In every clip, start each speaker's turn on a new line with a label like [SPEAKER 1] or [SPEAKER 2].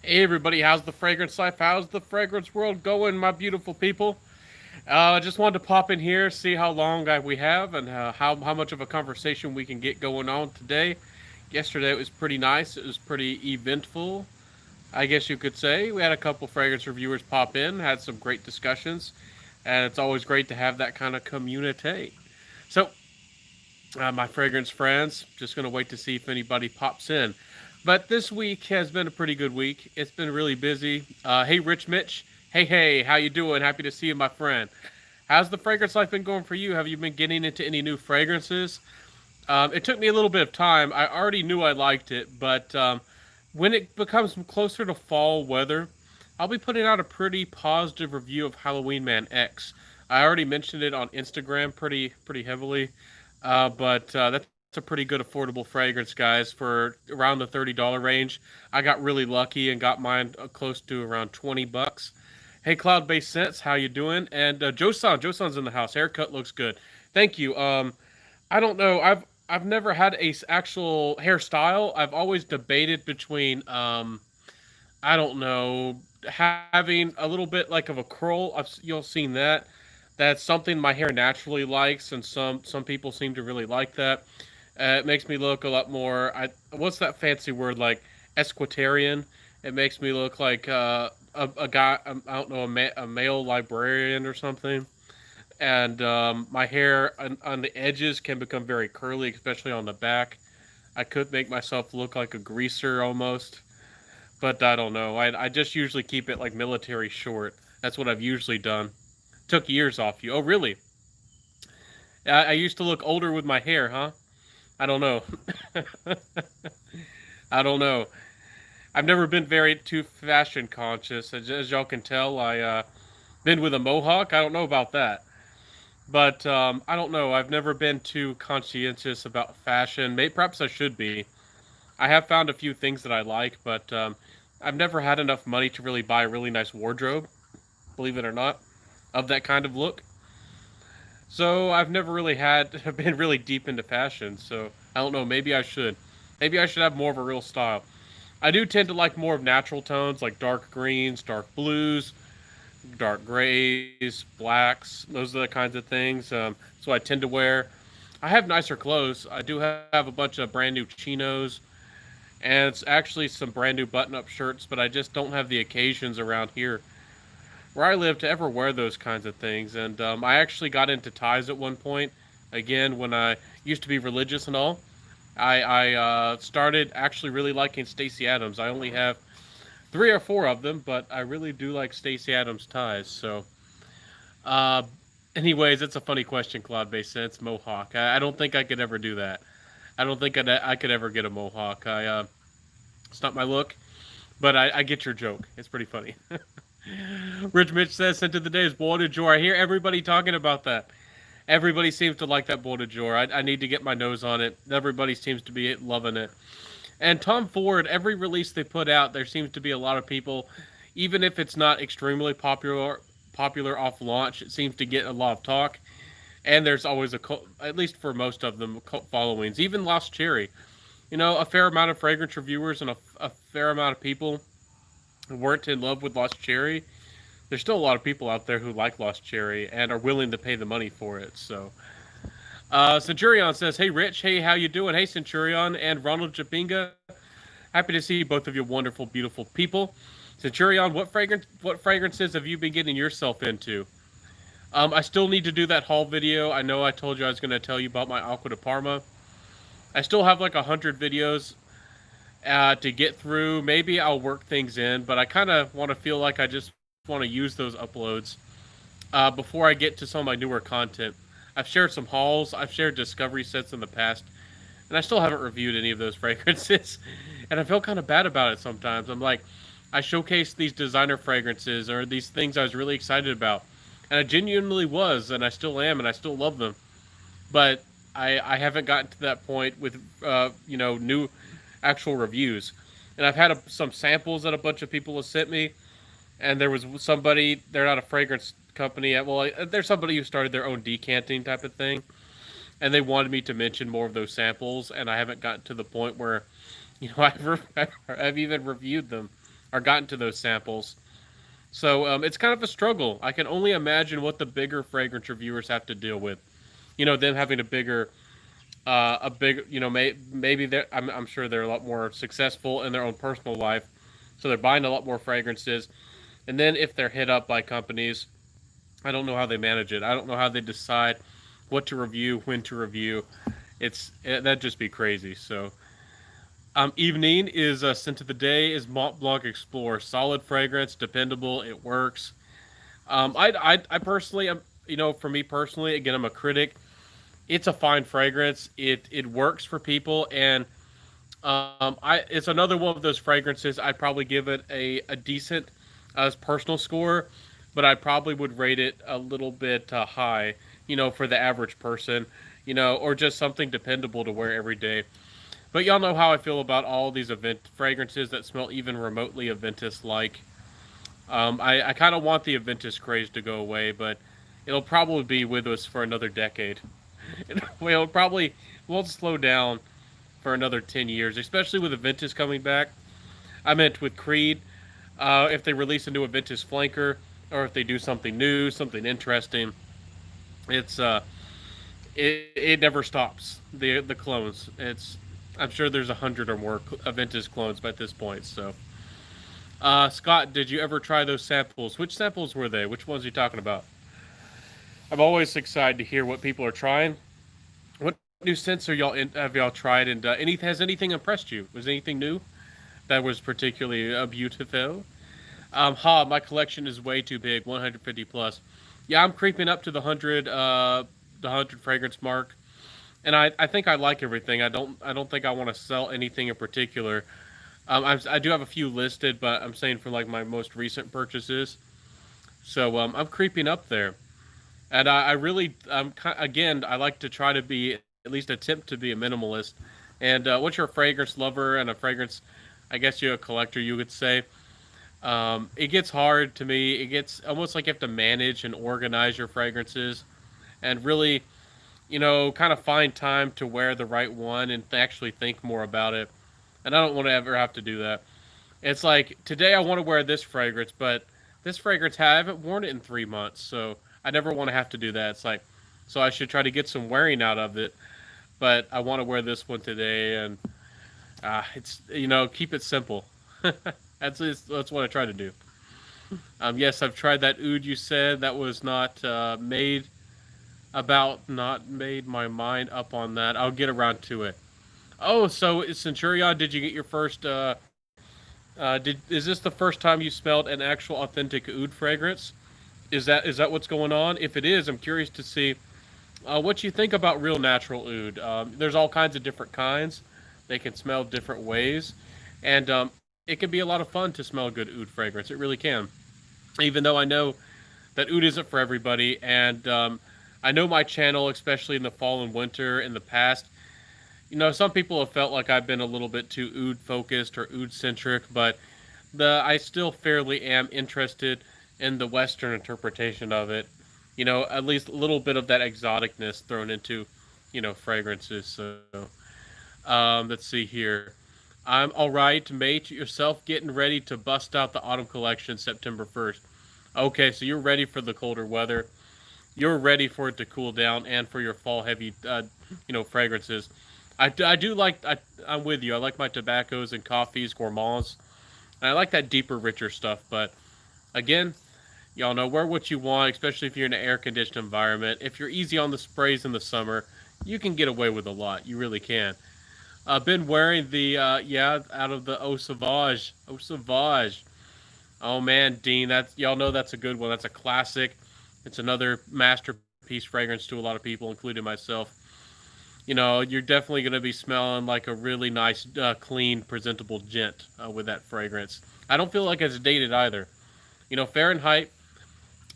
[SPEAKER 1] Hey everybody, how's the fragrance life? How's the fragrance world going, my beautiful people? I just wanted to pop in here, see how long we have, and how much of a conversation we can get going on today. Yesterday it was pretty nice. It was pretty eventful, I guess you could say. We had a couple fragrance reviewers pop in, had some great discussions, and it's always great to have that kind of community. So, my fragrance friends, just gonna wait to see if anybody pops in. But this week has been a pretty good week. It's been really busy. Hey, Rich Mitch. Hey, how you doing? Happy to see you, my friend. How's the fragrance life been going for you? Have you been getting into any new fragrances? It took me a little bit of time. I already knew I liked it, but when it becomes closer to fall weather, I'll be putting out a pretty positive review of Halloween Man X. I already mentioned it on Instagram pretty heavily, but that's a pretty good affordable fragrance, guys, for around the $30 range. I got really lucky and got mine close to around $20. Hey, Cloud Based Sense, how you doing? And Josan's in the house. Haircut looks good. Thank you. I don't know. I've never had a actual hairstyle. I've always debated between I don't know, having a little bit like of a curl. You'll seen that. That's something my hair naturally likes, and some people seem to really like that. It makes me look a lot more. What's that fancy word like esquitarian? It makes me look like a guy. I don't know, a male librarian or something. And my hair on the edges can become very curly, especially on the back. I could make myself look like a greaser almost, but I don't know. I just usually keep it like military short. That's what I've usually done. Took years off you. Oh, really? I used to look older with my hair, huh? I don't know. I don't know. I've never been very too fashion conscious. As y'all can tell, I been with a mohawk. I don't know about that, but I don't know. I've never been too conscientious about fashion. Maybe perhaps I should be. I have found a few things that I like, but I've never had enough money to really buy a really nice wardrobe. Believe it or not, of that kind of look. So I've never really had been really deep into fashion. So I don't know. Maybe I should. Maybe I should have more of a real style. I do tend to like more of natural tones, like dark greens, dark blues, dark grays, blacks. Those are the kinds of things. So I tend to wear. I have nicer clothes. I do have a bunch of brand new chinos, and it's actually some brand new button-up shirts. But I just don't have the occasions around here where I live to ever wear those kinds of things. And I actually got into ties at one point. Again, when I used to be religious and all, I started actually really liking Stacey Adams. I only have three or four of them, but I really do like Stacey Adams ties. So, uh, anyways, it's a funny question, Claude Based Sense. Mohawk. I don't think I could ever do that. I don't think I could ever get a mohawk. It's not my look, but I get your joke. It's pretty funny. Rich Mitch says, "Sent of the day is Bois de Jour." I hear everybody talking about that. Everybody seems to like that Bois de Jour. I need to get my nose on it. Everybody seems to be loving it. And Tom Ford, every release they put out, there seems to be a lot of people, even if it's not extremely popular off launch, it seems to get a lot of talk. And there's always a cult, at least for most of them, cult followings. Even Lost Cherry, a fair amount of fragrance reviewers and a fair amount of people weren't in love with Lost Cherry. There's still a lot of people out there who like Lost Cherry and are willing to pay the money for it. So, Centurion says, "Hey Rich, hey, how you doing? Hey Centurion and Ronald Japinga, happy to see both of you wonderful, beautiful people." Centurion, what fragrances have you been getting yourself into? I still need to do that haul video. I know I told you I was going to tell you about my Aqua de Parma. I still have like 100 videos to get through. Maybe I'll work things in, but I kind of want to feel like I just want to use those uploads before I get to some of my newer content. I've shared some hauls, I've shared discovery sets in the past, and I still haven't reviewed any of those fragrances. And I feel kind of bad about it sometimes. I'm like, I showcased these designer fragrances or these things I was really excited about, and I genuinely was, and I still am, and I still love them. But I haven't gotten to that point with new actual reviews. And I've had some samples that a bunch of people have sent me, and there was somebody. They're not a fragrance company. Well, they're somebody who started their own decanting type of thing, and they wanted me to mention more of those samples, and I haven't gotten to the point where, I've even reviewed them. or gotten to those samples. So it's kind of a struggle. I can only imagine what the bigger fragrance reviewers have to deal with. Them having a big, maybe I'm sure they're a lot more successful in their own personal life, so they're buying a lot more fragrances. And then if they're hit up by companies, I don't know how they manage it. I don't know how they decide what to review, when to review. That'd just be crazy. So, evening is scent of the day is Mont Blanc Explorer. Solid fragrance, dependable. It works. I personally, for me personally, again, I'm a critic. It's a fine fragrance. It works for people, and it's another one of those fragrances. I'd probably give it a decent personal score, but I probably would rate it a little bit high, for the average person, or just something dependable to wear every day. But y'all know how I feel about all these event fragrances that smell even remotely Aventus like. I kind of want the Aventus craze to go away, but it'll probably be with us for another decade. Well, it probably won't slow down for another 10 years, especially with Aventus coming back. I meant with Creed, if they release a new Aventus flanker, or if they do something new, something interesting, it's it never stops. The clones. I'm sure there's 100 or more Aventus clones by this point. So, Scott, did you ever try those samples? Which samples were they? Which ones are you talking about? I'm always excited to hear what people are trying. What new scents have y'all tried, and has anything impressed you? Was anything new that was particularly beautiful? My collection is way too big, 150 plus. Yeah, I'm creeping up to the 100 fragrance mark, and I think I like everything. I don't think I want to sell anything in particular. I do have a few listed, but I'm saying for like my most recent purchases. So I'm creeping up there. And I really, again, I like to try to be, at least attempt to be a minimalist. And once you're a fragrance lover and a fragrance, I guess you're a collector, you could say, it gets hard to me. It gets almost like you have to manage and organize your fragrances and really, kind of find time to wear the right one and actually think more about it. And I don't want to ever have to do that. It's like, today I want to wear this fragrance, but this fragrance, I haven't worn it in 3 months, so I never want to have to do that. It's like, so I should try to get some wearing out of it, but I want to wear this one today, and it's keep it simple. That's what I try to do. Yes, I've tried that oud you said. That was not not made my mind up on that. I'll get around to it. Oh, so Centurion, did you get your first? Is this the first time you smelled an actual authentic oud fragrance? Is that what's going on? If it is, I'm curious to see what you think about real natural oud. There's all kinds of different kinds. They can smell different ways, and it can be a lot of fun to smell a good oud fragrance. It really can. Even though I know that oud isn't for everybody, and I know my channel, especially in the fall and winter in the past, some people have felt like I've been a little bit too oud focused or oud centric, but I still fairly am interested in the Western interpretation of it. At least a little bit of that exoticness thrown into, fragrances. So, let's see here. I'm all right, mate. Yourself getting ready to bust out the autumn collection September 1st. Okay, so you're ready for the colder weather. You're ready for it to cool down and for your fall heavy, fragrances. I do like, I'm with you. I like my tobaccos and coffees, gourmands. And I like that deeper, richer stuff. But again, y'all know, wear what you want, especially if you're in an air-conditioned environment. If you're easy on the sprays in the summer, you can get away with a lot. You really can. I've been wearing the, out of the Eau Sauvage. Eau Sauvage. Oh, man, Dean, y'all know that's a good one. That's a classic. It's another masterpiece fragrance to a lot of people, including myself. You're definitely going to be smelling like a really nice, clean, presentable gent with that fragrance. I don't feel like it's dated either. Fahrenheit,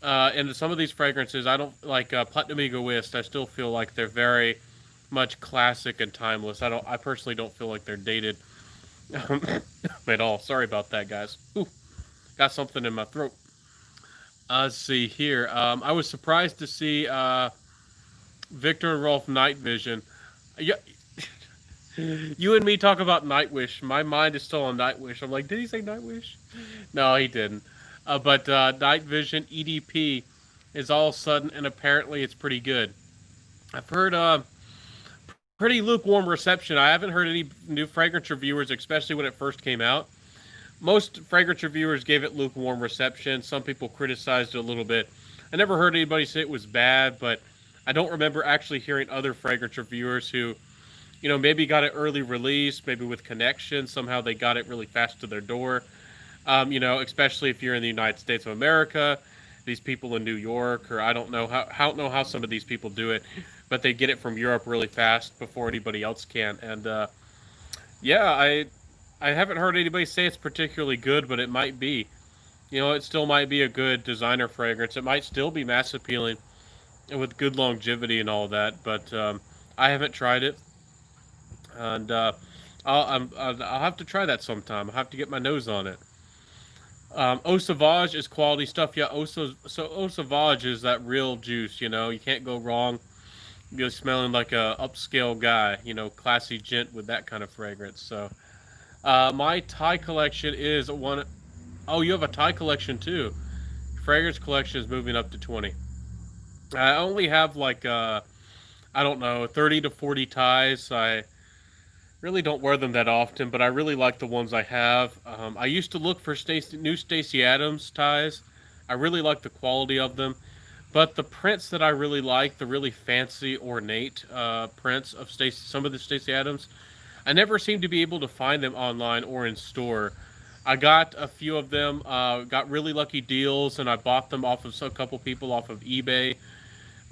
[SPEAKER 1] and some of these fragrances, I don't like Platinum Egoist. I still feel like they're very much classic and timeless. I personally don't feel like they're dated at all. Sorry about that, guys. Ooh, got something in my throat. Let's see here. I was surprised to see Victor and Rolf Night Vision. Yeah, You and me talk about Nightwish. My mind is still on Nightwish. I'm like, did he say Nightwish? No, he didn't. But Night Vision EDP is all sudden, and apparently it's pretty good. I've heard pretty lukewarm reception. I haven't heard any new fragrance reviewers, especially when it first came out. Most fragrance reviewers gave it lukewarm reception. Some people criticized it a little bit. I never heard anybody say it was bad, but I don't remember actually hearing other fragrance reviewers who, maybe got it early release, maybe with connection. Somehow they got it really fast to their door. Especially if you're in the United States of America, these people in New York, or I don't know how some of these people do it, but they get it from Europe really fast before anybody else can. And yeah, I haven't heard anybody say it's particularly good, but it might be. It still might be a good designer fragrance. It might still be mass appealing and with good longevity and all that. But I haven't tried it, and I'll have to try that sometime. I'll have to get my nose on it. Eau Sauvage is quality stuff. Yeah, Eau Sauvage is that real juice. You can't go wrong. You're smelling like a upscale guy. Classy gent with that kind of fragrance. So my Thai collection is one. Oh, you have a Thai collection too. Fragrance collection is moving up to 20. I only have like I don't know, 30 to 40 ties. I really don't wear them that often, but I really like the ones I have. I used to look for new Stacey Adams ties. I really like the quality of them, but the prints that I really like, the really fancy, ornate prints of some of the Stacey Adams, I never seem to be able to find them online or in store. I got a few of them, got really lucky deals, and I bought them off of a couple people off of eBay.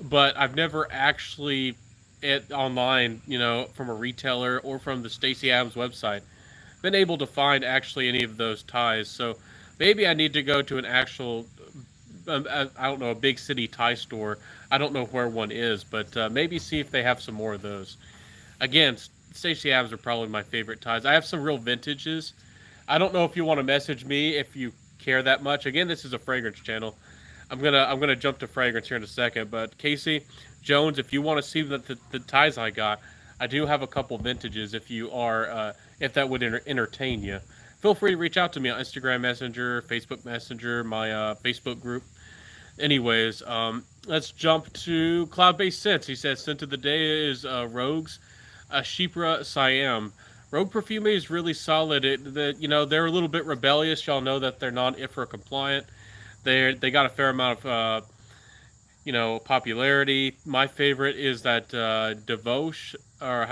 [SPEAKER 1] But I've never actually it online, from a retailer or from the Stacey Adams website, been able to find actually any of those ties. So maybe I need to go to an actual, I don't know, a big city tie store. I don't know where one is, but maybe see if they have some more of those. Again, Stacey Adams are probably my favorite ties. I have some real vintages. I don't know if you want to message me if you care that much. Again, this is a fragrance channel. I'm gonna jump to fragrance here in a second, but Casey Jones, if you want to see the ties I got, I do have a couple vintages. If that would entertain you, feel free to reach out to me on Instagram Messenger, Facebook Messenger, my Facebook group. Anyways, let's jump to cloud-based scents. He says scent of the day is Rogue's Shipra Siam. Rogue Perfume is really solid. They're a little bit rebellious. Y'all know that they're non-IFRA compliant. They got a fair amount of popularity. My favorite is that Devosh, or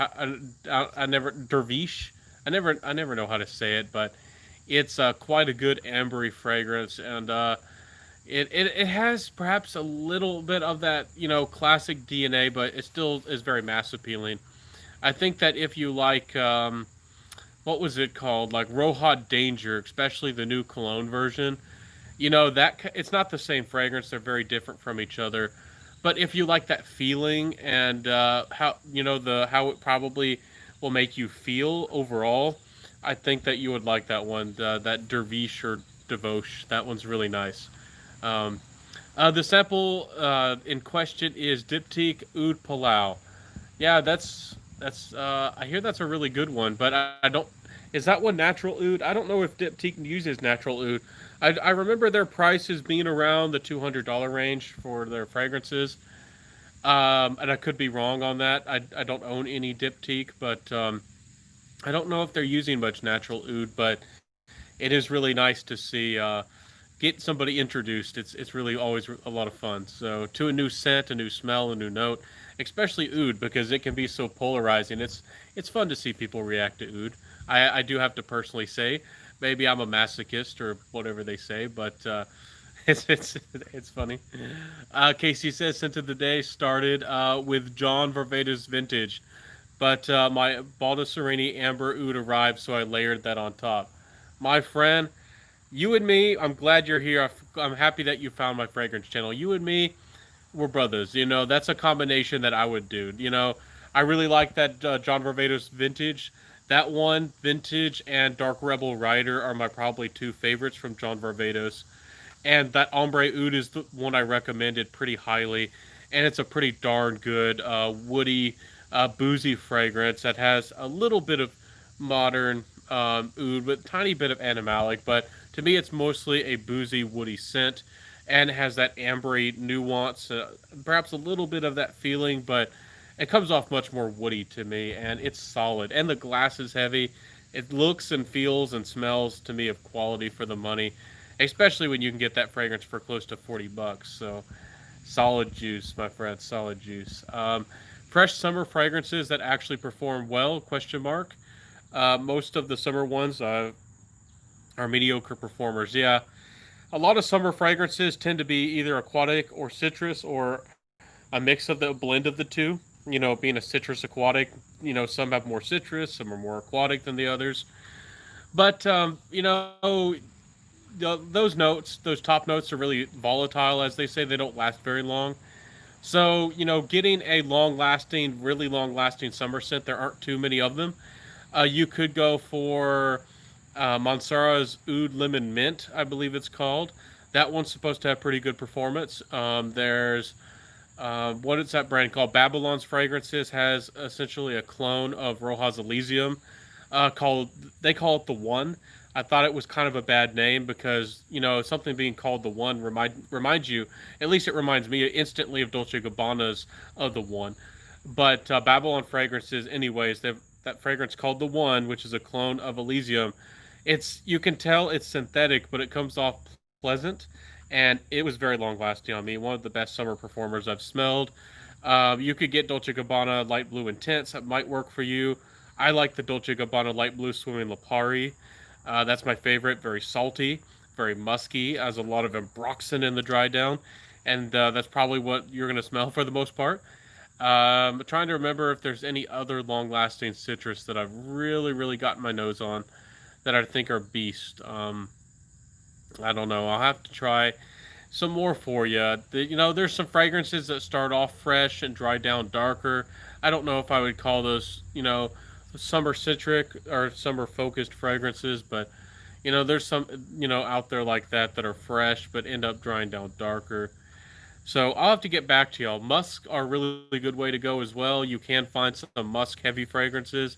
[SPEAKER 1] I never Dervish. I never know how to say it, but it's quite a good ambery fragrance, and it has perhaps a little bit of that classic DNA, but it still is very mass appealing. I think that if you like what was it called, like Rohad Danger, especially the new cologne version. That it's not the same fragrance; they're very different from each other. But if you like that feeling and how it probably will make you feel overall, I think that you would like that one. That Dervish or Devosh, that one's really nice. Um, the sample in question is Diptyque Oud Palau. Yeah, that's. I hear that's a really good one, but I don't. Is that one natural oud? I don't know if Diptyque uses natural oud. I remember their prices being around the $200 range for their fragrances, and I could be wrong on that. I don't own any Diptyque, but I don't know if they're using much natural oud. But it is really nice to see get somebody introduced. It's really always a lot of fun. So to a new scent, a new smell, a new note, especially oud because it can be so polarizing. It's fun to see people react to oud. I do have to personally say, maybe I'm a masochist or whatever they say, but it's funny. Casey says scent of the day started with John Varvatos vintage, but my Baldessari Amber Oud arrived, so I layered that on top. My friend, you and me, I'm glad you're here. I'm happy that you found my fragrance channel. You and me, we're brothers. That's a combination that I would do. I really like that John Varvatos vintage. That one, Vintage, and Dark Rebel Rider are my probably two favorites from John Varvatos. And that Ombre Oud is the one I recommended pretty highly. And it's a pretty darn good woody boozy fragrance that has a little bit of modern oud with a tiny bit of animalic, but to me it's mostly a boozy woody scent and it has that ambery nuance, perhaps a little bit of that feeling, but it comes off much more woody to me, and it's solid. And the glass is heavy. It looks and feels and smells to me of quality for the money, especially when you can get that fragrance for close to $40. So solid juice, my friend, solid juice. Fresh summer fragrances that actually perform well? Question mark. Most of the summer ones are mediocre performers. Yeah, a lot of summer fragrances tend to be either aquatic or citrus or a mix of the blend of the two. You know, being a citrus aquatic, some have more citrus, some are more aquatic than the others. But those notes, those top notes, are really volatile, as they say. They don't last very long. So getting a long-lasting, really long-lasting summer scent, there aren't too many of them. You could go for Mansara's Oud Lemon Mint, I believe it's called. That one's supposed to have pretty good performance. There's what is that brand called? Babylon's Fragrances has essentially a clone of Rojas Elysium. Called They call it the One. I thought it was kind of a bad name because something being called the One reminds you, at least it reminds me instantly of Dolce Gabbana's of the One. But Babylon Fragrances, anyways, they've that fragrance called the One, which is a clone of Elysium. You can tell it's synthetic, but it comes off pleasant, and it was very long lasting on me. One of the best summer performers I've smelled. You could get Dolce Gabbana Light Blue Intense. That might work for you. I like the Dolce Gabbana Light Blue Swimming Lipari. That's my favorite. Very salty, very musky. Has a lot of ambroxan in the dry down, and that's probably what you're going to smell for the most part. Trying to remember if there's any other long-lasting citrus that I've really, really gotten my nose on that I think are beast. I don't know. I'll have to try some more for you. There's some fragrances that start off fresh and dry down darker. I don't know if I would call those, summer citric or summer focused fragrances, but there's some, out there like that are fresh but end up drying down darker. So I'll have to get back to y'all. Musk are a really good way to go as well. You can find some musk heavy fragrances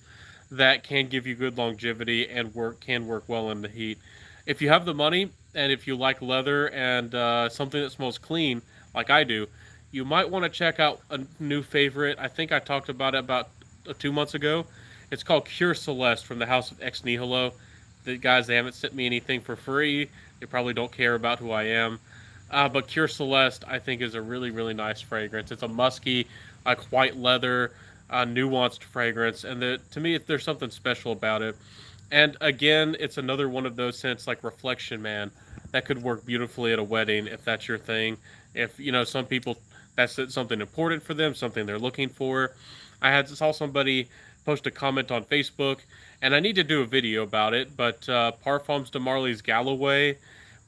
[SPEAKER 1] that can give you good longevity and can work well in the heat. If you have the money and if you like leather and something that smells clean, like I do, you might want to check out a new favorite. I think I talked about it about 2 months ago. It's called Cure Celeste from the House of Ex Nihilo. The guys, they haven't sent me anything for free. They probably don't care about who I am. But Cure Celeste, I think, is a really, really nice fragrance. It's a musky, like white leather, nuanced fragrance, and to me, there's something special about it. And again, it's another one of those scents like Reflection Man that could work beautifully at a wedding if that's your thing. If some people, that's something important for them, something they're looking for. Saw somebody post a comment on Facebook, and I need to do a video about it. But Parfums de Marly's Galloway,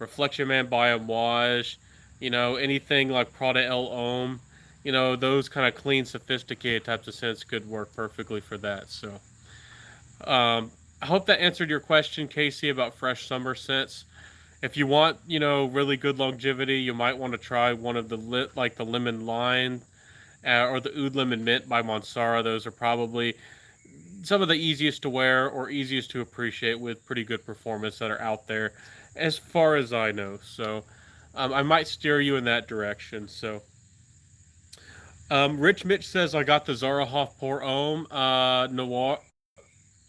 [SPEAKER 1] Reflection Man by Amouage, anything like Prada El Homme, those kind of clean, sophisticated types of scents could work perfectly for that. So, I hope that answered your question, Casey, about fresh summer scents. If you want, really good longevity, you might want to try one of the the lemon lime or the Oud Lemon Mint by Mansara. Those are probably some of the easiest to wear or easiest to appreciate with pretty good performance that are out there, as far as I know. So I might steer you in that direction. So Rich Mitch says I got the Zara Hoff Pour Homme Noir,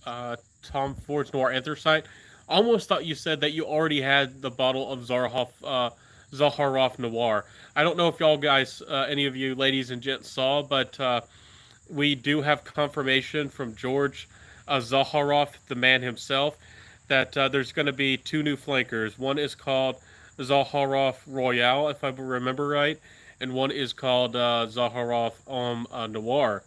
[SPEAKER 1] Tom Ford's Noir Anthracite. Almost thought you said that you already had the bottle of Zaharoff Noir. I don't know if y'all guys, any of you ladies and gents saw, but we do have confirmation from George Zaharoff, the man himself, that there's going to be 2 new flankers. One is called Zaharoff Royale, if I remember right, and one is called Zaharoff Noir.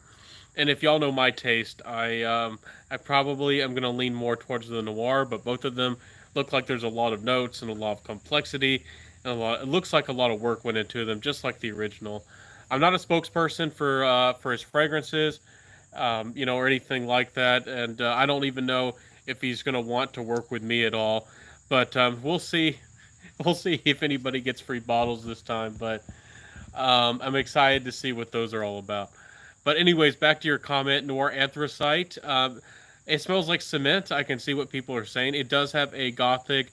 [SPEAKER 1] And if y'all know my taste, I probably am going to lean more towards the Noir, but both of them look like there's a lot of notes and a lot of complexity, and it looks like a lot of work went into them, just like the original. I'm not a spokesperson for his fragrances, or anything like that, and I don't even know if he's going to want to work with me at all. But we'll see. We'll see if anybody gets free bottles this time. But I'm excited to see what those are all about. But anyways, back to your comment, Noir Anthracite. It smells like cement. I can see what people are saying. It does have a gothic.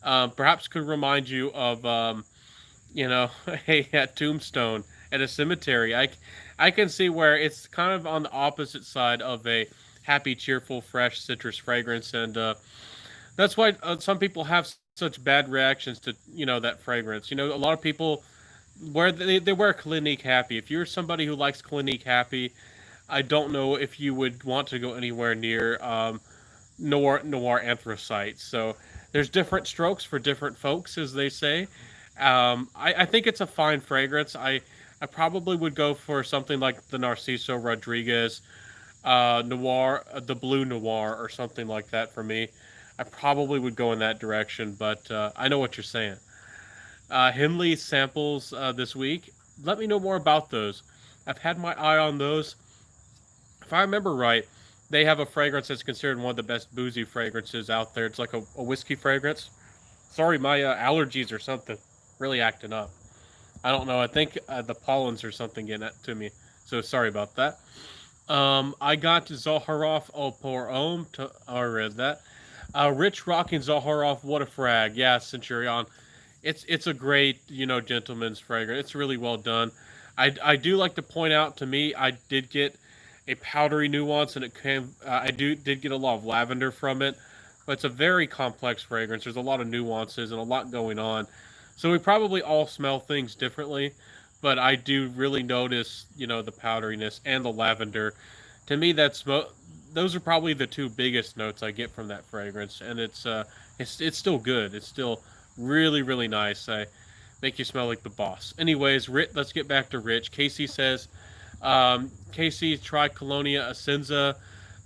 [SPEAKER 1] Perhaps could remind you of a tombstone at a cemetery. I can see where it's kind of on the opposite side of a happy, cheerful, fresh citrus fragrance, and that's why some people have such bad reactions to that fragrance. A lot of people they wear Clinique Happy. If you're somebody who likes Clinique Happy, I don't know if you would want to go anywhere near Noir Anthracite. So there's different strokes for different folks, as they say. I think it's a fine fragrance. I probably would go for something like the Narciso Rodriguez Noir, the Blue Noir, or something like that for me. I probably would go in that direction, but I know what you're saying. Henley samples this week. Let me know more about those. I've had my eye on those. If I remember right, they have a fragrance that's considered one of the best boozy fragrances out there. It's like a whiskey fragrance. Sorry, my allergies or something really acting up. I don't know. I think the pollens or something getting it to me. So sorry about that. I got Zaharoff Au Pour Homme. I read that. Rich Rocking Zaharoff. What a frag. Yeah, Centurion. It's a great, gentleman's fragrance. It's really well done. I do like to point out, to me, I did get a powdery nuance, and it came. I did get a lot of lavender from it, but it's a very complex fragrance. There's a lot of nuances and a lot going on, so we probably all smell things differently. But I do really notice, the powderiness and the lavender. To me, those are probably the two biggest notes I get from that fragrance, and it's still good. It's still really really nice. I make you smell like the boss. Anyways, let's get back to Rich. Casey says, Casey try Colonia Ascenza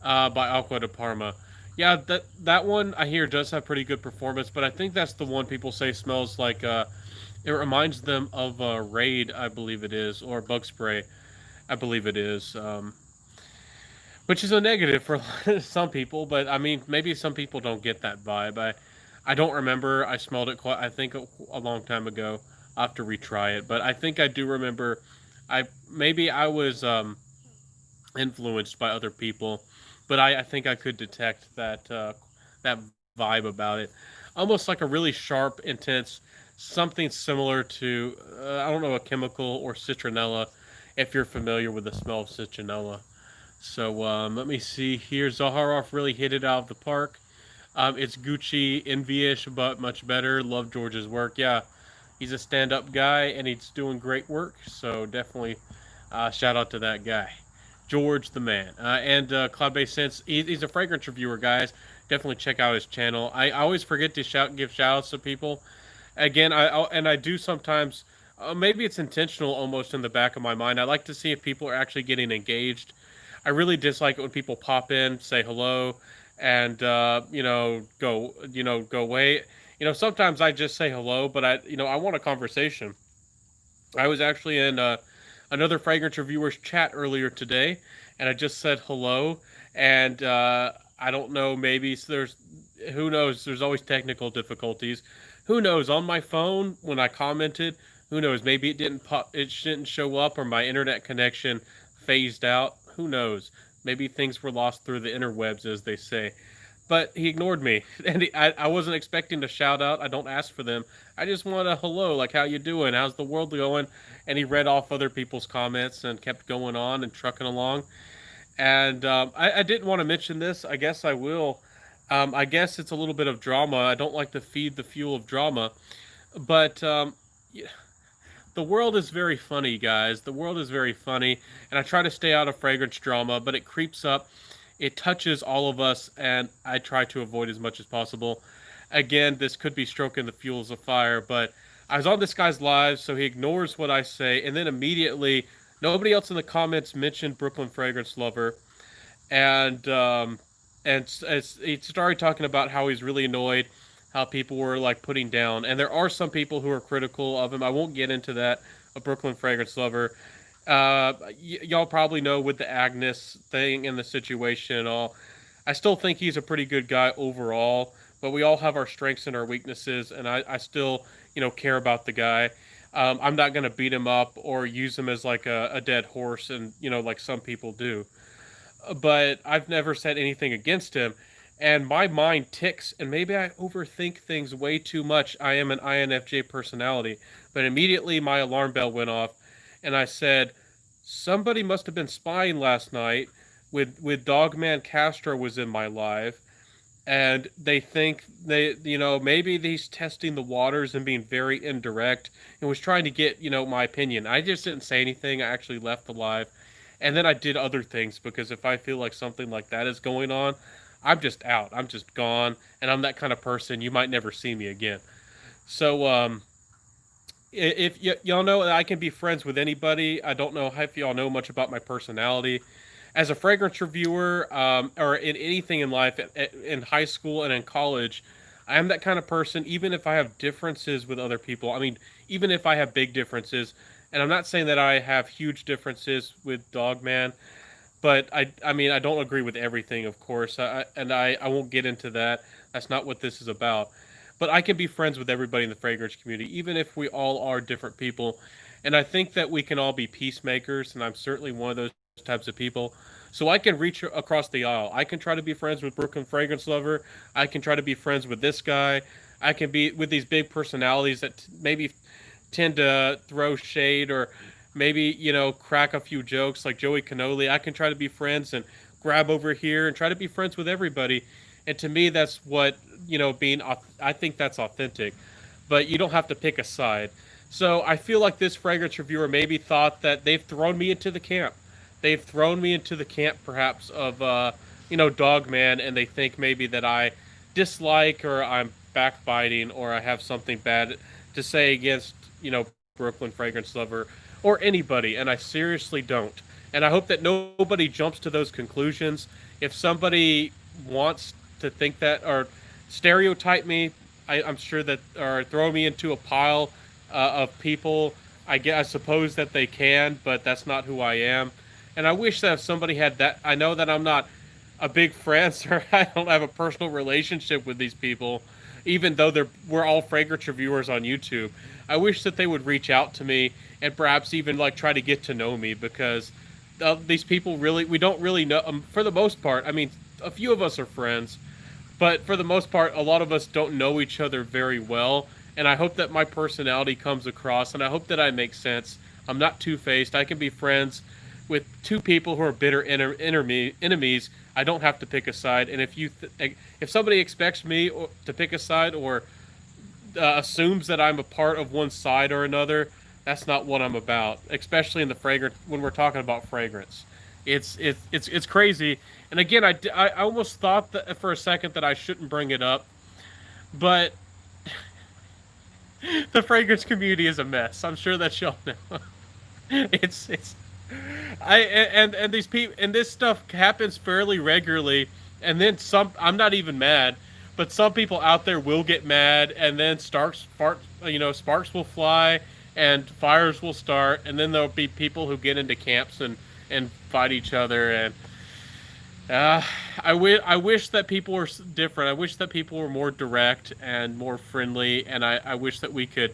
[SPEAKER 1] by Aqua de Parma. Yeah, that one I hear does have pretty good performance, but I think that's the one people say smells like it reminds them of Raid, I believe it is, or Bug Spray, I believe it is. Which is a negative for some people, but I mean, maybe some people don't get that vibe. I don't remember. I smelled it I think a long time ago. I'll have to retry it, but I think I do remember. I was influenced by other people, but I think I could detect that vibe about it, almost like a really sharp, intense, something similar to I don't know, a chemical or citronella, if you're familiar with the smell of citronella. So let me see here. Zaharoff really hit it out of the park. It's Gucci, envy-ish, but much better. Love George's work. Yeah, he's a stand-up guy, and he's doing great work. So definitely shout out to that guy. George the man. And Cloud-Based Sense, he's a fragrance reviewer, guys. Definitely check out his channel. I always forget to give shout-outs to people. Again, I do sometimes, maybe it's intentional almost in the back of my mind. I like to see if people are actually getting engaged. I really dislike it when people pop in, say hello, and go away. Sometimes I just say hello, but I want a conversation. I was actually in another fragrance reviewer's chat earlier today, and I just said hello, and I don't know, maybe who knows? There's always technical difficulties. Who knows? On my phone when I commented, who knows? Maybe it didn't show up, or my internet connection phased out. Who knows? Maybe things were lost through the interwebs, as they say. But he ignored me, and I wasn't expecting to shout out. I don't ask for them. I just want a hello, like how you doing? How's the world going? And he read off other people's comments and kept going on and trucking along. And I didn't want to mention this. I guess I will. I guess it's a little bit of drama. I don't like to feed the fuel of drama, but yeah, the world is very funny, guys. The world is very funny, and I try to stay out of fragrance drama, but it creeps up. It touches all of us, and I try to avoid as much as possible. Again, this could be stroking the fuels of fire, but I was on this guy's live, so he ignores what I say, and then immediately, nobody else in the comments mentioned Brooklyn Fragrance Lover, and he started talking about how he's really annoyed, how people were like putting down, and there are some people who are critical of him. I won't get into that. A Brooklyn Fragrance Lover. Y'all probably know with the Agnes thing and the situation and all. I still think he's a pretty good guy overall, but we all have our strengths and our weaknesses, and I still, care about the guy. I'm not going to beat him up or use him as like a dead horse, and like some people do. But I've never said anything against him. And my mind ticks, and maybe I overthink things way too much. I am an INFJ personality, but immediately my alarm bell went off, and I said, somebody must have been spying last night with Dogman Castro was in my life, and they think maybe he's testing the waters and being very indirect and was trying to get my opinion. I just didn't say anything. I actually left the live, and then I did other things, because if I feel like something like that is going on, I'm just out. I'm just gone, and I'm that kind of person. You might never see me again. So if y'all know that I can be friends with anybody. I don't know if y'all know much about my personality as a fragrance reviewer, or in anything in life, in high school and in college. I am that kind of person, even if I have differences with other people. I mean, even if I have big differences, and I'm not saying that I have huge differences with Dogman, but I mean, I don't agree with everything, of course, I won't get into that. That's not what this is about. But I can be friends with everybody in the fragrance community, even if we all are different people. And I think that we can all be peacemakers, and I'm certainly one of those types of people. So I can reach across the aisle. I can try to be friends with Brooklyn Fragrance Lover. I can try to be friends with this guy. I can be with these big personalities that maybe tend to throw shade, or maybe crack a few jokes, like Joey Canoli. I can try to be friends and grab over here and try to be friends with everybody. And to me, that's what being. I think that's authentic, but you don't have to pick a side. So I feel like this fragrance reviewer maybe thought that they've thrown me into the camp. They've thrown me into the camp, perhaps, of Dogman, and they think maybe that I dislike, or I'm backbiting, or I have something bad to say against Brooklyn Fragrance Lover or anybody, and I seriously don't. And I hope that nobody jumps to those conclusions. If somebody wants to think that, or stereotype me, I'm sure that, or throw me into a pile of people, I suppose that they can, but that's not who I am. And I wish that if somebody had that, I know that I'm not a big friend, or I don't have a personal relationship with these people, even though we're all fragrance reviewers on YouTube. I wish that they would reach out to me and perhaps even like try to get to know me, because these people really, we don't really know, for the most part. I mean, a few of us are friends, but for the most part, a lot of us don't know each other very well. And I hope that my personality comes across, and I hope that I make sense. I'm not two-faced. I can be friends with two people who are bitter enemies. I don't have to pick a side. And if somebody expects me to pick a side, or assumes that I'm a part of one side or another, that's not what I'm about. Especially in the fragrance, when we're talking about fragrance, it's crazy. And again, I almost thought that for a second that I shouldn't bring it up, but the fragrance community is a mess. I'm sure that y'all know. it's and these people, and this stuff happens fairly regularly. And then some, I'm not even mad, but some people out there will get mad, and then sparks will fly, and fires will start, and then there'll be people who get into camps and fight each other. And I wish that people were different. I wish that people were more direct and more friendly, and I wish that we could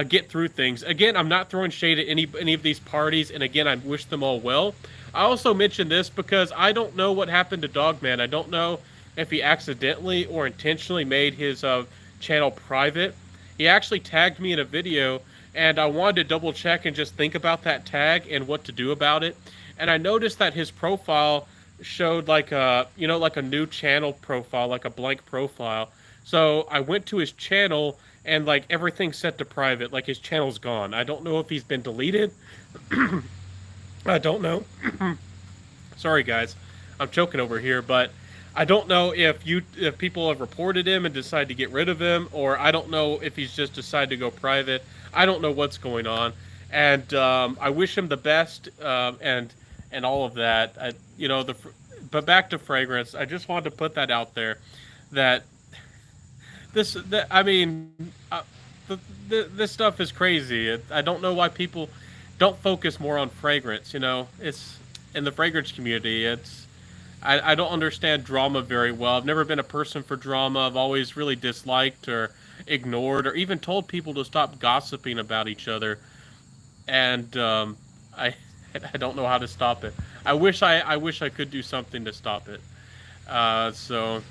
[SPEAKER 1] get through things. Again, I'm not throwing shade at any of these parties, and again, I wish them all well. I also mentioned this because I don't know what happened to Dogman. I don't know if he accidentally or intentionally made his channel private. He actually tagged me in a video, and I wanted to double check and just think about that tag and what to do about it. And I noticed that his profile showed like a new channel profile, like a blank profile. So I went to his channel, and like everything's set to private, like his channel's gone. I don't know if he's been deleted. I don't know. Sorry guys, I'm choking over here, but I don't know if people have reported him and decided to get rid of him, or I don't know if he's just decided to go private. I don't know what's going on, and I wish him the best, and all of that. But back to fragrance, I just wanted to put that out there, that this stuff is crazy. I don't know why people don't focus more on fragrance. It's in the fragrance community. I don't understand drama very well. I've never been a person for drama. I've always really disliked, or ignored or even told people to stop gossiping about each other, and I I don't know how to stop it. I wish I could do something to stop it. So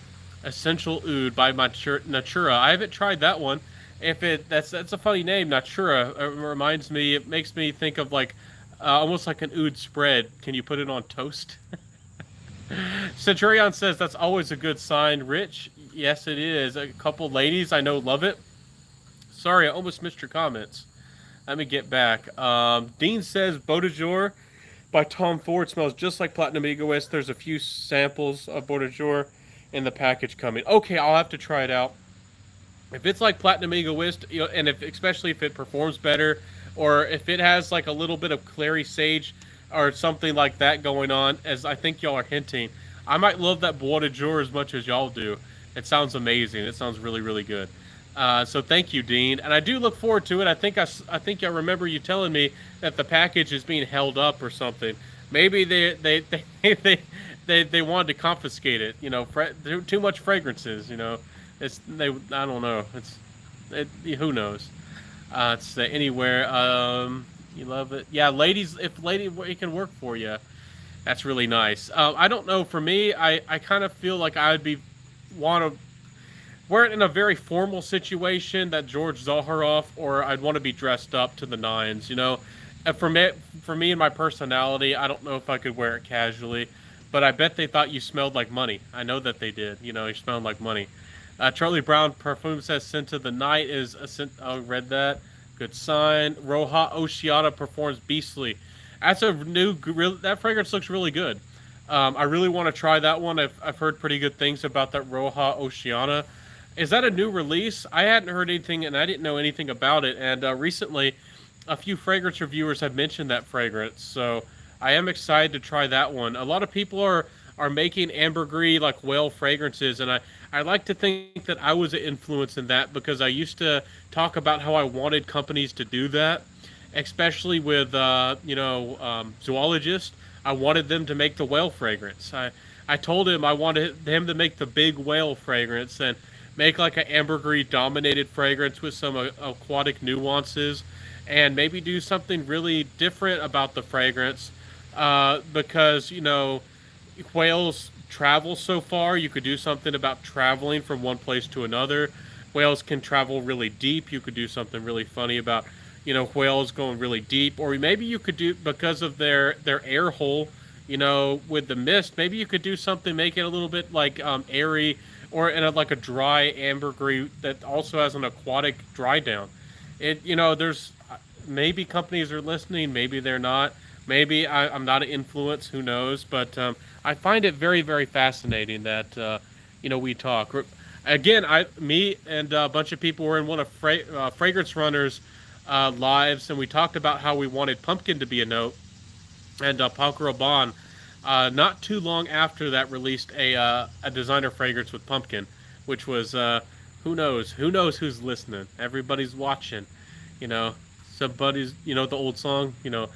[SPEAKER 1] Essential Oud by Natura. I haven't tried that one. If it that's a funny name, Natura. It reminds me. It makes me think of like almost like an oud spread. Can you put it on toast? Centurion says that's always a good sign. Rich, yes, it is. A couple ladies I know love it. Sorry, I almost missed your comments. Let me get back. Dean says Beau de Jour by Tom Ford smells just like Platinum Egoist. There's a few samples of Beau de Jour in the package coming. Okay, I'll have to try it out. If it's like Platinum Egoist, you know, and if especially if it performs better, or if it has like a little bit of Clary Sage or something like that going on, as I think y'all are hinting, I might love that Bois de Jour as much as y'all do. It sounds amazing. It sounds really, really good. So thank you, Dean, and I do look forward to it. I think I remember you telling me that the package is being held up or something. Maybe they wanted to confiscate it. You know, too much fragrances. You know, I don't know. Who knows? It's anywhere. You love it, yeah, ladies. If it can work for you, that's really nice. I don't know. For me, I kind of feel like I would want to wear it in a very formal situation, that George Zaharoff, or I'd want to be dressed up to the nines. You know, and for me and my personality, I don't know if I could wear it casually, but I bet they thought you smelled like money. I know that they did. You know, you smelled like money. Charlie Brown Perfume says Scent of the Night is a scent. I read that. Good sign. Roja Oceana performs beastly. That's a that fragrance looks really good. I really want to try that one. I've heard pretty good things about that Roja Oceana. Is that a new release? I hadn't heard anything, and I didn't know anything about it. And recently, a few fragrance reviewers have mentioned that fragrance, so I am excited to try that one. A lot of people are making ambergris like whale fragrances, and I like to think that I was an influence in that, because I used to talk about how I wanted companies to do that, especially with zoologist. I wanted them to make the whale fragrance. I told him I wanted him to make the big whale fragrance and make like an ambergris dominated fragrance with some aquatic nuances, and maybe do something really different about the fragrance, because you know whales travel so far. You could do something about traveling from one place to another. Whales can travel really deep. You could do something really funny about, you know, whales going really deep. Or maybe you could do, because of their air hole, you know, with the mist, maybe you could do something, make it a little bit like airy, or in like a dry ambergris that also has an aquatic dry down. You know, there's maybe companies are listening, maybe they're not. Maybe I'm not an influence, who knows? But I find it very, very fascinating that we talk. Again, me and a bunch of people were in one of Fragrance Runners' lives, and we talked about how we wanted pumpkin to be a note. And Paul Rabanne, not too long after that, released a designer fragrance with pumpkin, which was who knows who's listening. Everybody's watching, you know. Somebody's, you know, the old song, you know.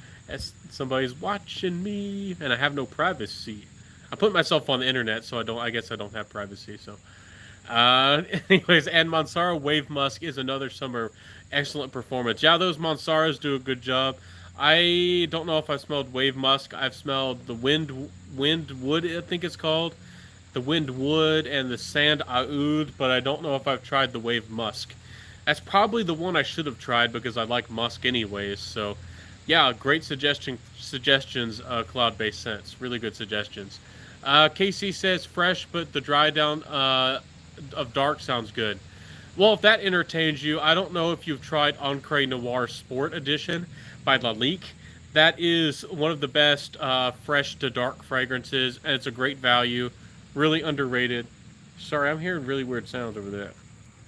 [SPEAKER 1] Somebody's watching me, and I have no privacy. I put myself on the internet, so I guess I don't have privacy. So, anyways, and Mansara Wave Musk is another summer excellent performance. Yeah, those Mansaras do a good job. I don't know if I smelled Wave Musk. I've smelled the Wind Wood, I think it's called, the Wind Wood and the Sand Oud, but I don't know if I've tried the Wave Musk. That's probably the one I should have tried, because I like musk anyways. So. Yeah, great suggestions, Cloud-Based Scents. Really good suggestions. KC says fresh, but the dry down of dark sounds good. Well, if that entertains you, I don't know if you've tried Ancre Noir Sport Edition by Lalique. That is one of the best fresh to dark fragrances, and it's a great value. Really underrated. Sorry, I'm hearing really weird sounds over there.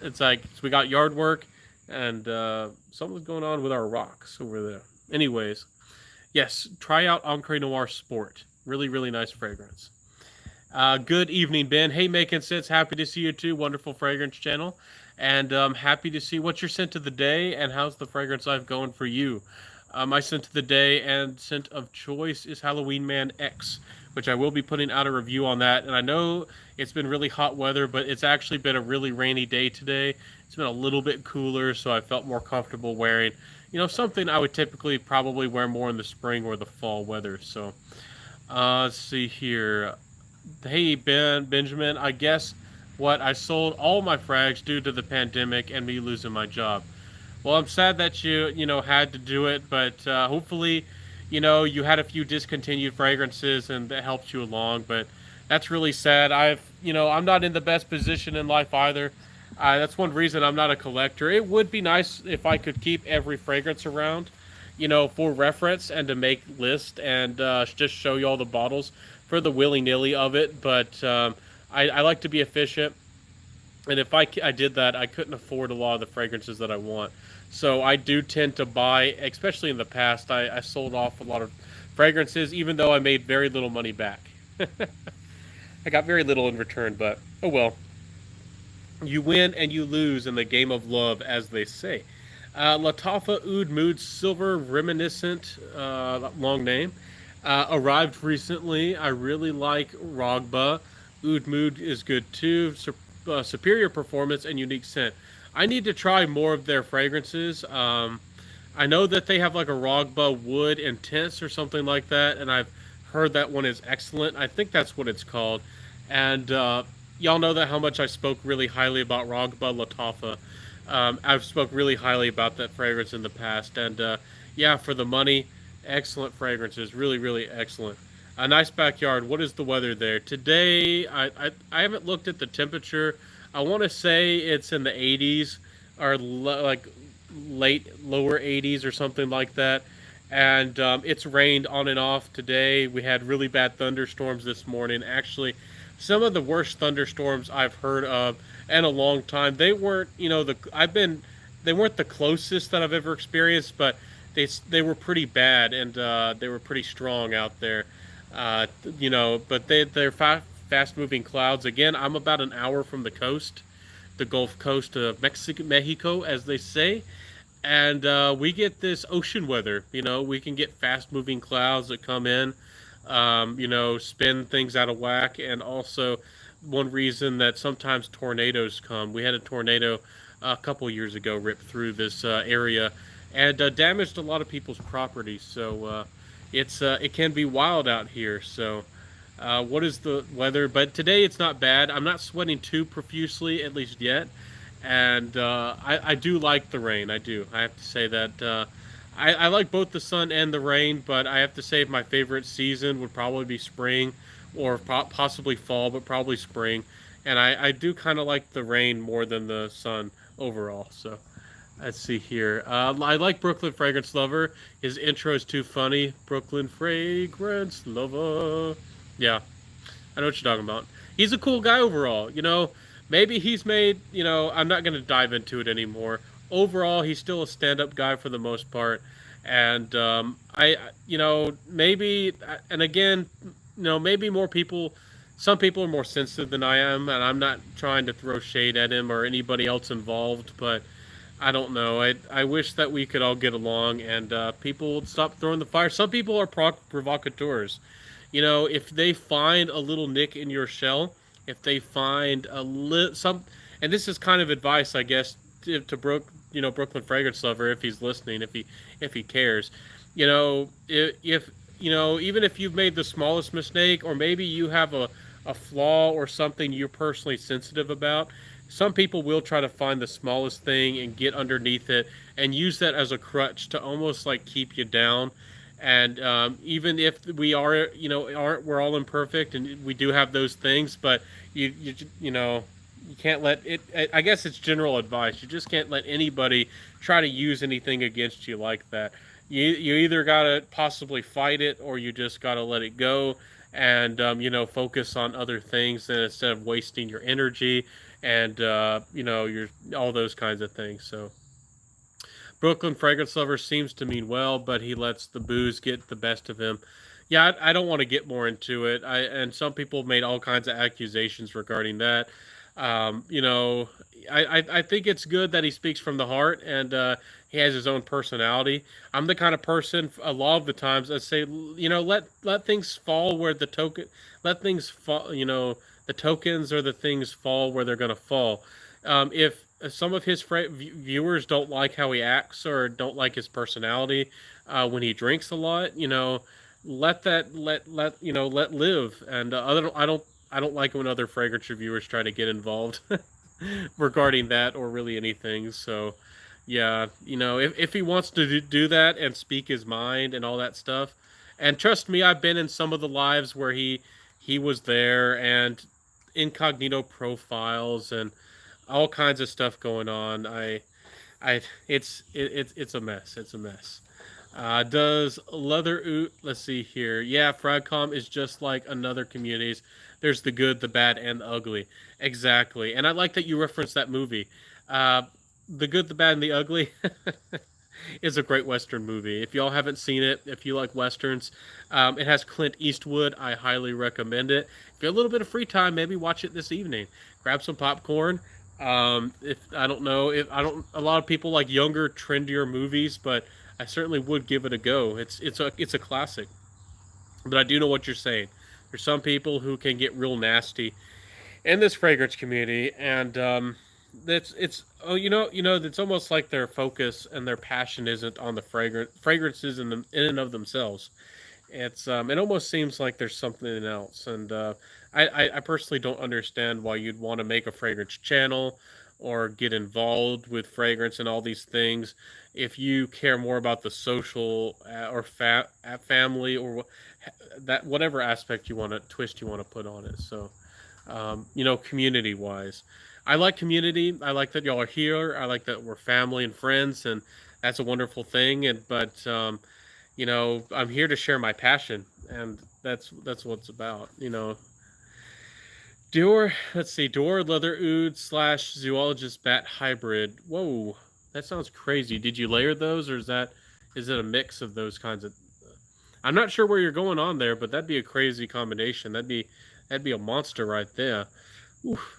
[SPEAKER 1] It's like, so we got yard work, and something's going on with our rocks over there. Anyways, yes, try out Ancre Noir Sport. Really, really nice fragrance. Good evening, Ben. Hey, Making Sense. Happy to see you too. Wonderful fragrance channel. And happy to see what's your scent of the day and how's the fragrance life going for you. My scent of the day and scent of choice is Halloween Man X, which I will be putting out a review on that. And I know it's been really hot weather, but it's actually been a really rainy day today. It's been a little bit cooler, so I felt more comfortable wearing, something I would typically probably wear more in the spring or the fall weather. So let's see here. Hey, Benjamin, I guess what I sold all my frags due to the pandemic and me losing my job. Well, I'm sad that you had to do it, but hopefully, you had a few discontinued fragrances and that helped you along. But that's really sad. I'm not in the best position in life either. That's one reason I'm not a collector. It would be nice if I could keep every fragrance around, for reference and to make list and just show you all the bottles for the willy nilly of it. But I like to be efficient, and if I did that, I couldn't afford a lot of the fragrances that I want. So I do tend to buy, especially in the past. I sold off a lot of fragrances, even though I made very little money back. I got very little in return, but oh well. You win and you lose in the game of love, as they say. Latafa Oud Mood Silver Reminiscent, long name, arrived recently. I really like Rogba. Oud Mood is good too. Superior performance and unique scent. I need to try more of their fragrances. I know that they have like a Rogba Wood Intense or something like that, and I've heard that one is excellent. I think that's what it's called. And y'all know that how much I spoke really highly about Rogba Latafa. I've spoke really highly about that fragrance in the past, and yeah, for the money, excellent fragrances, really, really excellent. A nice backyard. What is the weather there today? I haven't looked at the temperature. I want to say it's in the 80s or like late lower 80s or something like that. And it's rained on and off today. We had really bad thunderstorms this morning. Actually, some of the worst thunderstorms I've heard of in a long time. They weren't, they weren't the closest that I've ever experienced, but they were pretty bad, and they were pretty strong out there. But they're fast moving clouds. Again, I'm about an hour from the coast, the Gulf Coast of Mexico, as they say. And we get this ocean weather. We can get fast moving clouds that come in, spin things out of whack. And also, one reason that sometimes tornadoes come. We had a tornado a couple years ago rip through this area and damaged a lot of people's property. So it can be wild out here. So what is the weather? But today it's not bad. I'm not sweating too profusely, at least yet. And I do like the rain. I do. I have to say that I like both the sun and the rain, but I have to say my favorite season would probably be spring or possibly fall, but probably spring. And I do kind of like the rain more than the sun overall. So let's see here. I like Brooklyn Fragrance Lover. His intro is too funny. Brooklyn Fragrance Lover. Yeah, I know what you're talking about. He's a cool guy overall. Maybe he's made, I'm not going to dive into it anymore. Overall, he's still a stand-up guy for the most part. And maybe, and again, maybe some people are more sensitive than I am, and I'm not trying to throw shade at him or anybody else involved, but I don't know. I wish that we could all get along and people would stop throwing the fire. Some people are provocateurs. If they find a little nick in your shell, if they find and this is kind of advice, I guess, to Brooklyn Fragrance Lover, if he's listening, if he cares, if even if you've made the smallest mistake, or maybe you have a flaw or something you're personally sensitive about, some people will try to find the smallest thing and get underneath it and use that as a crutch to almost like keep you down. And even if we are, we're all imperfect and we do have those things, but you can't let it. I guess it's general advice. You just can't let anybody try to use anything against you like that. You either gotta possibly fight it, or you just gotta let it go and focus on other things, and instead of wasting your energy and your all those kinds of things. So. Brooklyn Fragrance Lover seems to mean well, but he lets the booze get the best of him. Yeah, I don't want to get more into it. And some people made all kinds of accusations regarding that. You know, I think it's good that he speaks from the heart and he has his own personality. I'm the kind of person a lot of the times I say, you know, let things fall where the token, let things fall. You know, the tokens or the things fall where they're gonna fall. If some of his viewers don't like how he acts or don't like his personality when he drinks a lot, you know, let that let you know let live. And I don't like when other fragrance reviewers try to get involved regarding that or really anything. So, yeah, you know, if he wants to do that and speak his mind and all that stuff, and trust me, I've been in some of the lives where he was there and incognito profiles and all kinds of stuff going on. It's a mess. It's a mess. Does Leather Oot? Let's see here. Yeah, Fragcom is just like another communities. There's the good, the bad, and the ugly. Exactly. And I like that you referenced that movie. Uh, the good, the bad, and the ugly is a great Western movie. If y'all haven't seen it, if you like Westerns, it has Clint Eastwood. I highly recommend it. If you have a little bit of free time, maybe watch it this evening. Grab some popcorn. If I don't know, if I don't, a lot of people like younger, trendier movies, but I certainly would give it a go. It's a classic. But I do know what you're saying. There's some people who can get real nasty in this fragrance community, and it's oh you know it's almost like their focus and their passion isn't on the fragrances in and of themselves. It almost seems like there's something else, and I personally don't understand why you'd want to make a fragrance channel or get involved with fragrance and all these things if you care more about the social or family or that whatever aspect you want to twist you want to put on it. So, you know, community wise, I like community. I like that y'all are here. I like that we're family and friends, and that's a wonderful thing. And but you know, I'm here to share my passion, and that's what it's about. You know, Dior. Let's see, Dior Leather Oud slash Zoologist Bat Hybrid. Whoa, that sounds crazy. Did you layer those, or is it a mix of those kinds of? I'm not sure where you're going on there, but that'd be a crazy combination. That'd be a monster right there. Oof.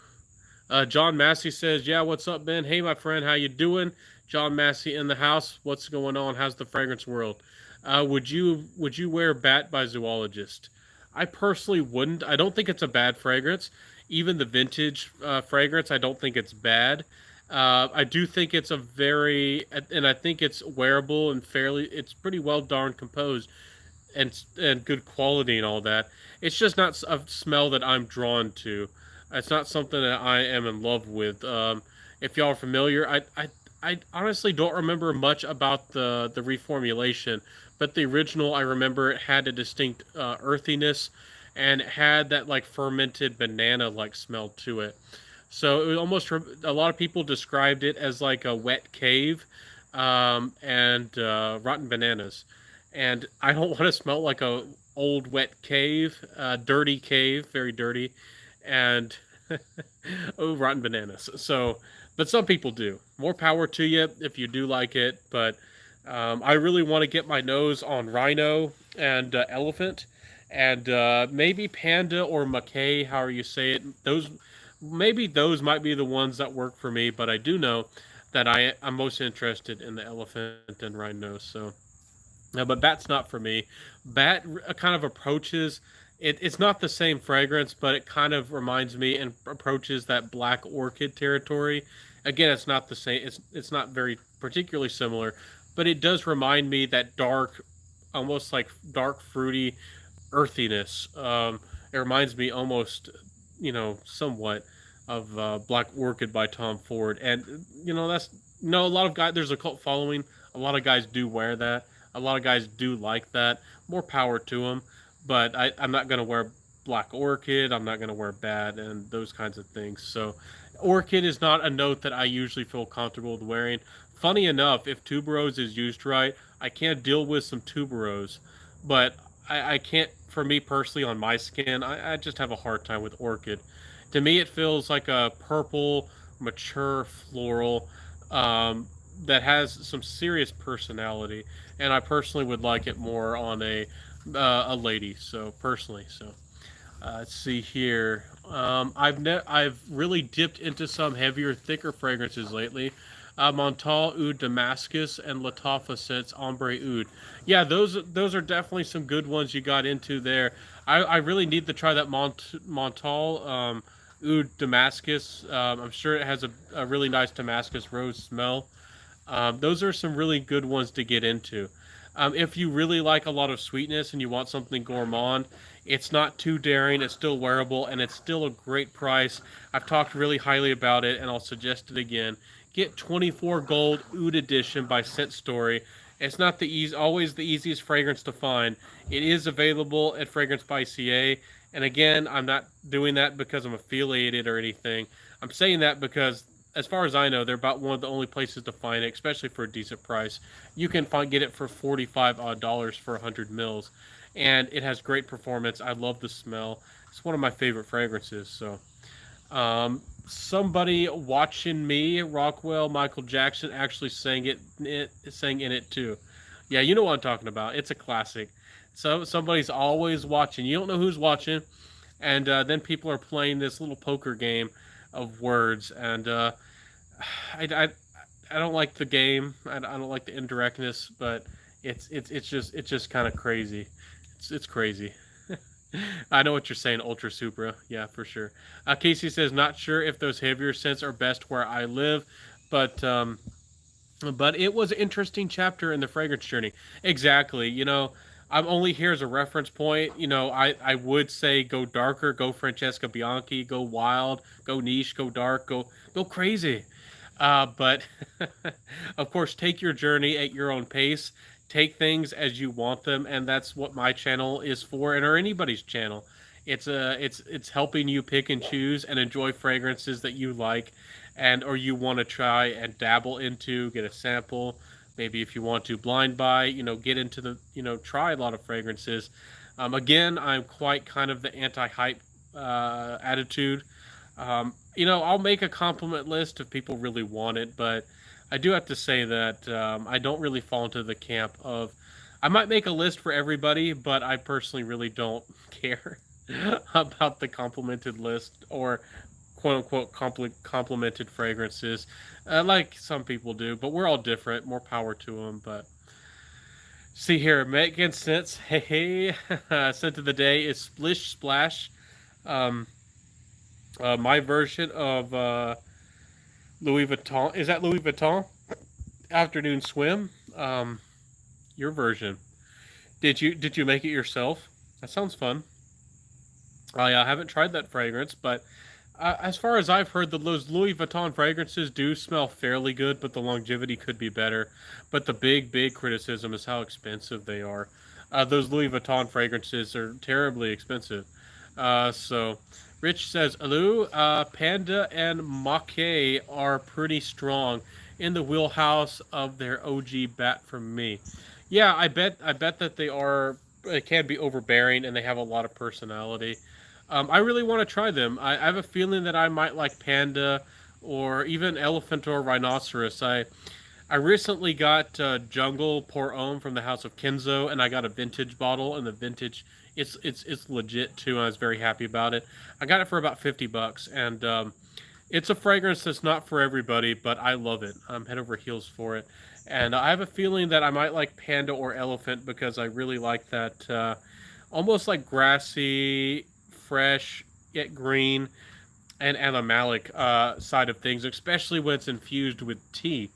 [SPEAKER 1] John Massey says, "Yeah, what's up, Ben? Hey, my friend, how you doing?" John Massey in the house. What's going on? How's the fragrance world? Would you wear Bat by Zoologist? I personally wouldn't. I don't think it's a bad fragrance. Even the vintage fragrance, I don't think it's bad. I do think it's a very, and I think it's wearable and fairly. It's pretty well darn composed and good quality and all that. It's just not a smell that I'm drawn to. It's not something that I am in love with. If y'all are familiar, I honestly don't remember much about the reformulation, but the original I remember it had a distinct earthiness, and it had that like fermented banana like smell to it. So it was almost a lot of people described it as like a wet cave, and rotten bananas. And I don't want to smell like a old wet cave, dirty cave, very dirty, and oh, rotten bananas. So, but some people do. More power to you if you do like it. But I really want to get my nose on rhino and elephant, and maybe panda or mackay, however you say it. Those might be the ones that work for me. But I do know that I'm most interested in the elephant and rhino. So. But Bat's not for me. Bat kind of approaches it's not the same fragrance, but it kind of reminds me and approaches that black orchid territory. Again, it's not the same. It's not very particularly similar, but it does remind me that dark, almost like dark fruity earthiness. It reminds me almost, you know, somewhat of Black Orchid by Tom Ford, and you know that's no a lot of guys. There's a cult following. A lot of guys do wear that. A lot of guys do like that. More power to them. But I'm not going to wear Black Orchid. I'm not going to wear Bat and those kinds of things. So, Orchid is not a note that I usually feel comfortable with wearing. Funny enough, if tuberose is used right, I can deal with some tuberose. But I can't, for me personally, on my skin, I just have a hard time with Orchid. To me, it feels like a purple, mature floral that has some serious personality, and I personally would like it more on a lady. So personally, so Let's see here. I've really dipped into some heavier, thicker fragrances lately. Montal Oud Damascus and Latafa Scents Ombre Oud. Yeah, those are definitely some good ones you got into there. I really need to try that Montal Oud Damascus. I'm sure it has a really nice Damascus rose smell. Those are some really good ones to get into. If you really like a lot of sweetness and you want something gourmand, it's not too daring, it's still wearable, and it's still a great price. I've talked really highly about it, and I'll suggest it again. Get 24 Gold Oud Edition by Scent Story. It's not always the easiest fragrance to find. It is available at Fragrance by CA, and again, I'm not doing that because I'm affiliated or anything. I'm saying that because as far as I know, they're about one of the only places to find it, especially for a decent price. You can get it for $45 for 100 mils, and it has great performance. I love the smell. It's one of my favorite fragrances. So, somebody watching me, Rockwell Michael Jackson, actually sang in it too. Yeah, you know what I'm talking about. It's a classic. So somebody's always watching. You don't know who's watching, and then people are playing this little poker game of words, and I, I, I don't like the game. I don't like the indirectness, but it's just kind of crazy. It's crazy. I know what you're saying, Ultra Supra. Yeah, for sure. Casey says not sure if those heavier scents are best where I live, but it was an interesting chapter in the fragrance journey. Exactly. I'm only here as a reference point. I would say go darker, go Francesca Bianchi, go wild, go niche, go dark, go crazy. But of course, take your journey at your own pace. Take things as you want them, and that's what my channel is for, and or anybody's channel. It's helping you pick and choose and enjoy fragrances that you like, and or you want to try and dabble into, get a sample. Maybe if you want to blind buy, get into try a lot of fragrances. Again, I'm quite kind of the anti-hype attitude. I'll make a compliment list if people really want it, but I do have to say that I don't really fall into the camp of. I might make a list for everybody, but I personally really don't care about the complimented list or quote unquote complimented fragrances, like some people do. But we're all different. More power to them. But see here, making sense. Hey, scent of the day is Splish Splash. Um, my version of Louis Vuitton. Is that Louis Vuitton? Afternoon Swim. Your version. Did you make it yourself? That sounds fun. I haven't tried that fragrance, but as far as I've heard, those Louis Vuitton fragrances do smell fairly good, but the longevity could be better. But the big criticism is how expensive they are. Those Louis Vuitton fragrances are terribly expensive. So, Rich says, Hello, Panda and Maquet are pretty strong in the wheelhouse of their OG bat from me. Yeah, I bet that they are. They can be overbearing and they have a lot of personality. I really want to try them. I have a feeling that I might like Panda or even Elephant or Rhinoceros. I recently got Jungle Pour Homme from the House of Kenzo, and I got a vintage bottle, and the vintage it's legit too. And I was very happy about it. I got it for about $50, and it's a fragrance that's not for everybody, but I love it. I'm head over heels for it, and I have a feeling that I might like Panda or Elephant because I really like that almost like grassy, fresh yet green and animalic side of things, especially when it's infused with tea.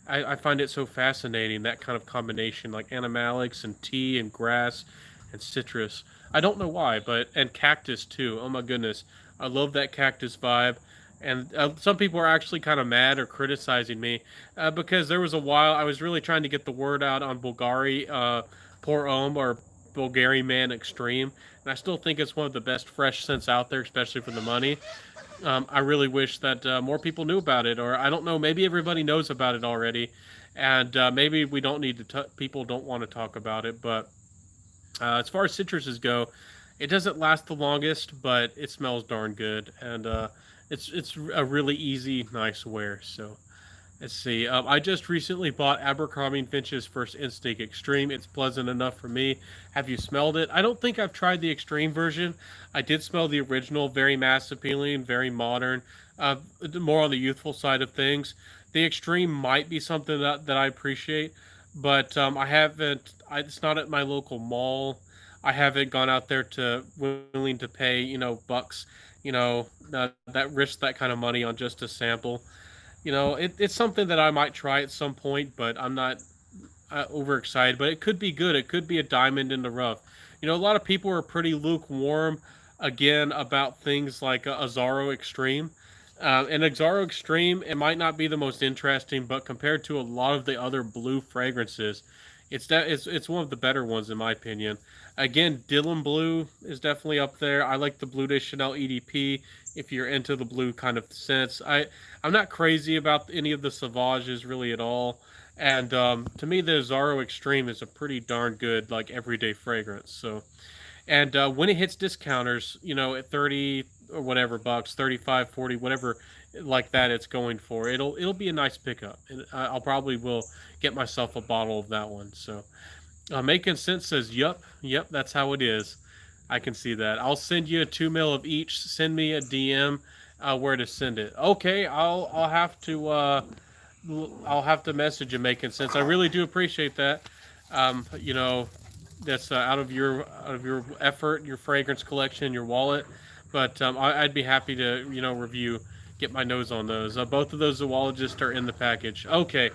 [SPEAKER 1] I find it so fascinating, that kind of combination, like animalics and tea and grass and citrus. I don't know why, and cactus too. Oh my goodness, I love that cactus vibe. And some people are actually kind of mad or criticizing me because there was a while I was really trying to get the word out on Bulgari Pour Homme or Bulgari Man Extreme, and I still think it's one of the best fresh scents out there, especially for the money. I really wish that more people knew about it, or I don't know, maybe everybody knows about it already, and maybe we don't need to. People don't want to talk about it, but as far as citruses go, it doesn't last the longest, but it smells darn good, and it's a really easy, nice wear. So Let's see. I just recently bought Abercrombie and Finch's First Instinct Extreme. It's pleasant enough for me. Have you smelled it? I don't think I've tried the extreme version. I did smell the original, very mass appealing, very modern, uh, more on the youthful side of things. The extreme might be something that I appreciate, but I haven't. It's not at my local mall. I haven't gone out there to willing to pay, bucks, that risk that kind of money on just a sample. It's something that I might try at some point, but I'm not overexcited. But it could be good. It could be a diamond in the rough. A lot of people are pretty lukewarm again about things like Azaro Extreme. And Azaro Extreme, it might not be the most interesting, but compared to a lot of the other blue fragrances, it's one of the better ones in my opinion. Again, Dylan Blue is definitely up there. I like the Bleu de Chanel EDP if you're into the blue kind of sense. I'm not crazy about any of the Sauvages really at all. And to me, the Zaro Extreme is a pretty darn good like everyday fragrance. So, and when it hits discounters, at 30 or whatever bucks, 35, 40, whatever like that, it's going for. It'll be a nice pickup, and I'll probably will get myself a bottle of that one. So, making sense says, "Yep, that's how it is." I can see that. I'll send you a 2 mil of each. Send me a DM where to send it. Okay, I'll have to message you. Making sense. I really do appreciate that. You know, that's out of your effort, your fragrance collection, your wallet. But I'd be happy to review, get my nose on those. Both of those zoologists are in the package. Okay,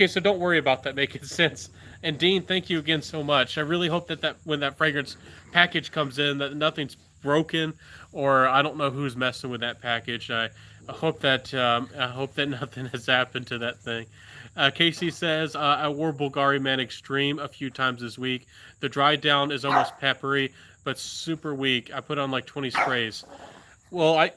[SPEAKER 1] so don't worry about that. Making sense. And Dean, thank you again so much. I really hope that when that fragrance package comes in, that nothing's broken, or I don't know who's messing with that package. I hope that nothing has happened to that thing. Casey says, I wore Bulgari Man Extreme a few times this week. The dry down is almost peppery, but super weak. I put on like 20 sprays. Well, I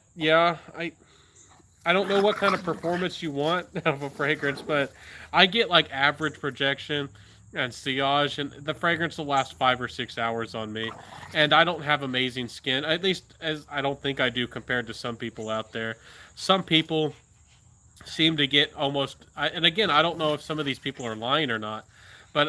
[SPEAKER 1] don't know what kind of performance you want out of a fragrance, but I get like average projection and sillage, and the fragrance will last 5 or 6 hours on me. And I don't have amazing skin, at least as I don't think I do compared to some people out there. Some people seem to get almost, and again, I don't know if some of these people are lying or not, but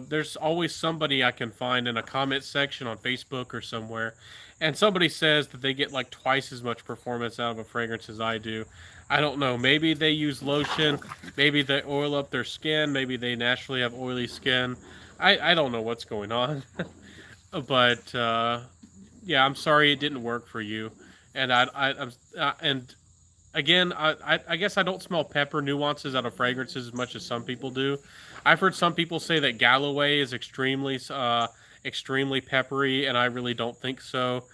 [SPEAKER 1] there's always somebody I can find in a comment section on Facebook or somewhere, and somebody says that they get like twice as much performance out of a fragrance as I do. I don't know. Maybe they use lotion. Maybe they oil up their skin. Maybe they naturally have oily skin. I don't know what's going on, but yeah, I'm sorry it didn't work for you, and and again, I guess I don't smell pepper nuances out of fragrances as much as some people do. I've heard some people say that Galloway is extremely peppery, and I really don't think so.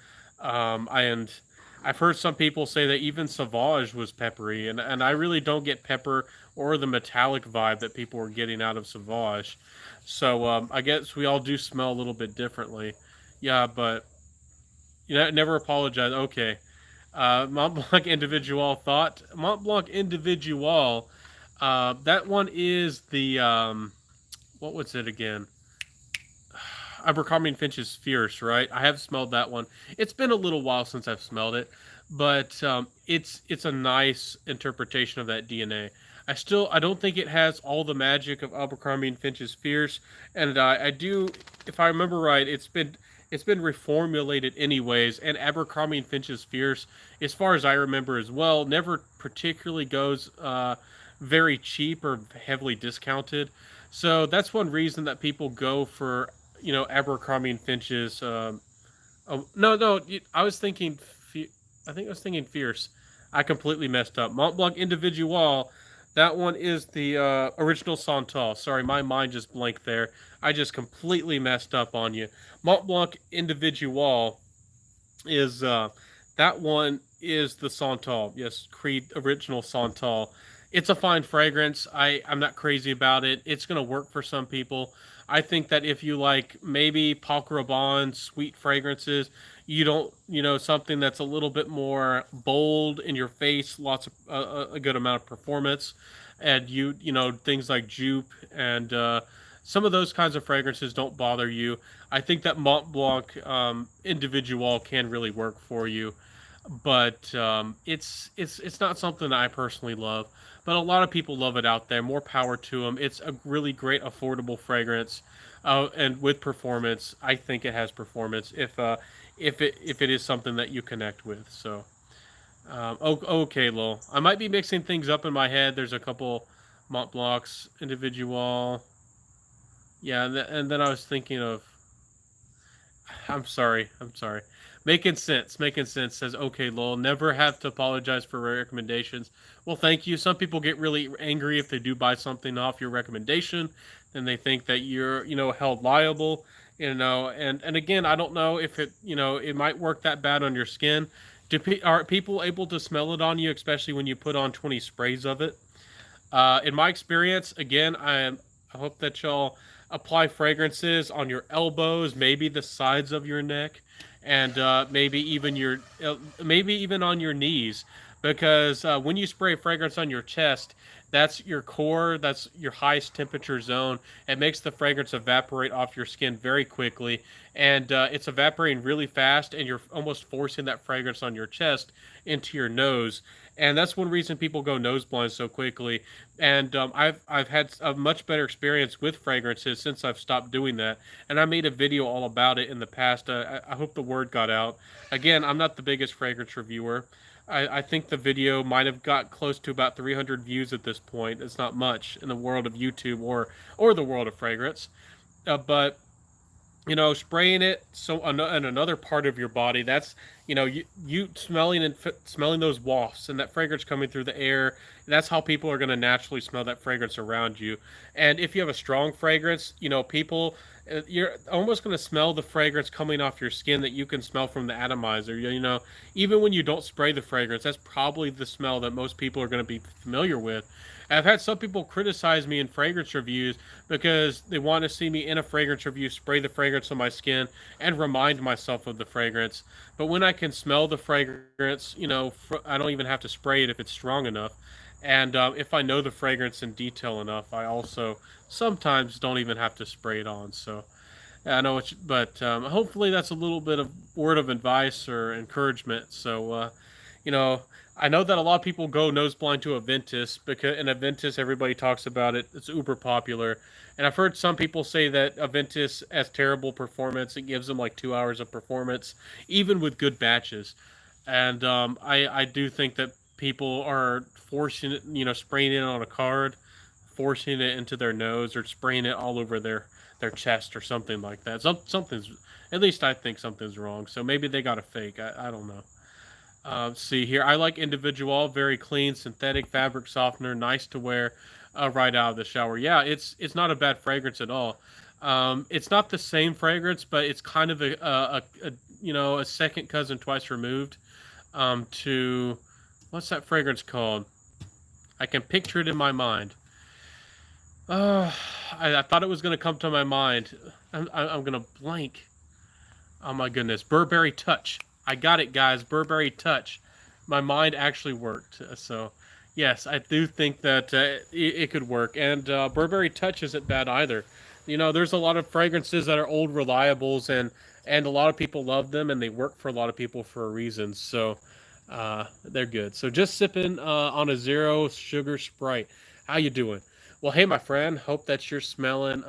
[SPEAKER 1] And I've heard some people say that even Sauvage was peppery, and I really don't get pepper or the metallic vibe that people were getting out of Sauvage. So I guess we all do smell a little bit differently. Yeah, but never apologize. Okay. Mont Blanc Individual thought. Mont Blanc Individual. That one is the what was it again? Abercrombie and Finch's Fierce, right? I have smelled that one. It's been a little while since I've smelled it, but it's a nice interpretation of that DNA. I don't think it has all the magic of Abercrombie and Finch's Fierce, and I do, if I remember right, it's been reformulated anyways, and Abercrombie and Finch's Fierce, as far as I remember as well, never particularly goes very cheap or heavily discounted. So that's one reason that people go for Abercrombie and Finch's. Oh, no, I was thinking. I think I was thinking Fierce. I completely messed up. Mont Blanc Individual. That one is the original Santal. Sorry, my mind just blanked there. I just completely messed up on you. Mont Blanc Individual is that one is the Santal. Yes, Creed original Santal. It's a fine fragrance. I'm not crazy about it. It's gonna work for some people. I think that if you like maybe Paul Rabanne sweet fragrances, you don't something that's a little bit more bold in your face, lots of a good amount of performance, and things like Jupe and some of those kinds of fragrances don't bother you. I think that Mont Blanc Individual can really work for you. but it's not something that I personally love. But a lot of people love it out there. More power to them. It's a really great, affordable fragrance, and with performance, I think it has performance if it is something that you connect with. So, okay, Lowell. I might be mixing things up in my head. There's a couple Mont Blancs individual. Yeah, and then I was thinking of. I'm sorry. I'm sorry. Making sense. Making sense says, okay, Lowell, never have to apologize for recommendations. Well, thank you. Some people get really angry if they do buy something off your recommendation. Then they think that you're, held liable, and again, I don't know if it might work that bad on your skin. Are people able to smell it on you, especially when you put on 20 sprays of it? In my experience, again, I hope that y'all apply fragrances on your elbows, maybe the sides of your neck, and maybe even on your knees, because when you spray fragrance on your chest, that's your core, that's your highest temperature zone. It makes the fragrance evaporate off your skin very quickly, and it's evaporating really fast, and you're almost forcing that fragrance on your chest into your nose. And that's one reason people go nose blind so quickly. And I've had a much better experience with fragrances since I've stopped doing that. And I made a video all about it in the past. I hope the word got out. Again, I'm not the biggest fragrance reviewer. I think the video might have got close to about 300 views at this point. It's not much in the world of YouTube or the world of fragrance. But spraying it in another part of your body, that's you smelling and smelling those wafts and that fragrance coming through the air. That's how people are going to naturally smell that fragrance around you. And if you have a strong fragrance, people, you're almost going to smell the fragrance coming off your skin that you can smell from the atomizer. Even when you don't spray the fragrance, that's probably the smell that most people are going to be familiar with. I've had some people criticize me in fragrance reviews because they want to see me in a fragrance review spray the fragrance on my skin and remind myself of the fragrance. But when I can smell the fragrance, I don't even have to spray it if it's strong enough. And if I know the fragrance in detail enough, I also sometimes don't even have to spray it on. So I know but hopefully that's a little bit of word of advice or encouragement. So, you know, I know that a lot of people go nose blind to Aventus because in Aventus everybody talks about it. It's uber popular, and I've heard some people say that Aventus has terrible performance. It gives them like 2 hours of performance, even with good batches. And I do think that people are forcing it, spraying it on a card, forcing it into their nose, or spraying it all over their chest or something like that. Something's, at least I think something's wrong. So maybe they got a fake. I don't know. See here, I like Individual, very clean, synthetic fabric softener, nice to wear right out of the shower. Yeah, it's not a bad fragrance at all. It's not the same fragrance, but it's kind of a second cousin twice removed to what's that fragrance called? I can picture it in my mind. Uh, I thought it was gonna come to my mind. I'm gonna blank. Oh my goodness, Burberry Touch. I got it, guys. Burberry Touch. My mind actually worked. So, yes, I do think that it could work. And Burberry Touch isn't bad either. There's a lot of fragrances that are old reliables, and a lot of people love them, and they work for a lot of people for a reason. So, they're good. So, just sipping on a zero sugar Sprite. How you doing? Well, hey, my friend. Hope that you're smelling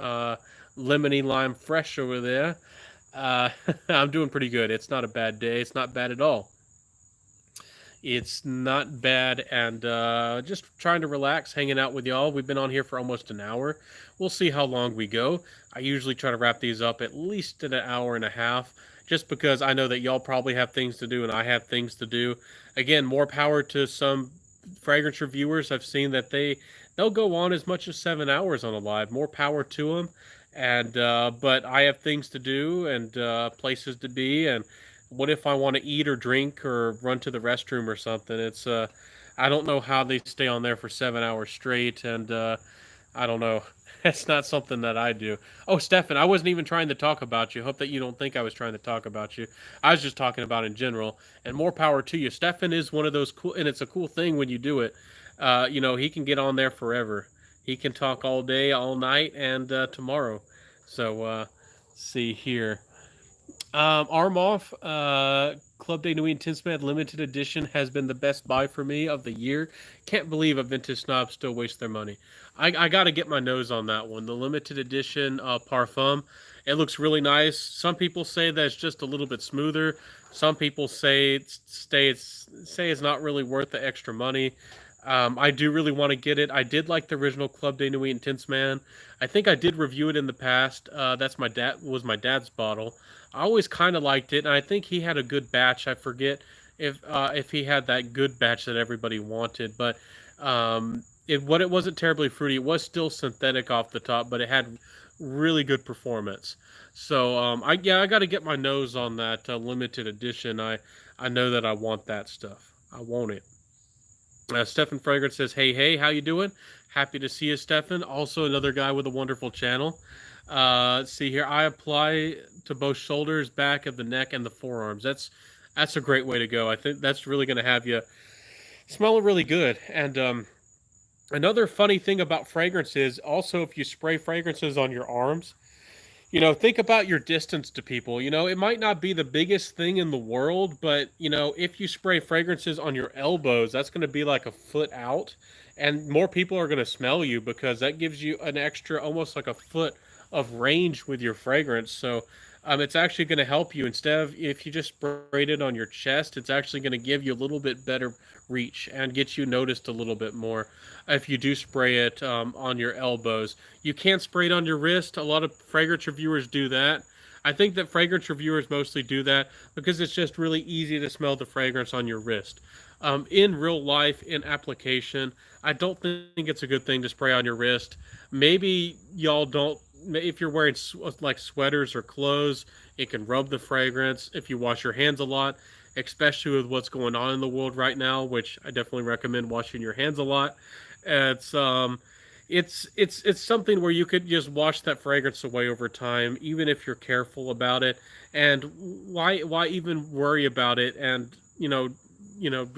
[SPEAKER 1] lemony lime fresh over there. Uh, I'm doing pretty good. It's not a bad day. It's not bad at all. It's not bad, and just trying to relax, hanging out with y'all. We've been on here for almost an hour. We'll see how long we go. I usually try to wrap these up at least in an hour and a half, just because I know that y'all probably have things to do and I have things to do. Again, more power to some fragrance reviewers. I've seen that they'll go on as much as 7 hours on a live. More power to them. And but I have things to do and places to be, and what if I want to eat or drink or run to the restroom or something? It's I don't know how they stay on there for 7 hours straight, and I don't know. It's not something that I do. Oh, Stefan, I wasn't even trying to talk about you. Hope that you don't think I was trying to talk about you. I was just talking about in general. And more power to you. Stefan is one of those cool, and it's a cool thing when you do it. He can get on there forever. He can talk all day, all night, and tomorrow. So, see here. Armoff, Club de Nuit Tintsman limited edition has been the best buy for me of the year. Can't believe a vintage snob still wastes their money. I got to get my nose on that one. The limited edition Parfum. It looks really nice. Some people say that it's just a little bit smoother. Some people say it's not really worth the extra money. I do really want to get it. I did like the original Club de Nuit and Tintsman. I think I did review it in the past. That's my dad's bottle. I always kind of liked it, and I think he had a good batch. I forget if he had that good batch that everybody wanted, but it wasn't terribly fruity. It was still synthetic off the top, but it had really good performance. So I got to get my nose on that limited edition. I know that I want that stuff. I want it. Stefan Fragrance says, hey, how you doing? Happy to see you, Stefan. Also another guy with a wonderful channel. Let's see here. I apply to both shoulders, back of the neck, and the forearms. That's a great way to go. I think that's really going to have you smell really good. And another funny thing about fragrance is also if you spray fragrances on your arms, think about your distance to people. It might not be the biggest thing in the world, but, if you spray fragrances on your elbows, that's going to be like a foot out. And more people are going to smell you because that gives you an extra, almost like a foot of range with your fragrance. So it's actually going to help you. Instead of if you just sprayed it on your chest, it's actually going to give you a little bit better reach and get you noticed a little bit more if you do spray it on your elbows. You can't spray it on your wrist. A lot of fragrance reviewers do that. I think that fragrance reviewers mostly do that because it's just really easy to smell the fragrance on your wrist. In real life, in application, I don't think it's a good thing to spray on your wrist. Maybe y'all don't, if you're wearing like sweaters or clothes, it can rub the fragrance. If you wash your hands a lot, especially with what's going on in the world right now, which I definitely recommend washing your hands a lot. It's something where you could just wash that fragrance away over time, even if you're careful about it. And why even worry about it? And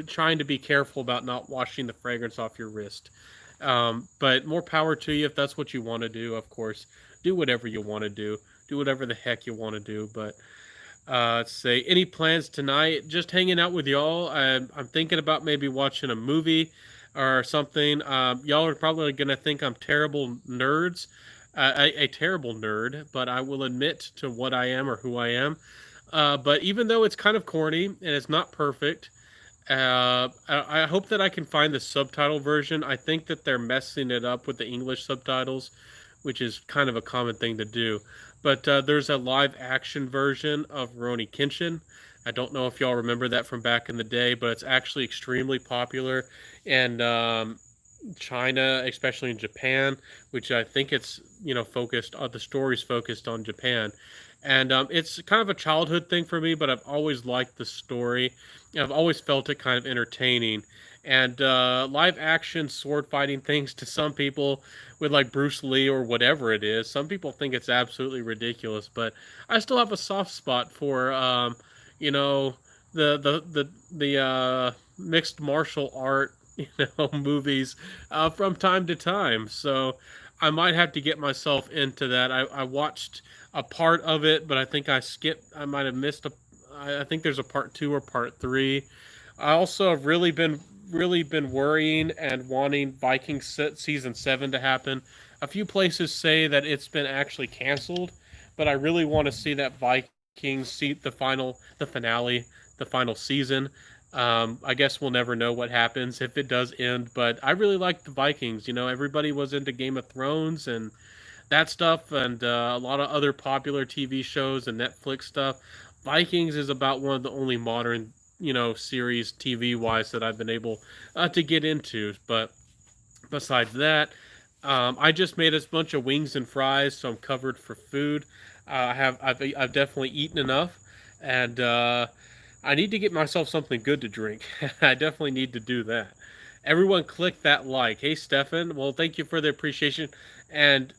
[SPEAKER 1] trying to be careful about not washing the fragrance off your wrist. But more power to you if that's what you want to do. Of course, do whatever you want to do. Do whatever the heck you want to do. But let's say any plans tonight? Just hanging out with y'all. I'm thinking about maybe watching a movie or something. Y'all are probably gonna think I'm terrible nerds, a terrible nerd, but I will admit to what I am or who I am. But even though it's kind of corny and it's not perfect, I hope that I can find the subtitle version. I think that they're messing it up with the English subtitles, which is kind of a common thing to do. But there's a live action version of Rurouni Kenshin. I don't know if y'all remember that from back in the day, but it's actually extremely popular in China, especially in Japan, which I think it's focused on the story's focused on Japan. And it's kind of a childhood thing for me, but I've always liked the story. I've always felt it kind of entertaining. And live action sword fighting things to some people with like Bruce Lee or whatever it is, some people think it's absolutely ridiculous. But I still have a soft spot for the mixed martial art movies from time to time. So I might have to get myself into that. I watched a part of it, but I think I skipped. I might have missed a. I think there's a part 2 or part 3. I also have really been worrying and wanting Vikings season 7 to happen. A few places say that it's been actually canceled, but I really want to see that Vikings see the finale, the final season. I guess we'll never know what happens if it does end, but I really like the Vikings. Everybody was into Game of Thrones and that stuff, and a lot of other popular TV shows and Netflix stuff. Vikings is about one of the only modern, series TV wise that I've been able to get into. But besides that, I just made a bunch of wings and fries, so I'm covered for food. I've definitely eaten enough, and I need to get myself something good to drink. I definitely need to do that. Everyone click that like. Hey, Stefan. Well, thank you for the appreciation. And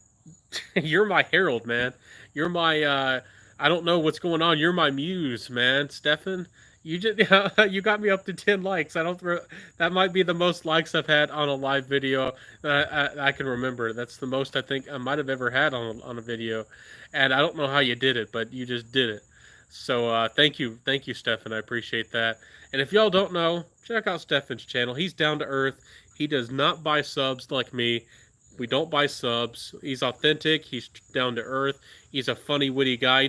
[SPEAKER 1] you're my herald, man. You're my, I don't know what's going on. You're my muse, man. Stefan, you just, you got me up to 10 likes. That might be the most likes I've had on a live video that I can remember. That's the most I think I might have ever had on a video. And I don't know how you did it, but you just did it. So thank you, Stefan. I appreciate that. And if y'all don't know, check out Stefan's channel. He's down to earth. He does not buy subs like me. We don't buy subs. He's authentic. He's down to earth. He's a funny, witty guy. He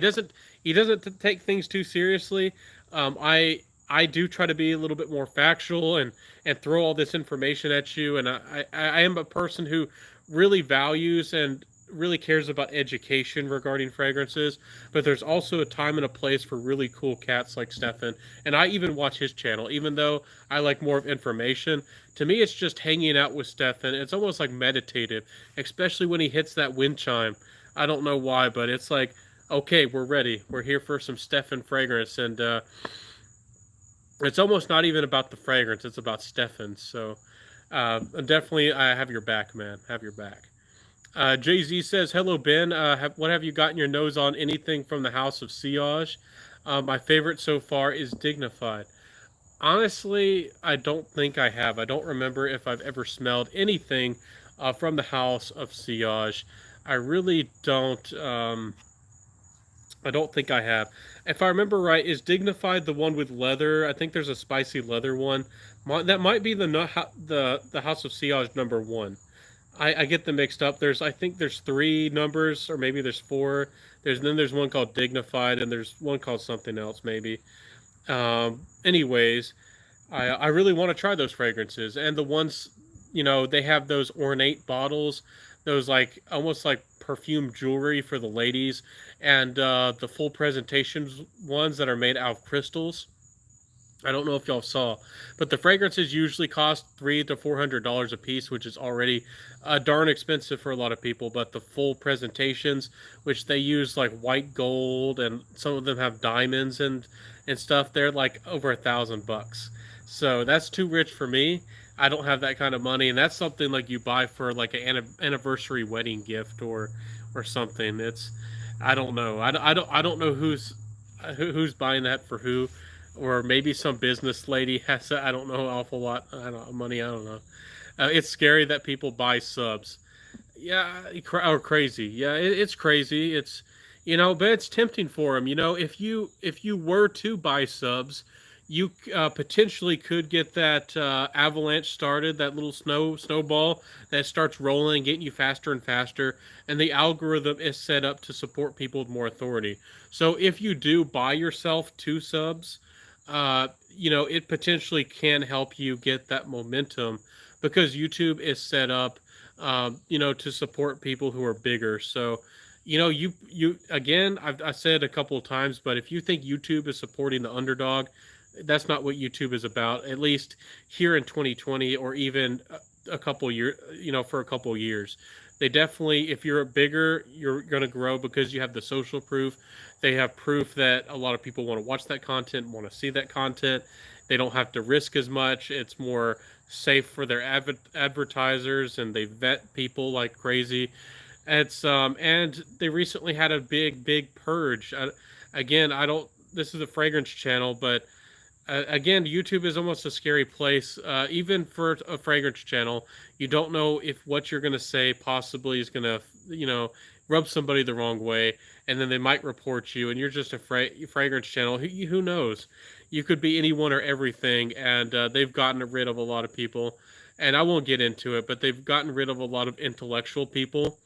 [SPEAKER 1] doesn't take things too seriously. I do try to be a little bit more factual and throw all this information at you. And I am a person who really values and really cares about education regarding fragrances, but there's also a time and a place for really cool cats like Stefan. And I even watch his channel, even though I like more of information. To me, it's just hanging out with Stefan. It's almost like meditative, especially when he hits that wind chime. I don't know why, but it's like, okay, we're ready. We're here for some Stefan fragrance. And it's almost not even about the fragrance, it's about Stefan. So definitely, I have your back, man. Have your back. Jay Z says, "Hello, Ben. What have you gotten your nose on? Anything from the House of Sillage? My favorite so far is Dignified. Honestly, I don't think I have. I don't remember if I've ever smelled anything from the House of Sillage. I really don't. I don't think I have. If I remember right, is Dignified the one with leather? I think there's a spicy leather one. That might be the House of Sillage number one. I get them mixed up. I think there's three numbers, or maybe there's four. There's one called Dignified, and there's one called something else maybe. Anyways, I really want to try those fragrances, and the ones, they have those ornate bottles, those like almost like perfume jewelry for the ladies, and the full presentations ones that are made out of crystals. I don't know if y'all saw, but the fragrances usually cost $300 to $400 a piece, which is already darn expensive for a lot of people. But the full presentations, which they use like white gold, and some of them have diamonds and stuff, they're like over $1,000. So that's too rich for me. I don't have that kind of money, and that's something like you buy for like an anniversary wedding gift or something. I don't know. I don't know who's buying that for who, or maybe some business lady has, I don't know, an awful lot, money. I don't know. It's scary that people buy subs. Yeah, or crazy. Yeah, it's crazy. But it's tempting for them. If you were to buy subs, you potentially could get that avalanche started, that little snowball that starts rolling, getting you faster and faster, and the algorithm is set up to support people with more authority. So if you do buy yourself two subs, it potentially can help you get that momentum, because YouTube is set up, to support people who are bigger. So, you again, I said a couple of times, but if you think YouTube is supporting the underdog, that's not what YouTube is about. At least here in 2020, or even a couple years, for a couple years. They definitely, if you're bigger, you're going to grow because you have the social proof. They have proof that a lot of people want to watch that content, want to see that content. They don't have to risk as much. It's more safe for their advertisers, and they vet people like crazy. And they recently had a big purge. Again, I don't. This is a fragrance channel, but again, YouTube is almost a scary place, even for a fragrance channel. You don't know if what you're going to say possibly is going to, rub somebody the wrong way, and then they might report you, and you're just a fragrance channel. Who knows? You could be anyone or everything, and they've gotten rid of a lot of people. And I won't get into it, but they've gotten rid of a lot of intellectual people,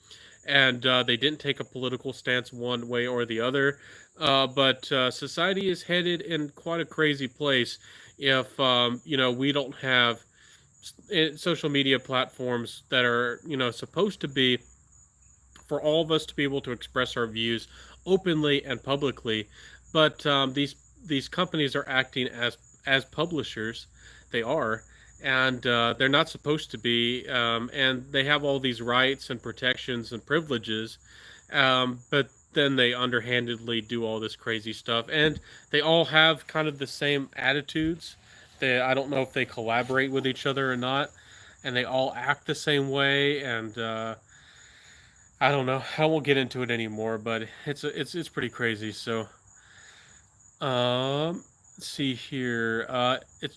[SPEAKER 1] and they didn't take a political stance one way or the other. But society is headed in quite a crazy place if we don't have social media platforms that are supposed to be for all of us to be able to express our views openly and publicly. But these companies are acting as publishers. They are, and they're not supposed to be. And they have all these rights and protections and privileges, but then they underhandedly do all this crazy stuff, and they all have kind of the same attitudes. I don't know if they collaborate with each other or not, and they all act the same way. And I don't know. I won't get into it anymore, but it's pretty crazy. So, let's see here. It's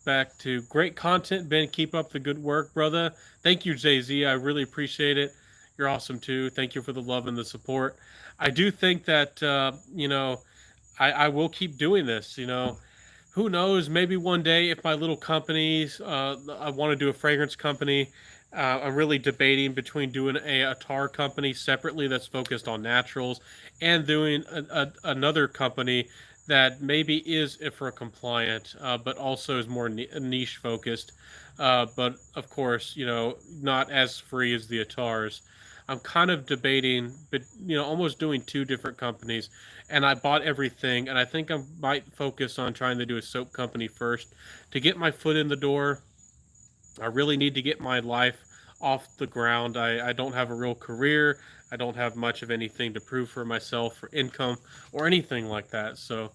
[SPEAKER 1] back to great content, Ben. Keep up the good work, brother. Thank you, Jay Z. I really appreciate it. You're awesome too. Thank you for the love and the support. I do think that I will keep doing this. Who knows? Maybe one day, if my little companies, I want to do a fragrance company. I'm really debating between doing a tar company separately that's focused on naturals, and doing another company that maybe is IFRA compliant, but also is more niche focused. But of course, not as free as the Atars. I'm kind of debating, but almost doing two different companies, and I bought everything, and I think I might focus on trying to do a soap company first to get my foot in the door. I really need to get my life off the ground. I don't have a real career. I don't have much of anything to prove for myself for income or anything like that. So,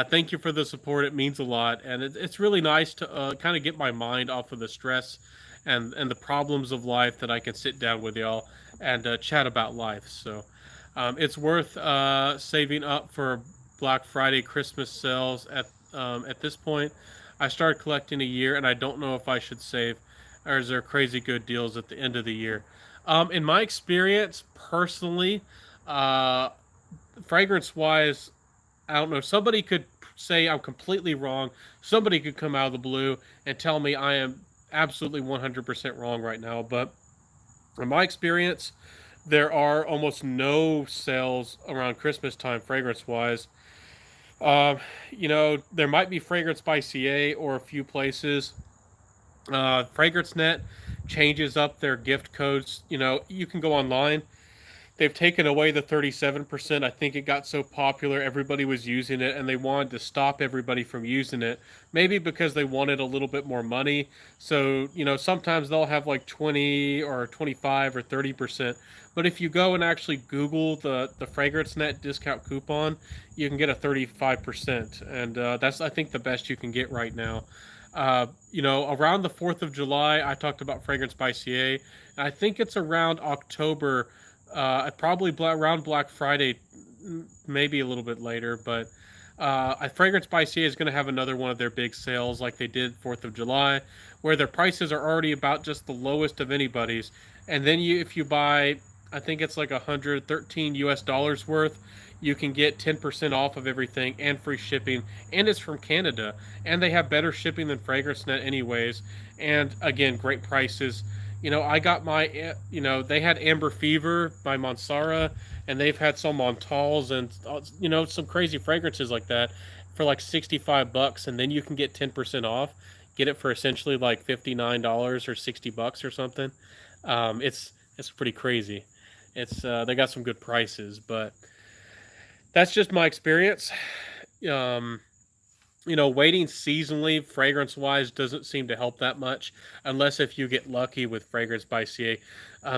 [SPEAKER 1] thank you for the support. It means a lot, and it's really nice to kind of get my mind off of the stress and the problems of life, that I can sit down with y'all and chat about life. So, it's worth saving up for Black Friday, Christmas sales at this point. I started collecting a year, and I don't know if I should save, or is there crazy good deals at the end of the year? In my experience, personally, uh, fragrance wise, I don't know. Somebody could say I'm completely wrong. Somebody could come out of the blue and tell me I am absolutely 100% wrong right now. But in my experience, there are almost no sales around Christmas time, fragrance wise. Uh, there might be Fragrance by CA or a few places. FragranceNet changes up their gift codes. You can go online. They've taken away the 37%. I think it got so popular, everybody was using it, and they wanted to stop everybody from using it. Maybe because they wanted a little bit more money. So, sometimes they'll have like 20 or 25 or 30%. But if you go and actually Google the FragranceNet discount coupon, you can get a 35%. And that's, I think, the best you can get right now. Around the 4th of July, I talked about Fragrance by CA. I think it's around October, probably around Black Friday, maybe a little bit later. But Fragrance by CA is going to have another one of their big sales, like they did 4th of July, where their prices are already about just the lowest of anybody's. And then if you buy, I think it's like $113 worth, you can get 10% off of everything and free shipping, and it's from Canada, and they have better shipping than FragranceNet anyways, and again, great prices. I got they had Amber Fever by Mansara, and they've had some Montals and some crazy fragrances like that for like $65, and then you can get 10% off, get it for essentially like $59 or $60 or something. It's pretty crazy. It's they got some good prices, but that's just my experience. Um, Waiting seasonally, fragrance wise, doesn't seem to help that much, unless if you get lucky with Fragrance by CA.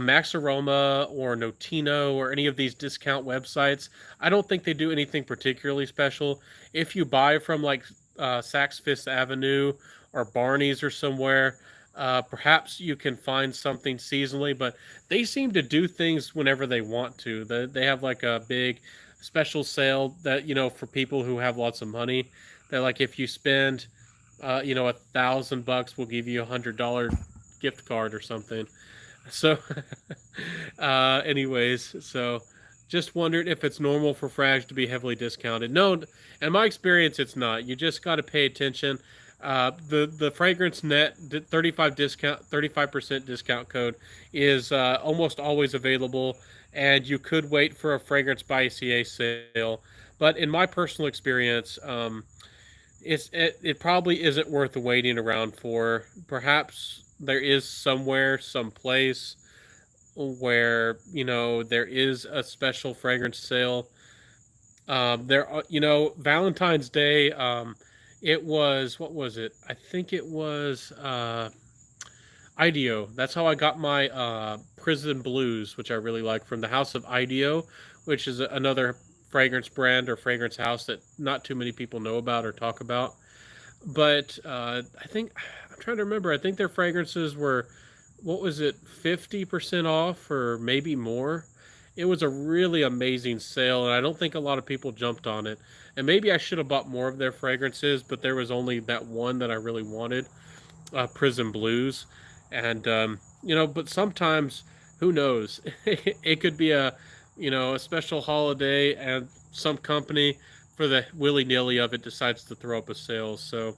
[SPEAKER 1] Max Aroma or Notino or any of these discount websites, I don't think they do anything particularly special. If you buy from like Saks Fifth Avenue or Barney's or somewhere, perhaps you can find something seasonally, but they seem to do things whenever they want to. They have like a big special sale that, for people who have lots of money. That, like, if you spend $1,000, we'll give you $100 gift card or something. So anyways, so just wondered if it's normal for frags to be heavily discounted. No, in my experience, it's not. You just got to pay attention. The FragranceNet 35% discount code is almost always available, and you could wait for a Fragrance by CA sale. But in my personal experience, it probably isn't worth waiting around for. Perhaps there is somewhere, someplace where there is a special fragrance sale. Valentine's Day. It was, what was it? I think it was IDEO. That's how I got my Prison Blues, which I really like, from the House of IDEO, which is another fragrance brand or fragrance house that not too many people know about or talk about. But I think, I'm trying to remember, I think their fragrances were, what was it, 50% off or maybe more. It was a really amazing sale, and I don't think a lot of people jumped on it. And maybe I should have bought more of their fragrances, but there was only that one that I really wanted, Prison Blues. And but sometimes, who knows? It could be a special holiday, and some company for the willy nilly of it decides to throw up a sale. So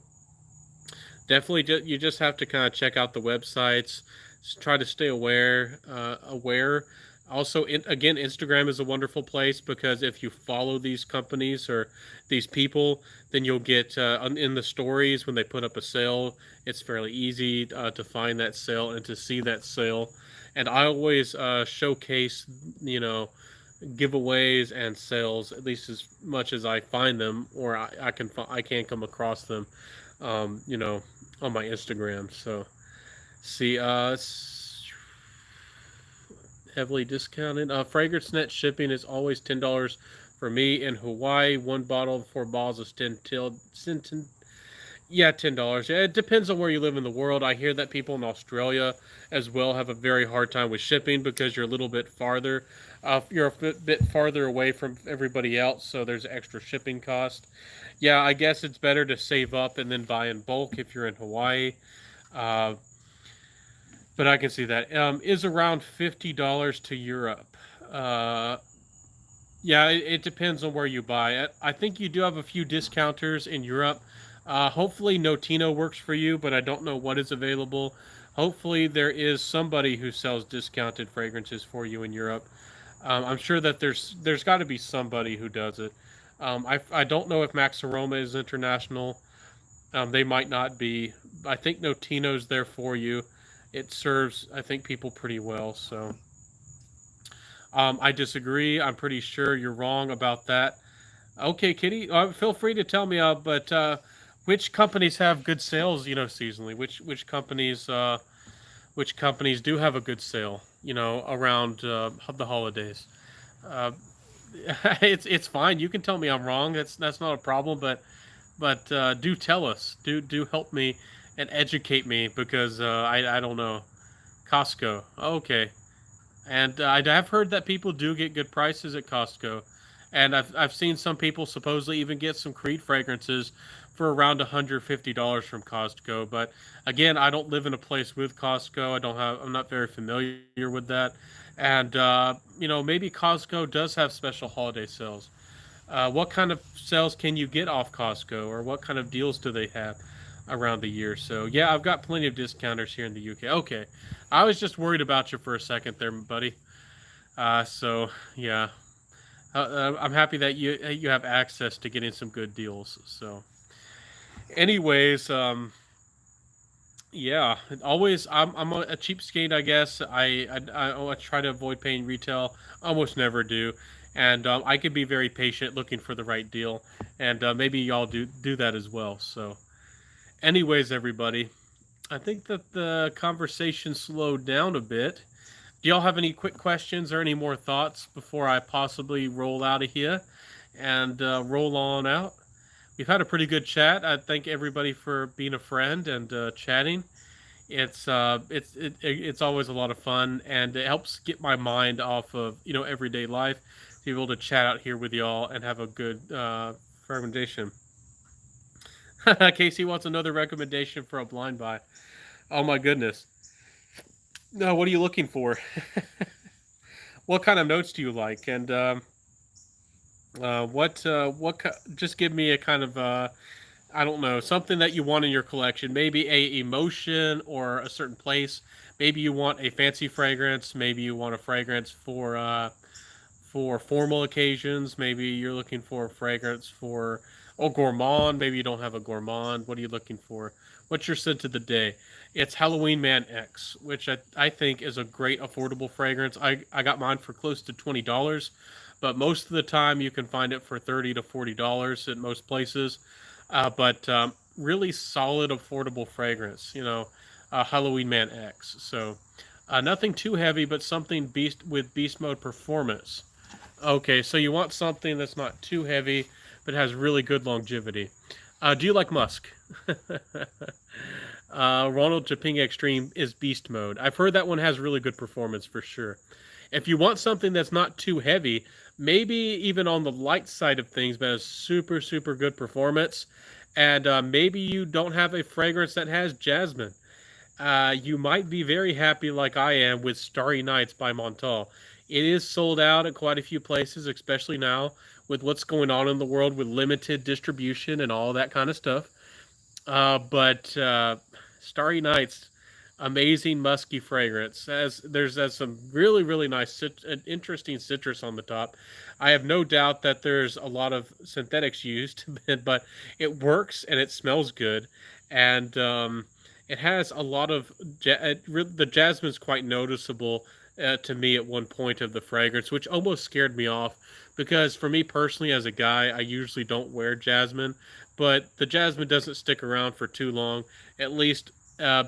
[SPEAKER 1] definitely, you just have to kind of check out the websites, try to stay aware. Also, again, Instagram is a wonderful place because if you follow these companies or these people, then you'll get in the stories when they put up a sale. It's fairly easy to find that sale and to see that sale. And I always showcase, you know, giveaways and sales at least as much as I find them, or I can come across them, you know, on my Instagram. So see, heavily discounted. Fragrance net shipping is always $10 for me in Hawaii. One bottle of 4 bottles is 10. Yeah, $10. Yeah, it depends on where you live in the world. I hear that people in Australia as well have a very hard time with shipping because you're a little bit farther. You're a bit farther away from everybody else, so there's extra shipping cost. Yeah, I guess it's better to save up and then buy in bulk if you're in Hawaii. Uh, but I can see that. Is around $50 to Europe. Uh, yeah, it depends on where you buy it. I think you do have a few discounters in Europe. Hopefully, Notino works for you, but I don't know what is available. Hopefully, there is somebody who sells discounted fragrances for you in Europe. I'm sure that there's got to be somebody who does it. I don't know if Max Aroma is international. They might not be. I think Notino's there for you. It serves, I think, people pretty well. So I disagree. I'm pretty sure you're wrong about that. Okay, Kitty, feel free to tell me. But which companies have good sales? You know, seasonally. Which companies do have a good sale? You know, around the holidays. Uh, it's fine. You can tell me I'm wrong. That's not a problem. But do tell us. Do help me and educate me because I don't know. Costco. Okay. And I have heard that people do get good prices at Costco, and I've seen some people supposedly even get some Creed fragrances for around $150 from Costco. But again, I don't live in a place with Costco. I'm not very familiar with that, and you know, maybe Costco does have special holiday sales. What kind of sales can you get off Costco, or what kind of deals do they have around the year? So yeah, I've got plenty of discounters here in the UK. Okay, I was just worried about you for a second there, buddy. So yeah, I'm happy that you have access to getting some good deals. So, anyways, yeah, always I'm a cheapskate, I guess. I try to avoid paying retail. Almost never do, and I can be very patient looking for the right deal, and maybe y'all do that as well. So, anyways, everybody, I think that the conversation slowed down a bit. Do y'all have any quick questions or any more thoughts before I possibly roll out of here and roll on out? We've had a pretty good chat. I thank everybody for being a friend and chatting. It's always a lot of fun, and it helps get my mind off of everyday life. To be able to chat out here with y'all and have a good recommendation. Casey wants another recommendation for a blind buy. Oh my goodness. No, what are you looking for? What kind of notes do you like? And just give me a kind of I don't know, something that you want in your collection. Maybe a emotion or a certain place. Maybe you want a fancy fragrance. Maybe you want a fragrance for formal occasions. Maybe you're looking for a fragrance for gourmand. Maybe you don't have a gourmand. What are you looking for? What's your scent of the day? It's Halloween Man X, which I think is a great affordable fragrance. I got mine for close to $20, but most of the time you can find it for $30 to $40 at most places. But really solid, affordable fragrance, Halloween Man X. So nothing too heavy, but something beast mode performance. Okay, so you want something that's not too heavy, but has really good longevity. Do you like musk? Ronald Japing Extreme is beast mode. I've heard that one has really good performance for sure. If you want something that's not too heavy, maybe even on the light side of things, but has super, super good performance, and maybe you don't have a fragrance that has jasmine, you might be very happy, like I am, with Starry Nights by Montal. It is sold out at quite a few places, especially now with what's going on in the world with limited distribution and all that kind of stuff. But Starry Nights, amazing musky fragrance. There's some really nice interesting citrus on the top. I have no doubt that there's a lot of synthetics used, but it works and it smells good, and it has a lot of the jasmine's quite noticeable. To me, at one point of the fragrance, which almost scared me off, because for me personally, as a guy, I usually don't wear jasmine, but the jasmine doesn't stick around for too long. At least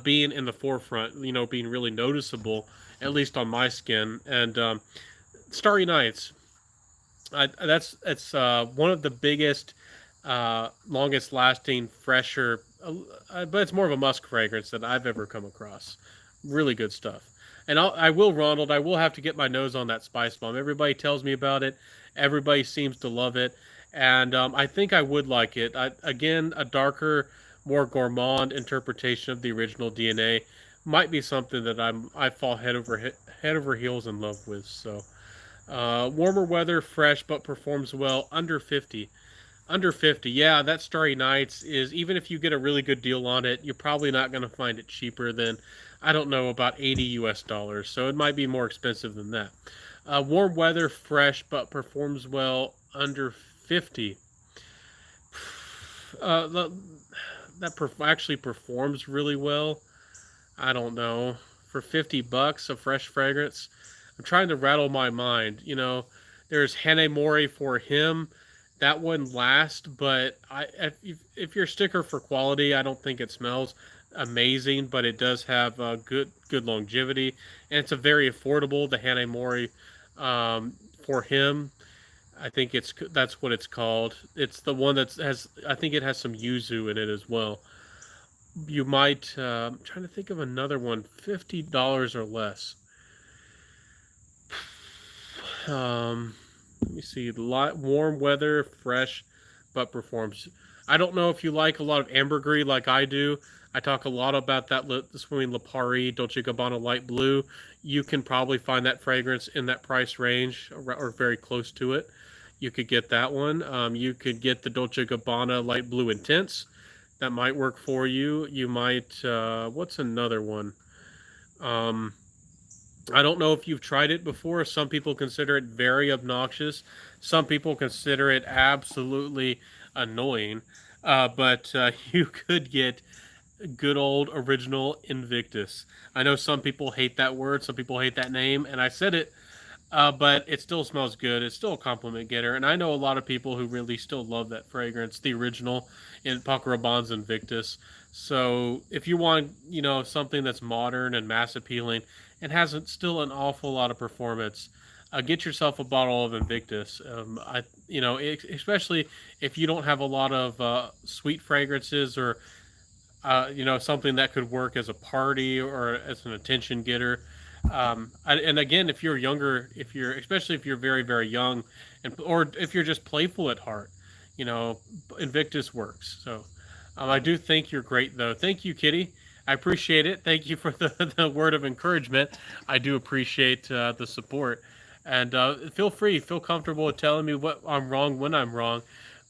[SPEAKER 1] being in the forefront, being really noticeable, at least on my skin. And Starry Nights, that's one of the biggest, longest lasting, fresher, but it's more of a musk fragrance than I've ever come across. Really good stuff. And I will, Ronald, I will have to get my nose on that spice bomb. Everybody tells me about it. Everybody seems to love it. And I think I would like it. Again, a darker, more gourmand interpretation of the original DNA might be something that I fall head over heels in love with. So, warmer weather, fresh, but performs well. Under 50. Under 50. Yeah, that Starry Nights is, even if you get a really good deal on it, you're probably not going to find it cheaper than, I don't know, about 80 US dollars. So it might be more expensive than that. Warm weather, fresh, but performs well. Under 50. Uh, actually performs really well. I don't know. For 50 bucks, a fresh fragrance. I'm trying to rattle my mind. There's Hanemori for him. That wouldn't last, but if you're a sticker for quality, I don't think it smells amazing, but it does have good longevity, and it's a very affordable. The Hanemori for him, I think that's what it's called. It's the one I think it has some yuzu in it as well. You might, I'm trying to think of another one, $50 or less. Let me see. Warm weather, fresh, but performs. I don't know if you like a lot of ambergris like I do. I talk a lot about that swimming Lipari Dolce Gabbana Light Blue. You can probably find that fragrance in that price range, or very close to it. You could get that one. You could get the Dolce Gabbana Light Blue Intense. That might work for you. You might. What's another one? I don't know if you've tried it before. Some people consider it very obnoxious. Some people consider it absolutely annoying. But you could get good old original Invictus. I know some people hate that word. Some people hate that name. And I said it, but it still smells good. It's still a compliment getter. And I know a lot of people who really still love that fragrance, the original in Paco Rabanne's Invictus. So if you want, something that's modern and mass appealing and has still an awful lot of performance, get yourself a bottle of Invictus. Especially if you don't have a lot of sweet fragrances, or something that could work as a party or as an attention getter. And again, if you're younger, especially if you're very young, or if you're just playful at heart, Invictus works. So I do think you're great, though. Thank you, Kitty. I appreciate it. Thank you for the word of encouragement. I do appreciate the support. And feel comfortable with telling me what I'm wrong when I'm wrong.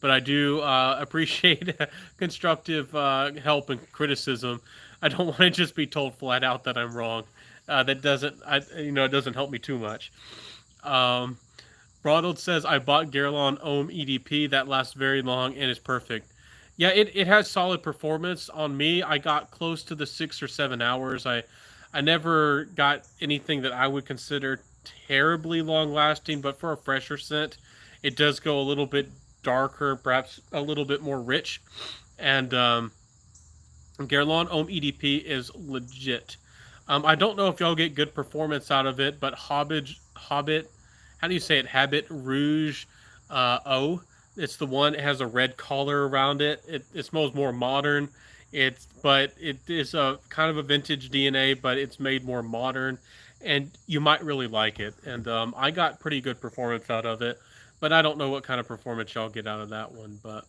[SPEAKER 1] But I do appreciate constructive help and criticism. I don't want to just be told flat out that I'm wrong. That doesn't, it doesn't help me too much. Ronald says, I bought Guerlain Homme EDP. That lasts very long and is perfect. Yeah, it has solid performance on me. I got close to the 6 or 7 hours. I never got anything that I would consider terribly long lasting, but for a fresher scent, it does go a little bit darker, perhaps a little bit more rich. And Guerlain Homme EDP is legit. I don't know if y'all get good performance out of it, but Hobbit, how do you say it? Habit Rouge O. It's the one. It has a red collar around it. It smells more modern. But it is a kind of a vintage DNA, but it's made more modern, and you might really like it. And I got pretty good performance out of it, but I don't know what kind of performance y'all get out of that one. But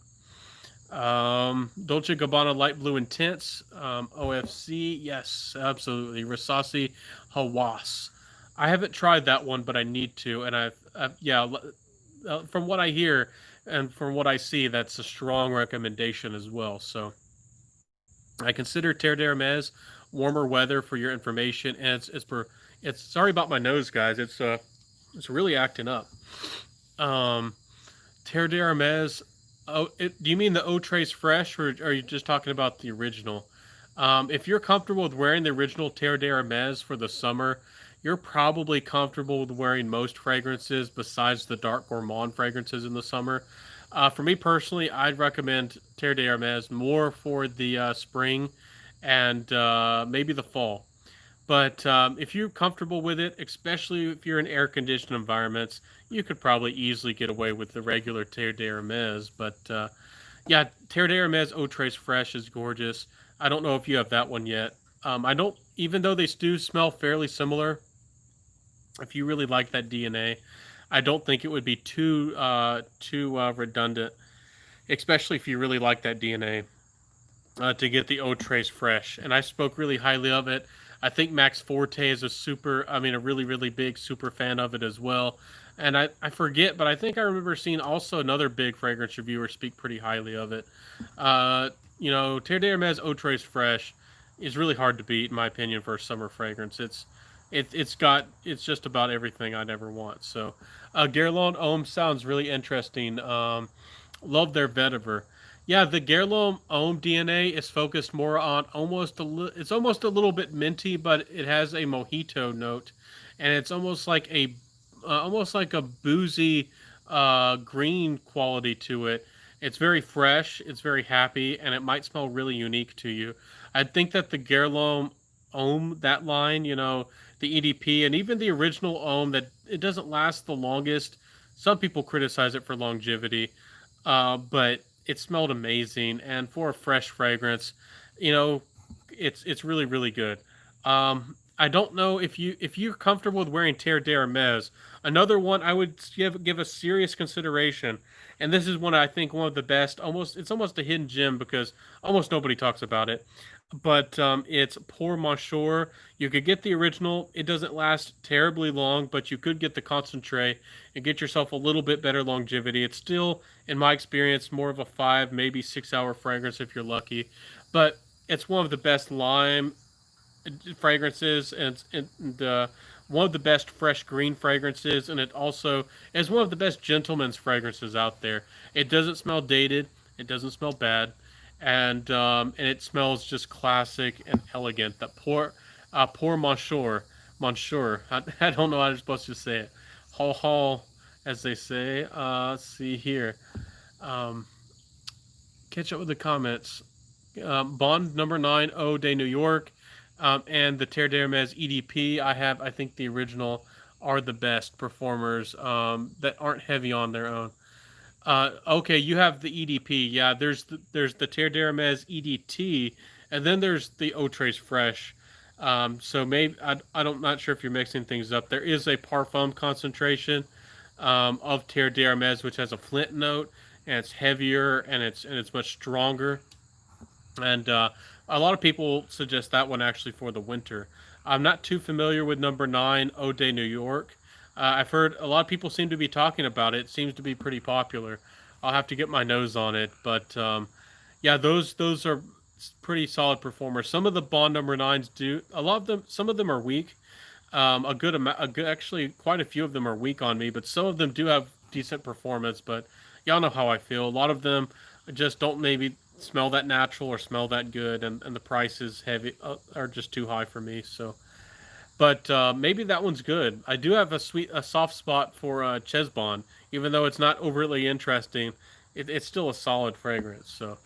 [SPEAKER 1] Dolce Gabbana Light Blue Intense, OFC, yes, absolutely. Rasasi Hawass. I haven't tried that one, but I need to. And yeah, from what I hear and from what I see, that's a strong recommendation as well. So I consider Terre d'Hermes warmer weather for your information. And it's sorry about my nose, guys. It's really acting up. Um, Terre d'Hermes. Oh, do you mean the Eau Trace Fresh, or are you just talking about the original? If you're comfortable with wearing the original Terre d'Hermes for the summer, you're probably comfortable with wearing most fragrances besides the dark gourmand fragrances in the summer. For me personally, I'd recommend Terre d'Hermes more for the spring and maybe the fall. But if you're comfortable with it, especially if you're in air conditioned environments, you could probably easily get away with the regular Terre d'Hermes. But yeah, Terre d'Hermes Eau Trace Fresh is gorgeous. I don't know if you have that one yet. I don't, even though they do smell fairly similar, if you really like that DNA, I don't think it would be too redundant, especially if you really like that DNA, to get the Eau Trace Fresh. And I spoke really highly of it. I think Max Forte is a really, really big super fan of it as well. And I forget, but I think I remember seeing also another big fragrance reviewer speak pretty highly of it. Uh, Terre d'Hermes Eau Trace Fresh is really hard to beat, in my opinion, for a summer fragrance. It's just about everything I'd ever want. So, Guerlain Homme sounds really interesting. Love their vetiver. Yeah, the Guerlain Homme DNA is focused more on it's almost a little bit minty, but it has a mojito note, and it's almost like a boozy green quality to it. It's very fresh, it's very happy, and it might smell really unique to you. I think that the Guerlain Homme, that line, the EDP, and even the original Homme, that it doesn't last the longest. Some people criticize it for longevity, but it smelled amazing, and for a fresh fragrance, you know, it's really really good. I don't know if you're comfortable with wearing Terre d'Hermes. Another one I would give a serious consideration, and this is one I think one of the best. It's almost a hidden gem because almost nobody talks about it. But it's Pour Monsieur. You could get the original. It doesn't last terribly long, but you could get the concentrate and get yourself a little bit better longevity. It's still, in my experience, more of a 5, maybe 6 hour fragrance if you're lucky. But it's one of the best lime fragrances, and one of the best fresh green fragrances, and it also is one of the best gentleman's fragrances out there. It doesn't smell dated. It doesn't smell bad, and it smells just classic and elegant. That Pour Monsieur. I don't know how I'm supposed to say it. Haul haul, as they say. Let's see here. Um, Catch up with the comments. Bond number 9, Eau de New York, and the Terre d'Hermes EDP. I think the original are the best performers that aren't heavy on their own. Okay, you have the EDP. Yeah, there's the Terre d'Hermes EDT, and then there's the Eau Trace Fresh. So maybe I don't not sure if you're mixing things up. There is a parfum concentration of Terre d'Hermes, which has a flint note, and it's heavier and it's much stronger. And a lot of people suggest that one actually for the winter. I'm not too familiar with number 9, Eau de New York. I've heard a lot of people seem to be talking about it. It seems to be pretty popular. I'll have to get my nose on it, but yeah, those are pretty solid performers. Some of the Bond number 9s do. A lot of them, some of them are weak. A good amount, actually, quite a few of them are weak on me, but some of them do have decent performance. But y'all know how I feel. A lot of them just don't maybe smell that natural or smell that good, and the prices heavy are just too high for me. So, but maybe that one's good. I do have a soft spot for Chesbon, even though it's not overly interesting. It's still a solid fragrance. So,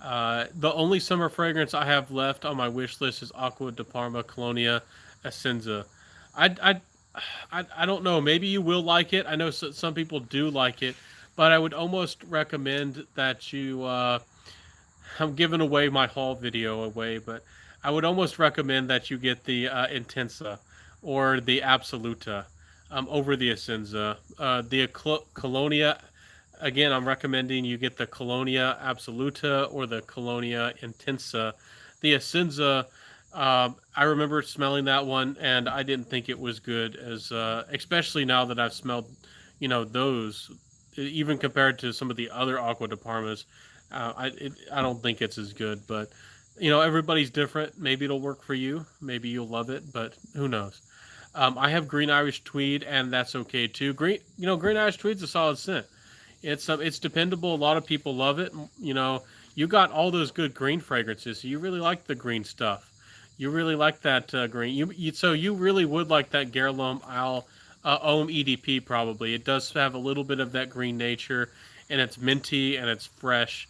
[SPEAKER 1] the only summer fragrance I have left on my wish list is Aqua di Parma Colonia Essenza. I, I, I don't know. Maybe you will like it. I know some people do like it, but I would almost recommend that you. I'm giving away my haul video away, but I would almost recommend that you get the Intensa or the Absoluta over the Essenza. The Colonia, again, I'm recommending you get the Colonia Absoluta or the Colonia Intensa. The Essenza I remember smelling that one, and I didn't think it was good, as especially now that I've smelled, those, even compared to some of the other Aqua de Parmas. I don't think it's as good, but everybody's different. Maybe it'll work for you. Maybe you'll love it, but who knows? I have Green Irish Tweed, and that's okay too. Green Irish Tweed's a solid scent. It's dependable. A lot of people love it. You got all those good green fragrances. So you really like the green stuff. You really like that green. So you really would like that Guerlain Al Homme EDP probably. It does have a little bit of that green nature, and it's minty and it's fresh,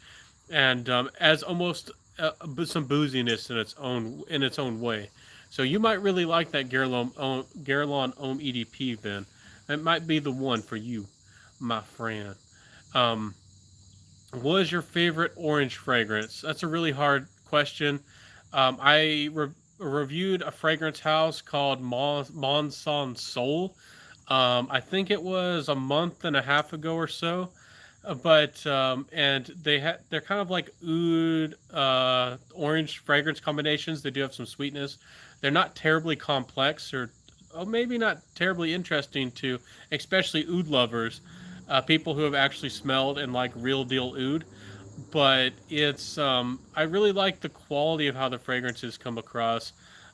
[SPEAKER 1] and as almost some booziness in its own way. So you might really like that Guerlain Homme EDP. Then it might be the one for you, my friend. Um, what is your favorite orange fragrance? That's a really hard question. I reviewed a fragrance house called Monson Soul. I think it was a month and a half ago or so. But and they're kind of like oud orange fragrance combinations. They do have some sweetness. They're not terribly complex, or maybe not terribly interesting to especially oud lovers, people who have actually smelled and like real deal oud. But it's I really like the quality of how the fragrances come across.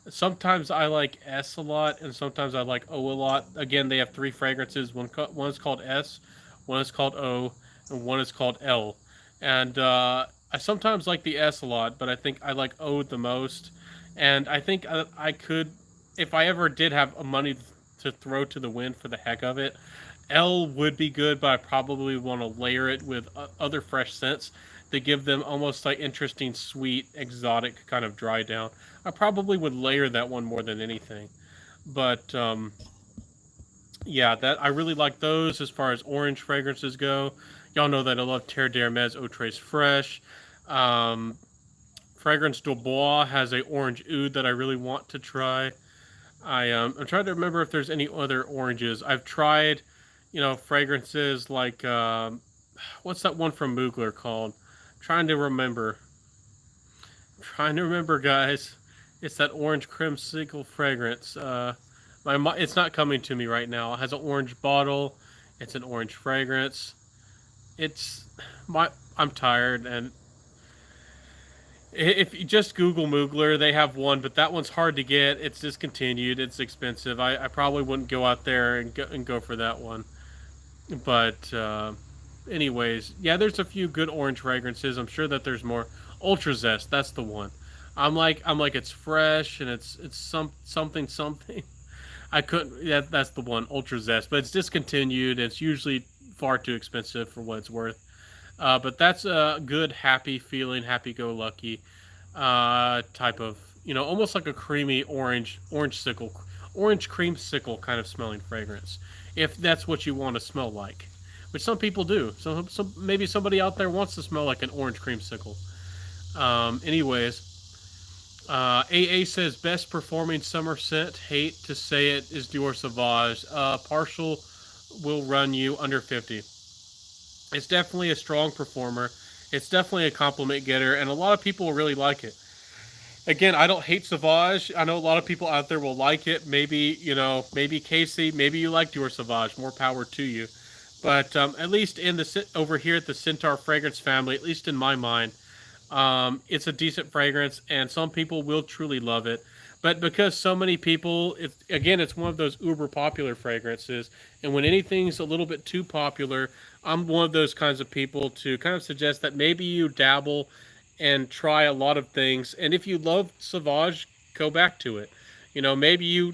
[SPEAKER 1] Sometimes I like S a lot, and sometimes I like O a lot. Again, they have three fragrances. One is called S, one is called O, and one is called L. And I sometimes like the S a lot, but I think I like O the most. And I think I could, if I ever did have money to throw to the wind for the heck of it, L would be good, but I probably want to layer it with other fresh scents to give them almost like interesting, sweet, exotic kind of dry down. I probably would layer that one more than anything. But yeah, that I really like those as far as orange fragrances go. Y'all know that I love Terre d'Hermes Eau Trace Fresh. Um, Fragrance du Bois has a orange oud that I really want to try. I'm trying to remember if there's any other oranges. I've tried, fragrances like what's that one from Mugler called? Trying to remember. Trying to remember, guys. It's that orange creamsicle fragrance. It's not coming to me right now. It has an orange bottle. It's an orange fragrance. It's my. I'm tired, and if you just Google Mugler, they have one, but that one's hard to get. It's discontinued. It's expensive. I probably wouldn't go out there and go for that one. But anyways, yeah, there's a few good orange fragrances. I'm sure that there's more. Ultra Zest, that's the one. I'm like it's fresh and it's something. I couldn't. Yeah, that's the one. Ultra Zest, but it's discontinued. And it's usually far too expensive for what it's worth. But that's a good, happy feeling, happy-go-lucky type of, almost like a creamy orange creamsicle kind of smelling fragrance, if that's what you want to smell like, which some people do. So maybe somebody out there wants to smell like an orange creamsicle. Anyways, AA says best performing summer scent. Hate to say it is Dior Sauvage. Partial will run you under 50. It's definitely a strong performer. It's definitely a compliment getter, and a lot of people really like it. Again, I don't hate Sauvage. I know a lot of people out there will like it. Maybe, maybe Casey, maybe you like Dior Sauvage. More power to you. But at least over here at the Centaur fragrance family, at least in my mind, it's a decent fragrance, and some people will truly love it. But because so many people, it's one of those uber popular fragrances, and when anything's a little bit too popular, I'm one of those kinds of people to kind of suggest that maybe you dabble and try a lot of things, and if you love Sauvage, go back to it. Maybe you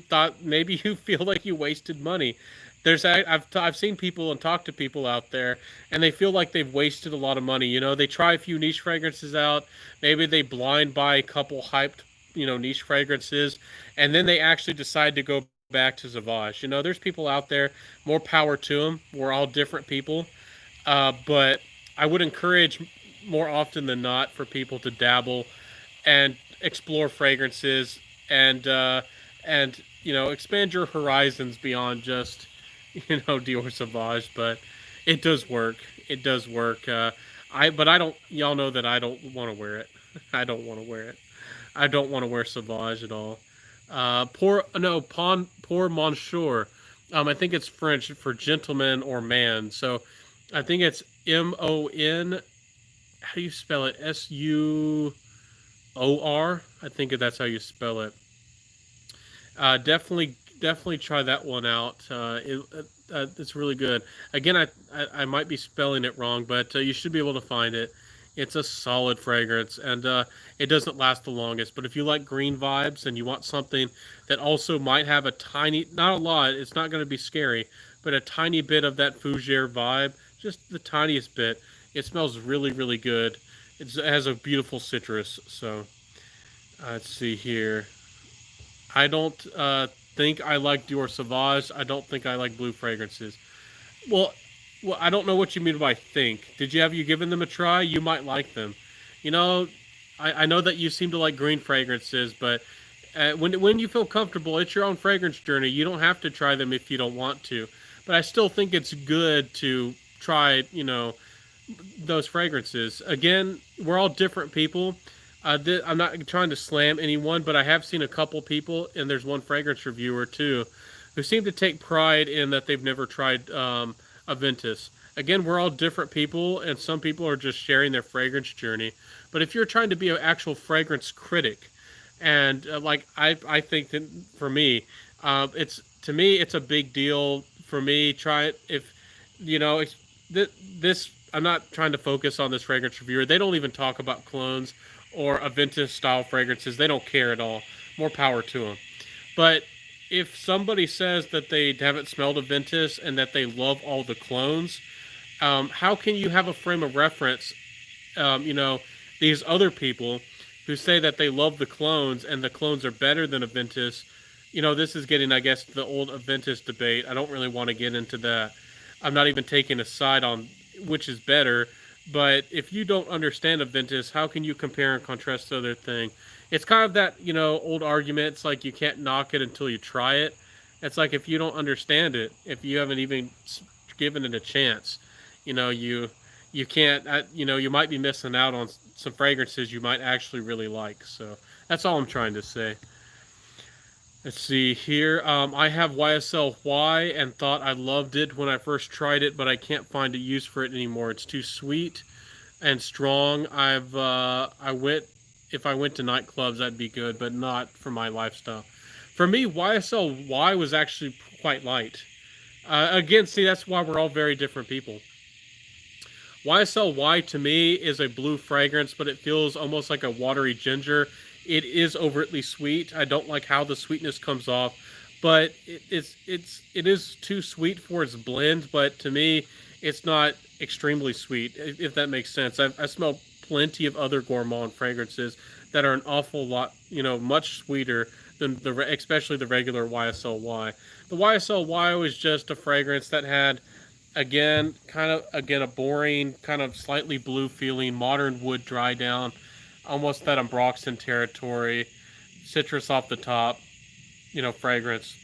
[SPEAKER 1] feel like you wasted money. I've seen people and talked to people out there, and they feel like they've wasted a lot of money. They try a few niche fragrances out. Maybe they blind buy a couple hyped, niche fragrances, and then they actually decide to go back to Sauvage. There's people out there. More power to them. We're all different people, but I would encourage more often than not for people to dabble and explore fragrances and expand your horizons beyond just Dior Sauvage. But it does work. It does work. I don't. Y'all know that I don't want to wear it. I don't want to wear it. I don't want to wear Sauvage at all. Pour no Pon Pour Monsieur. I think it's French for gentleman or man. So I think it's MON. How do you spell it? SUOR. I think that's how you spell it. Definitely try that one out. It's really good. Again, I might be spelling it wrong, but you should be able to find it. It's a solid fragrance, and it doesn't last the longest. But if you like green vibes and you want something that also might have a tiny, not a lot, it's not going to be scary, but a tiny bit of that fougere vibe, just the tiniest bit. It smells really, really good. It has a beautiful citrus. So let's see here. I don't think I like Dior Sauvage. I don't think I like blue fragrances. Well, I don't know what you mean by think. Did you have you given them a try? You might like them. You know, I know that you seem to like green fragrances, but when you feel comfortable, it's your own fragrance journey. You don't have to try them if you don't want to. But I still think it's good to try, those fragrances. Again, we're all different people. I'm not trying to slam anyone, but I have seen a couple people, and there's one fragrance reviewer too, who seem to take pride in that they've never tried Aventus. Again, we're all different people, and some people are just sharing their fragrance journey. But if you're trying to be an actual fragrance critic, and I think that for me, it's a big deal for me. Try it if it's this. I'm not trying to focus on this fragrance reviewer. They don't even talk about clones or Aventus style fragrances. They don't care at all. More power to them. But if somebody says that they haven't smelled Aventus and that they love all the clones, how can you have a frame of reference? These other people who say that they love the clones and the clones are better than Aventus. This is getting, I guess, the old Aventus debate. I don't really want to get into that. I'm not even taking a side on which is better. But if you don't understand Aventus, how can you compare and contrast the other thing? It's kind of that, old argument. It's like you can't knock it until you try it. It's like if you don't understand it, if you haven't even given it a chance, you can't, you might be missing out on some fragrances you might actually really like. So that's all I'm trying to say. Let's see here. I have YSL Y and thought I loved it when I first tried it, but I can't find a use for it anymore. It's too sweet and strong. If I went to nightclubs, that'd be good, but not for my lifestyle. For me, YSL Y was actually quite light. Again, see, that's why we're all very different people. YSL Y to me is a blue fragrance, but it feels almost like a watery ginger. It is overtly sweet. I don't like how the sweetness comes off, but it is too sweet for its blend. But to me, it's not extremely sweet, if that makes sense. I smell plenty of other gourmand fragrances that are an awful lot, much sweeter than especially the regular YSL Y. The YSL Y was just a fragrance that had, again, a boring, kind of slightly blue feeling, modern wood dry down. Almost that Ambroxan territory, citrus off the top, fragrance.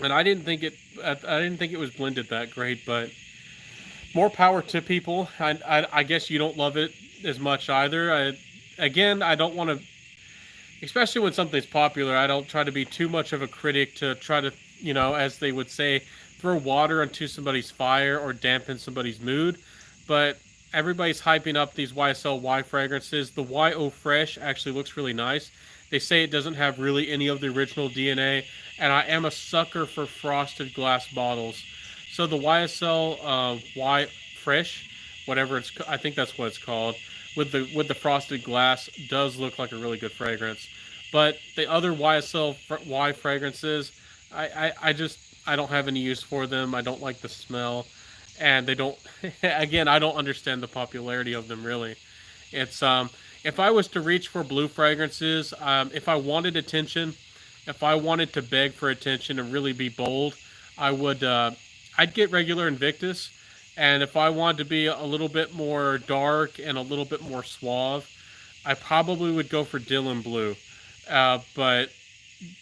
[SPEAKER 1] And I didn't think it was blended that great, but more power to people. I guess you don't love it as much either. I don't want to, especially when something's popular. I don't try to be too much of a critic to try to, as they would say, throw water onto somebody's fire or dampen somebody's mood. But everybody's hyping up these YSL Y fragrances. The YO Fresh actually looks really nice. They say it doesn't have really any of the original DNA, and I am a sucker for frosted glass bottles. So the YSL Y Fresh, I think that's what it's called, with the frosted glass does look like a really good fragrance. But the other YSL Y fragrances, I don't have any use for them. I don't like the smell. And they don't, again, I don't understand the popularity of them really. It's if I was to reach for blue fragrances, if I wanted attention, if I wanted to beg for attention and really be bold, I'd get regular Invictus. And if I wanted to be a little bit more dark and a little bit more suave, I probably would go for Dylan Blue. But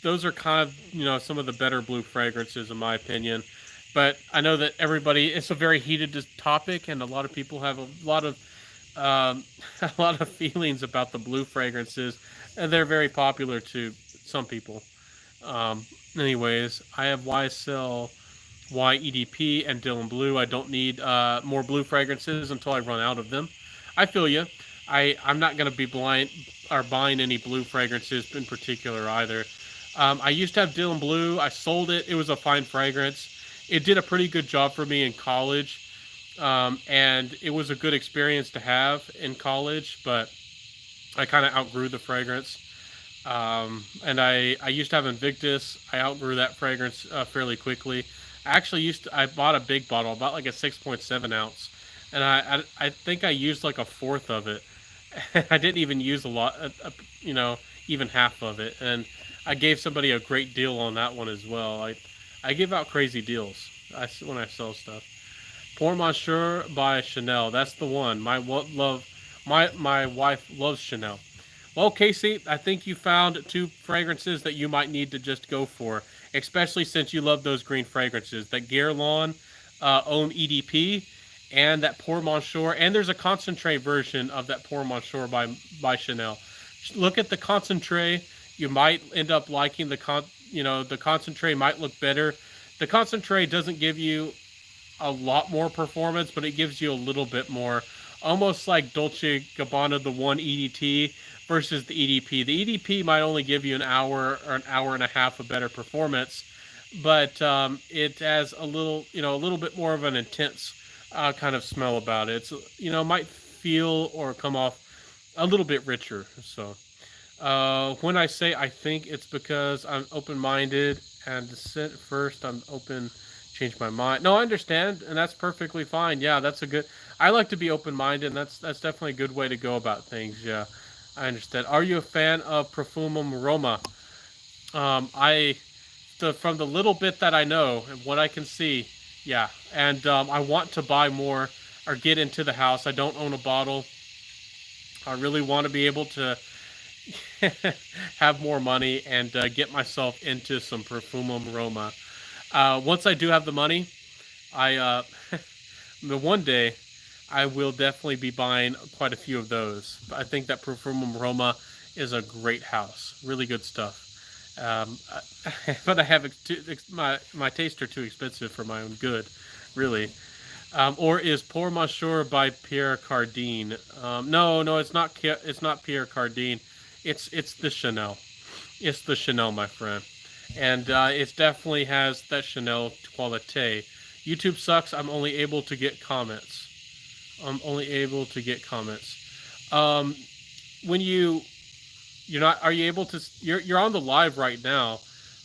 [SPEAKER 1] those are kind of, some of the better blue fragrances in my opinion. But I know that it's a very heated topic, and a lot of people have a lot of um, a lot of feelings about the blue fragrances, and they're very popular to some people. Um, Anyways, I have YSL YEDP and Dylan Blue. I don't need more blue fragrances until I run out of them. I feel you. I'm not gonna be blind or buying any blue fragrances in particular either. I used to have Dylan Blue. I sold it. It was a fine fragrance. It did a pretty good job for me in college, and it was a good experience to have in college. But I kind of outgrew the fragrance. And I used to have Invictus. I outgrew that fragrance fairly quickly. I bought a big bottle, about like a 6.7 ounce, and I think I used like a fourth of it. I didn't even use a lot, you know, even half of it. And I gave somebody a great deal on that one as well. I give out crazy deals when I sell stuff. Pour Monsieur by Chanel. That's the one. My wife loves Chanel. Well, Casey, I think you found two fragrances that you might need to just go for, especially since you love those green fragrances. That Guerlain Homme EDP and that Pour Monsieur. And there's a concentrate version of that Pour Monsieur by Chanel. Look at the concentrate. You might end up liking the concentrate might look better. The concentrate doesn't give you a lot more performance, but it gives you a little bit more. Almost like Dolce Gabbana, the one EDT versus the EDP. The EDP might only give you an hour or an hour and a half of better performance, but it has a little bit more of an intense kind of smell about it. It's, might feel or come off a little bit richer. So when I say I think, it's because I'm open-minded, and first I'm open, change my mind. No, I understand, and that's perfectly fine. Yeah, that's a good. I like to be open-minded, and that's definitely a good way to go about things. Yeah, I understand. Are you a fan of Profumum Roma? I, from the little bit that I know and what I can see, yeah, and I want to buy more or get into the house. I don't own a bottle. I really want to be able to have more money and get myself into some Profumum Roma. Once I do have the money, I the one day I will definitely be buying quite a few of those. I think that Profumum Roma is a great house, really good stuff. Um, but I have my tastes are too expensive for my own good, really. Or is Pour Monsieur by Pierre Cardin? No, it's not. It's not Pierre Cardin. It's the Chanel. It's the Chanel, my friend, and it definitely has that Chanel quality. YouTube sucks. I'm only able to get comments. I'm only able to get comments. When you're not, are you able to? You're on the live right now.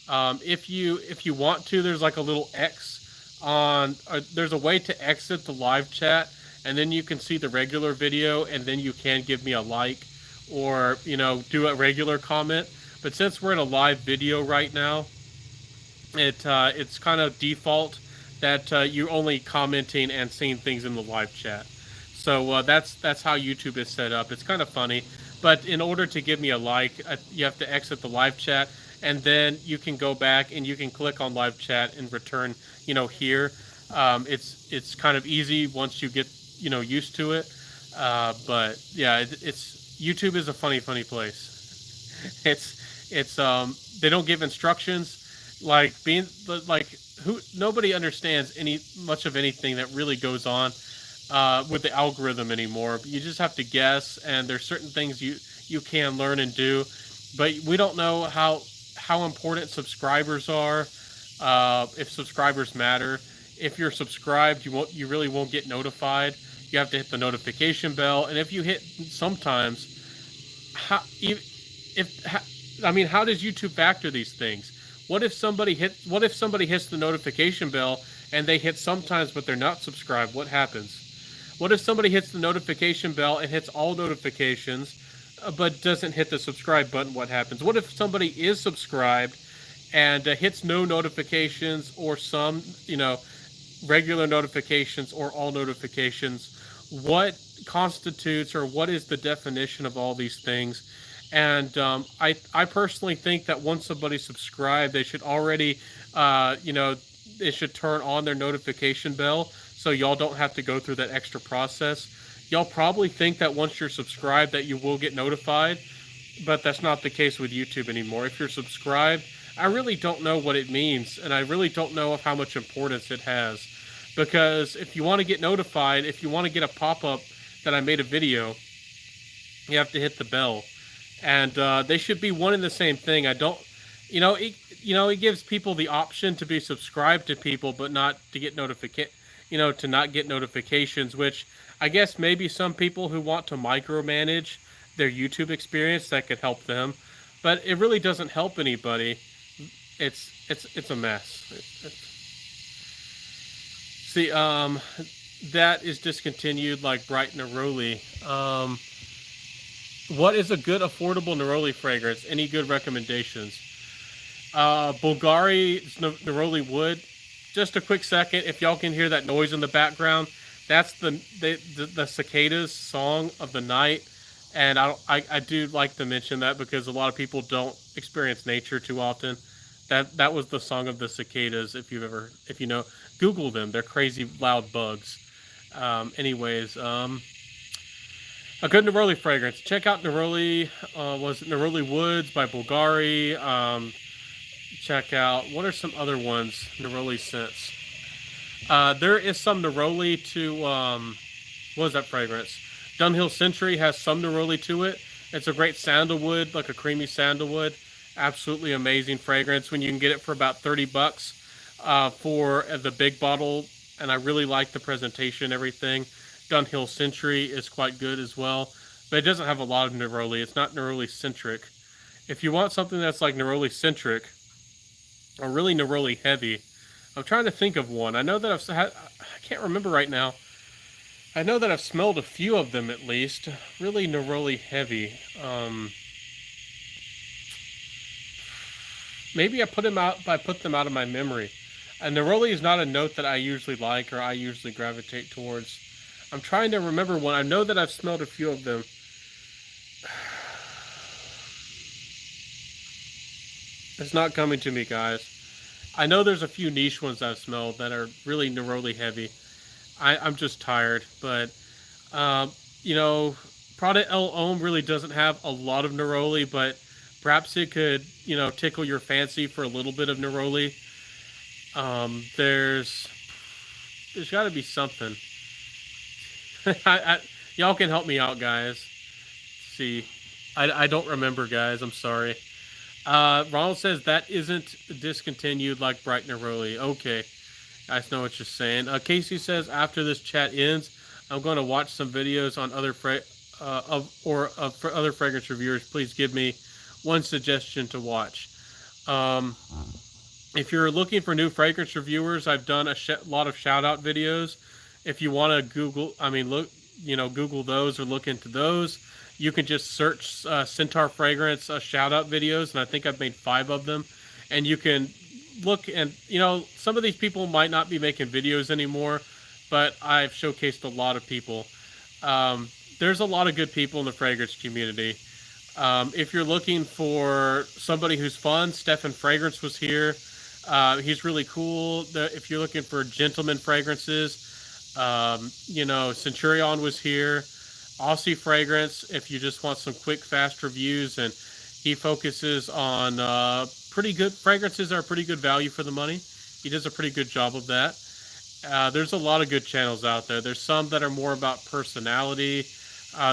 [SPEAKER 1] If you want to, there's like a little X on. There's a way to exit the live chat, and then you can see the regular video, and then you can give me a like, or do a regular comment. But since we're in a live video right now, it's kind of default that you're only commenting and seeing things in the live chat. So that's how YouTube is set up. It's kind of funny, but in order to give me a like, you have to exit the live chat, and then you can go back and you can click on live chat and return. Here, it's kind of easy once you get used to it. But yeah, it's YouTube is a funny place. It's they don't give instructions, like who nobody understands much of anything that really goes on with the algorithm anymore. You just have to guess, and there's certain things you can learn and do, but we don't know how important subscribers are. If subscribers matter, if you're subscribed, you really won't get notified. You have to hit the notification bell, and if you hit sometimes, how does YouTube factor these things? What if somebody hits the notification bell and they hit sometimes but they're not subscribed? What happens? What if somebody hits the notification bell and hits all notifications but doesn't hit the subscribe button? What happens? What if somebody is subscribed and hits no notifications, or some regular notifications, or all notifications? What constitutes, or what is the definition of all these things? And I personally think that once somebody's subscribed, they should already, they should turn on their notification bell, so y'all don't have to go through that extra process. Y'all probably think that once you're subscribed that you will get notified, but that's not the case with YouTube anymore. If you're subscribed, I really don't know what it means, and I really don't know of how much importance it has. Because if you want to get notified, if you want to get a pop-up that I made a video, you have to hit the bell. And they should be one and the same thing. I don't, it gives people the option to be subscribed to people, but not to get to not get notifications, which I guess maybe some people who want to micromanage their YouTube experience, that could help them, but it really doesn't help anybody. It's a mess. See, that is discontinued like Bright Neroli. What is a good affordable Neroli fragrance? Any good recommendations? Bulgari Neroli Wood. Just a quick second, if y'all can hear that noise in the background, that's the cicadas song of the night. And I do like to mention that because a lot of people don't experience nature too often. That was the song of the cicadas. If you know, Google them. They're crazy loud bugs. Anyways, a good Neroli fragrance. Check out Neroli. Was it Neroli Woods by Bulgari? Check out, what are some other ones? Neroli scents. There is some Neroli to what is that fragrance? Dunhill Century has some Neroli to it. It's a great sandalwood, like a creamy sandalwood. Absolutely amazing fragrance when you can get it for about $30 for the big bottle. And I really like the presentation, everything. Dunhill Century is quite good as well, but it doesn't have a lot of Neroli. It's not Neroli centric. If you want something that's like Neroli centric or really Neroli heavy, I'm trying to think of one. I know that I can't remember right now. I know that I've smelled a few of them at least. Really Neroli heavy. Maybe I put them out of my memory. And Neroli is not a note that I usually like or I usually gravitate towards. I'm trying to remember one. I know that I've smelled a few of them. It's not coming to me, guys. I know there's a few niche ones I've smelled that are really Neroli heavy. I'm just tired, but Prada El Homme really doesn't have a lot of Neroli, but perhaps it could, tickle your fancy for a little bit of Neroli. There's got to be something. Y'all can help me out, guys. See, I don't remember, guys. I'm sorry. Ronald says that isn't discontinued like Bright Neroli. Okay, I know what you're saying. Casey says after this chat ends, I'm going to watch some videos on other for other fragrance reviewers. Please give me one suggestion to watch. If you're looking for new fragrance reviewers, I've done a lot of shout out videos. If you want to Google those or look into those, you can just search Centaur Fragrance shout out videos, and I think I've made 5 of them. And you can look, and some of these people might not be making videos anymore, but I've showcased a lot of people. There's a lot of good people in the fragrance community. If you're looking for somebody who's fun, Stefan Fragrance was here. He's really cool. If you're looking for gentleman fragrances, Centurion was here. Aussie Fragrance, if you just want some quick, fast reviews, and he focuses on pretty good fragrances that are pretty good value for the money. He does a pretty good job of that. There's a lot of good channels out there. There's some that are more about personality.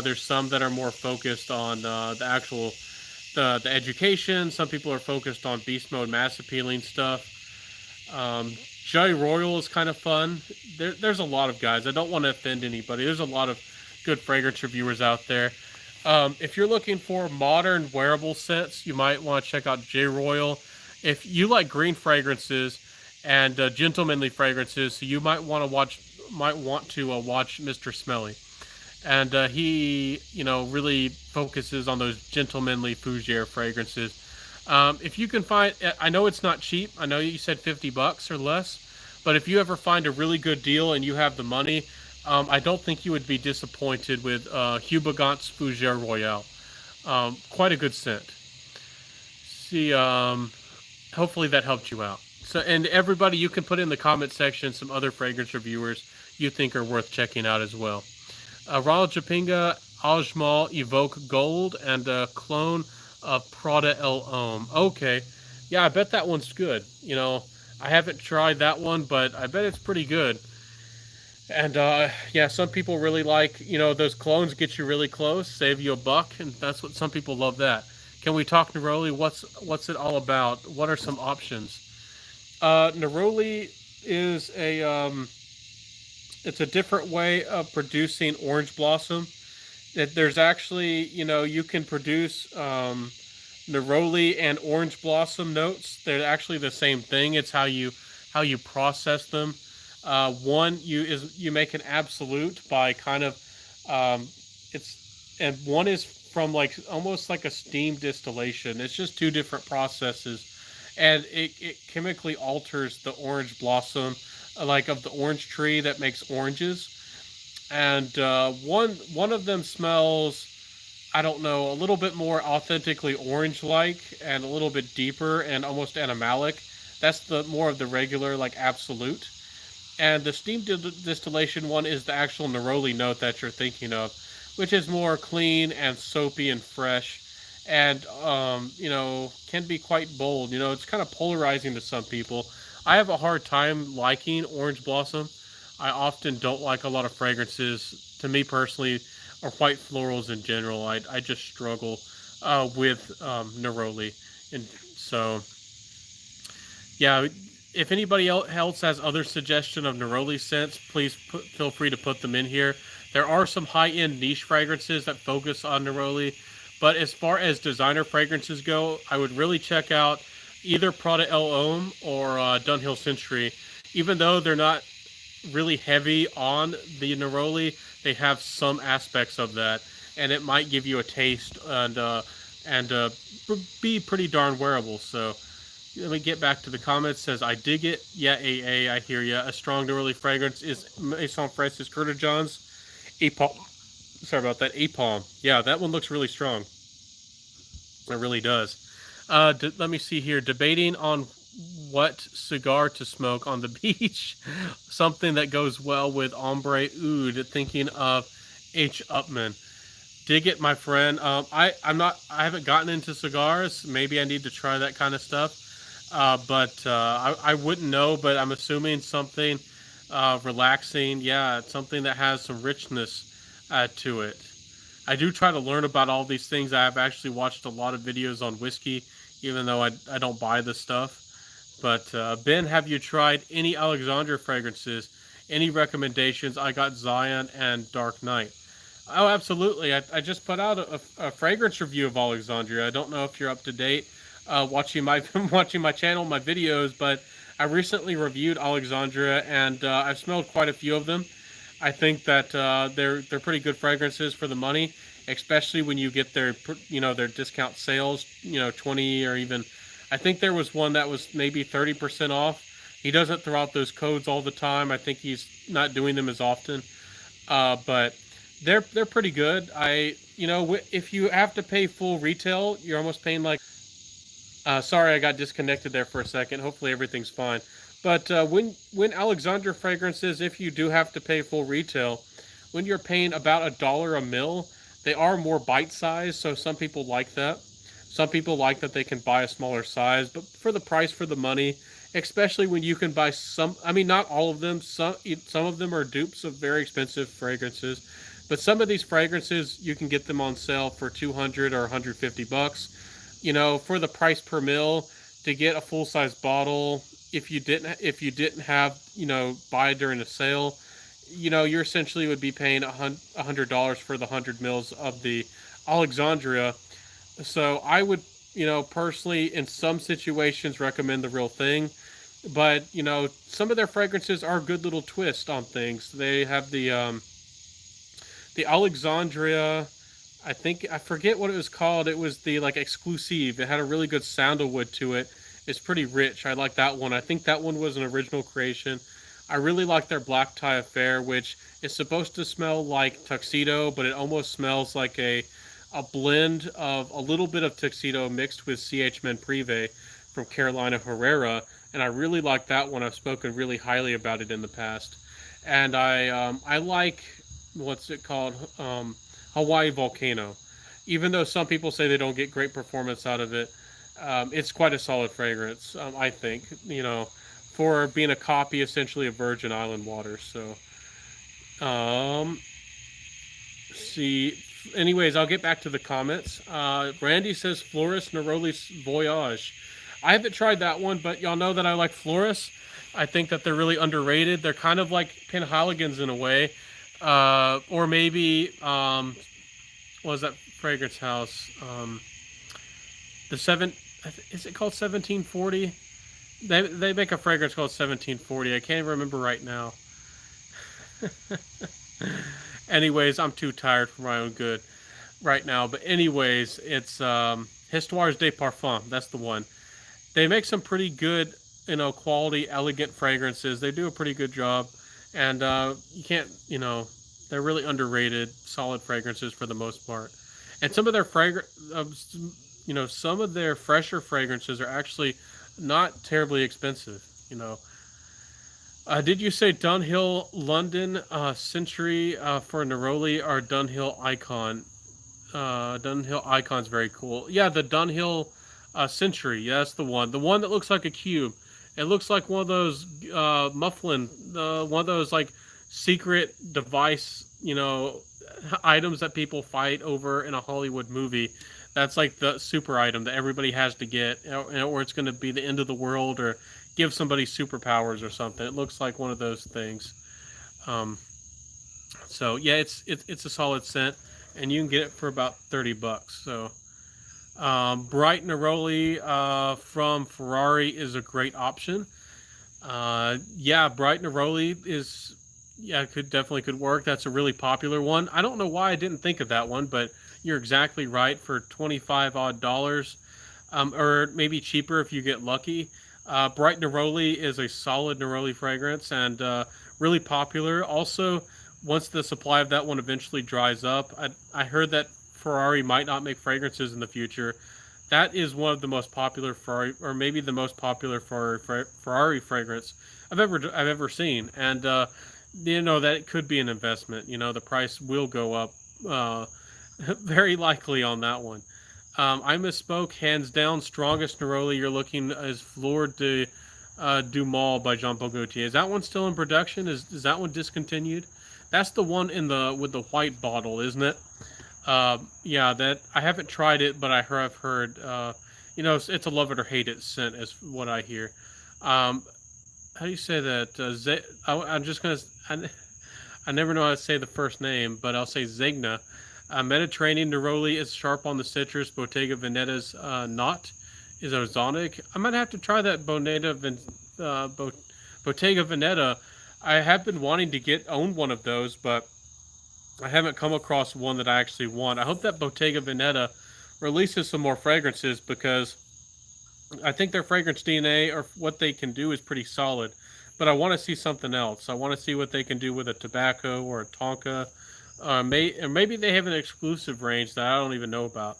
[SPEAKER 1] There's some that are more focused on the education. Some people are focused on beast mode, mass appealing stuff. Joy Royal is kind of fun. There's a lot of guys. I don't want to offend anybody. There's a lot of good fragrance reviewers out there. If you're looking for modern wearable scents, you might want to check out J Royal. If you like green fragrances and gentlemanly fragrances, so you might want to watch Mr. Smelly. And he, really focuses on those gentlemanly fougere fragrances. If you can find, I know it's not cheap. I know you said $50 or less, but if you ever find a really good deal and you have the money, I don't think you would be disappointed with Hugo Gant's Fougere Royale. Quite a good scent. See, hopefully that helped you out. So, and everybody, you can put in the comment section some other fragrance reviewers you think are worth checking out as well. Ronald Japinga, Ajmal, Evoke Gold, and a clone of Prada El Om. Okay. Yeah, I bet that one's good. I haven't tried that one, but I bet it's pretty good. And yeah, some people really like, those clones get you really close, save you a buck, and that's what some people love that. Can we talk Neroli? What's it all about? What are some options? Neroli is it's a different way of producing orange blossom. There's actually, you can produce neroli and orange blossom notes. They're actually the same thing. It's how you process them. One you make an absolute by kind of it's and one is from like almost like a steam distillation. It's just two different processes, and it chemically alters the orange blossom, like of the orange tree that makes oranges. And one of them smells, I don't know, a little bit more authentically orange-like and a little bit deeper and almost animalic. That's the more of the regular like absolute. And the steam distillation one is the actual neroli note that you're thinking of, which is more clean and soapy and fresh, and can be quite bold. It's kind of polarizing to some people. I have a hard time liking orange blossom. I often don't like a lot of fragrances. To me personally, or white florals in general. I just struggle with neroli, and so yeah. If anybody else has other suggestion of neroli scents, please feel free to put them in here. There are some high-end niche fragrances that focus on neroli, but as far as designer fragrances go, I would really check out either Prada El Homme or Dunhill Century. Even though they're not really heavy on the neroli, they have some aspects of that, and it might give you a taste and be pretty darn wearable. So let me get back to the comments. It says, I dig it. Yeah, AA, I hear ya. A strong neroli fragrance is Maison Francis Curtijohn's Apalm. Sorry about that. Apalm. Yeah, that one looks really strong. It really does. Let me see here. Debating on what cigar to smoke on the beach. Something that goes well with ombre oud. Thinking of H. Upman. Dig it, my friend. I haven't gotten into cigars. Maybe I need to try that kind of stuff. But I wouldn't know. But I'm assuming something relaxing. Yeah, something that has some richness to it. I do try to learn about all these things. I've actually watched a lot of videos on whiskey, even though I don't buy this stuff. But Ben, have you tried any Alexandria fragrances? Any recommendations? I got Zion and Dark Knight. Oh, absolutely. I just put out a fragrance review of Alexandria. I don't know if you're up to date watching my watching my channel, my videos, but I recently reviewed Alexandria, and I've smelled quite a few of them. I think that they're pretty good fragrances for the money, especially when you get their discount sales, 20 or even. I think there was one that was maybe 30% off. He doesn't throw out those codes all the time. I think he's not doing them as often, but they're pretty good. If you have to pay full retail, you're almost paying like. Sorry, I got disconnected there for a second. Hopefully everything's fine. But when Alexandria fragrances, if you do have to pay full retail, when you're paying about $1 a mil, they are more bite-sized, so some people like that. Some people like that they can buy a smaller size, but for the price, for the money, especially when you can buy some, I mean, not all of them, some of them are dupes of very expensive fragrances, but some of these fragrances, you can get them on sale for 200 or 150 bucks. For the price per mil, to get a full-size bottle, if you didn't have, buy during a sale, you essentially would be paying $100 for the 100 mils of the Alexandria. So I would, personally, in some situations, recommend the real thing. But, some of their fragrances are a good little twist on things. They have the Alexandria, I forget what it was called. It was the, like, exclusive. It had a really good sandalwood to it. It's pretty rich. I like that one. I think that one was an original creation. I really like their Black Tie Affair, which is supposed to smell like tuxedo, but it almost smells like a blend of a little bit of tuxedo mixed with C.H. Menprive from Carolina Herrera, and I really like that one. I've spoken really highly about it in the past, and I like what's it called? Hawaii Volcano. Even though some people say they don't get great performance out of it, it's quite a solid fragrance. I think, for being a copy essentially of Virgin Island water. So, um, see. Anyways, I'll get back to the comments. Randy says Floris Neroli's Voyage. I haven't tried that one, but y'all know that I like Floris. I think that they're really underrated. They're kind of like Penhaligons in a way, or maybe what was that fragrance house? The seven, is it called 1740? They make a fragrance called 1740. I can't remember right now. Anyways, I'm too tired for my own good right now. But anyways, it's Histoires de Parfum. That's the one. They make some pretty good, quality, elegant fragrances. They do a pretty good job, and you can't, they're really underrated, solid fragrances for the most part. And some of their some of their fresher fragrances are actually not terribly expensive. Did you say Dunhill London Century for Neroli or Dunhill Icon? Dunhill Icon's very cool. Yeah, the Dunhill Century. Yeah, that's the one. The one that looks like a cube. It looks like one of those mufflin, one of those like secret device, items that people fight over in a Hollywood movie. That's like the super item that everybody has to get, or it's going to be the end of the world, or give somebody superpowers or something. It looks like one of those things. Um, so yeah, it's a solid scent, and you can get it for about $30. So Bright Neroli from Ferrari is a great option. Yeah, Bright Neroli is, yeah, could work. That's a really popular one. I don't know why I didn't think of that one, but you're exactly right. For 25 odd dollars, or maybe cheaper if you get lucky. Bright Neroli is a solid Neroli fragrance, and really popular. Also, once the supply of that one eventually dries up, I heard that Ferrari might not make fragrances in the future. That is one of the most popular Ferrari, or maybe the most popular Ferrari fragrance I've ever seen, and that it could be an investment. The price will go up, very likely on that one. I misspoke. Hands down, strongest Neroli you're looking is Fleur de du Mal by Jean Paul Gaultier. Is that one still in production? Is that one discontinued? That's the one with the white bottle, isn't it? Yeah, that I haven't tried it, but I've heard. It's a love it or hate it scent, is what I hear. Um, how do you say that? I'm just gonna. I never know how to say the first name, but I'll say Zegna. Mediterranean Neroli is sharp on the citrus. Bottega Veneta's not is ozonic. I might have to try that Bottega Veneta. I have been wanting to own one of those, but I haven't come across one that I actually want. I hope that Bottega Veneta releases some more fragrances, because I think their fragrance DNA or what they can do is pretty solid. But I want to see something else. I want to see what they can do with a tobacco or a Tonka. Or maybe they have an exclusive range that I don't even know about.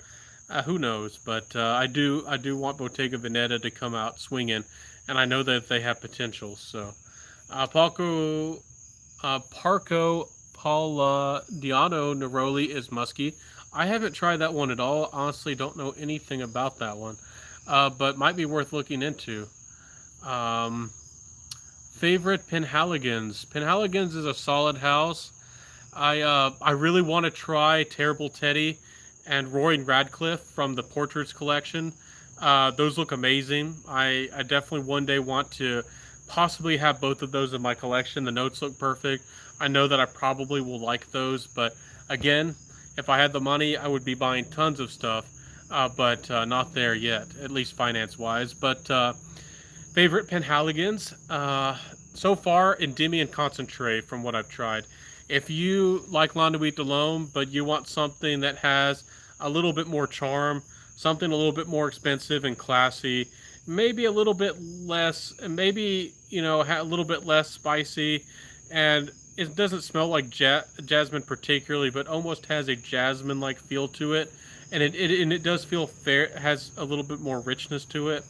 [SPEAKER 1] Who knows? But I do want Bottega Veneta to come out swinging, and I know that they have potential. So, Parco Palladiano Neroli is musky. I haven't tried that one at all. Honestly, don't know anything about that one, but might be worth looking into. Um, Favorite Penhaligons. Penhaligons is a solid house. I really want to try Terrible Teddy and Roaring Radcliffe from the Portraits collection. Those look amazing. I definitely one day want to possibly have both of those in my collection. The notes look perfect. I know that I probably will like those, but again, if I had the money, I would be buying tons of stuff, but not there yet, at least finance-wise. But favorite Penhaligons, so far, Endymion Concentrate from what I've tried. If you like La Nuit de l'Homme, but you want something that has a little bit more charm, something a little bit more expensive and classy, maybe a little bit less, maybe, a little bit less spicy, and it doesn't smell like jasmine particularly, but almost has a jasmine-like feel to it, and it does feel fair, has a little bit more richness to it.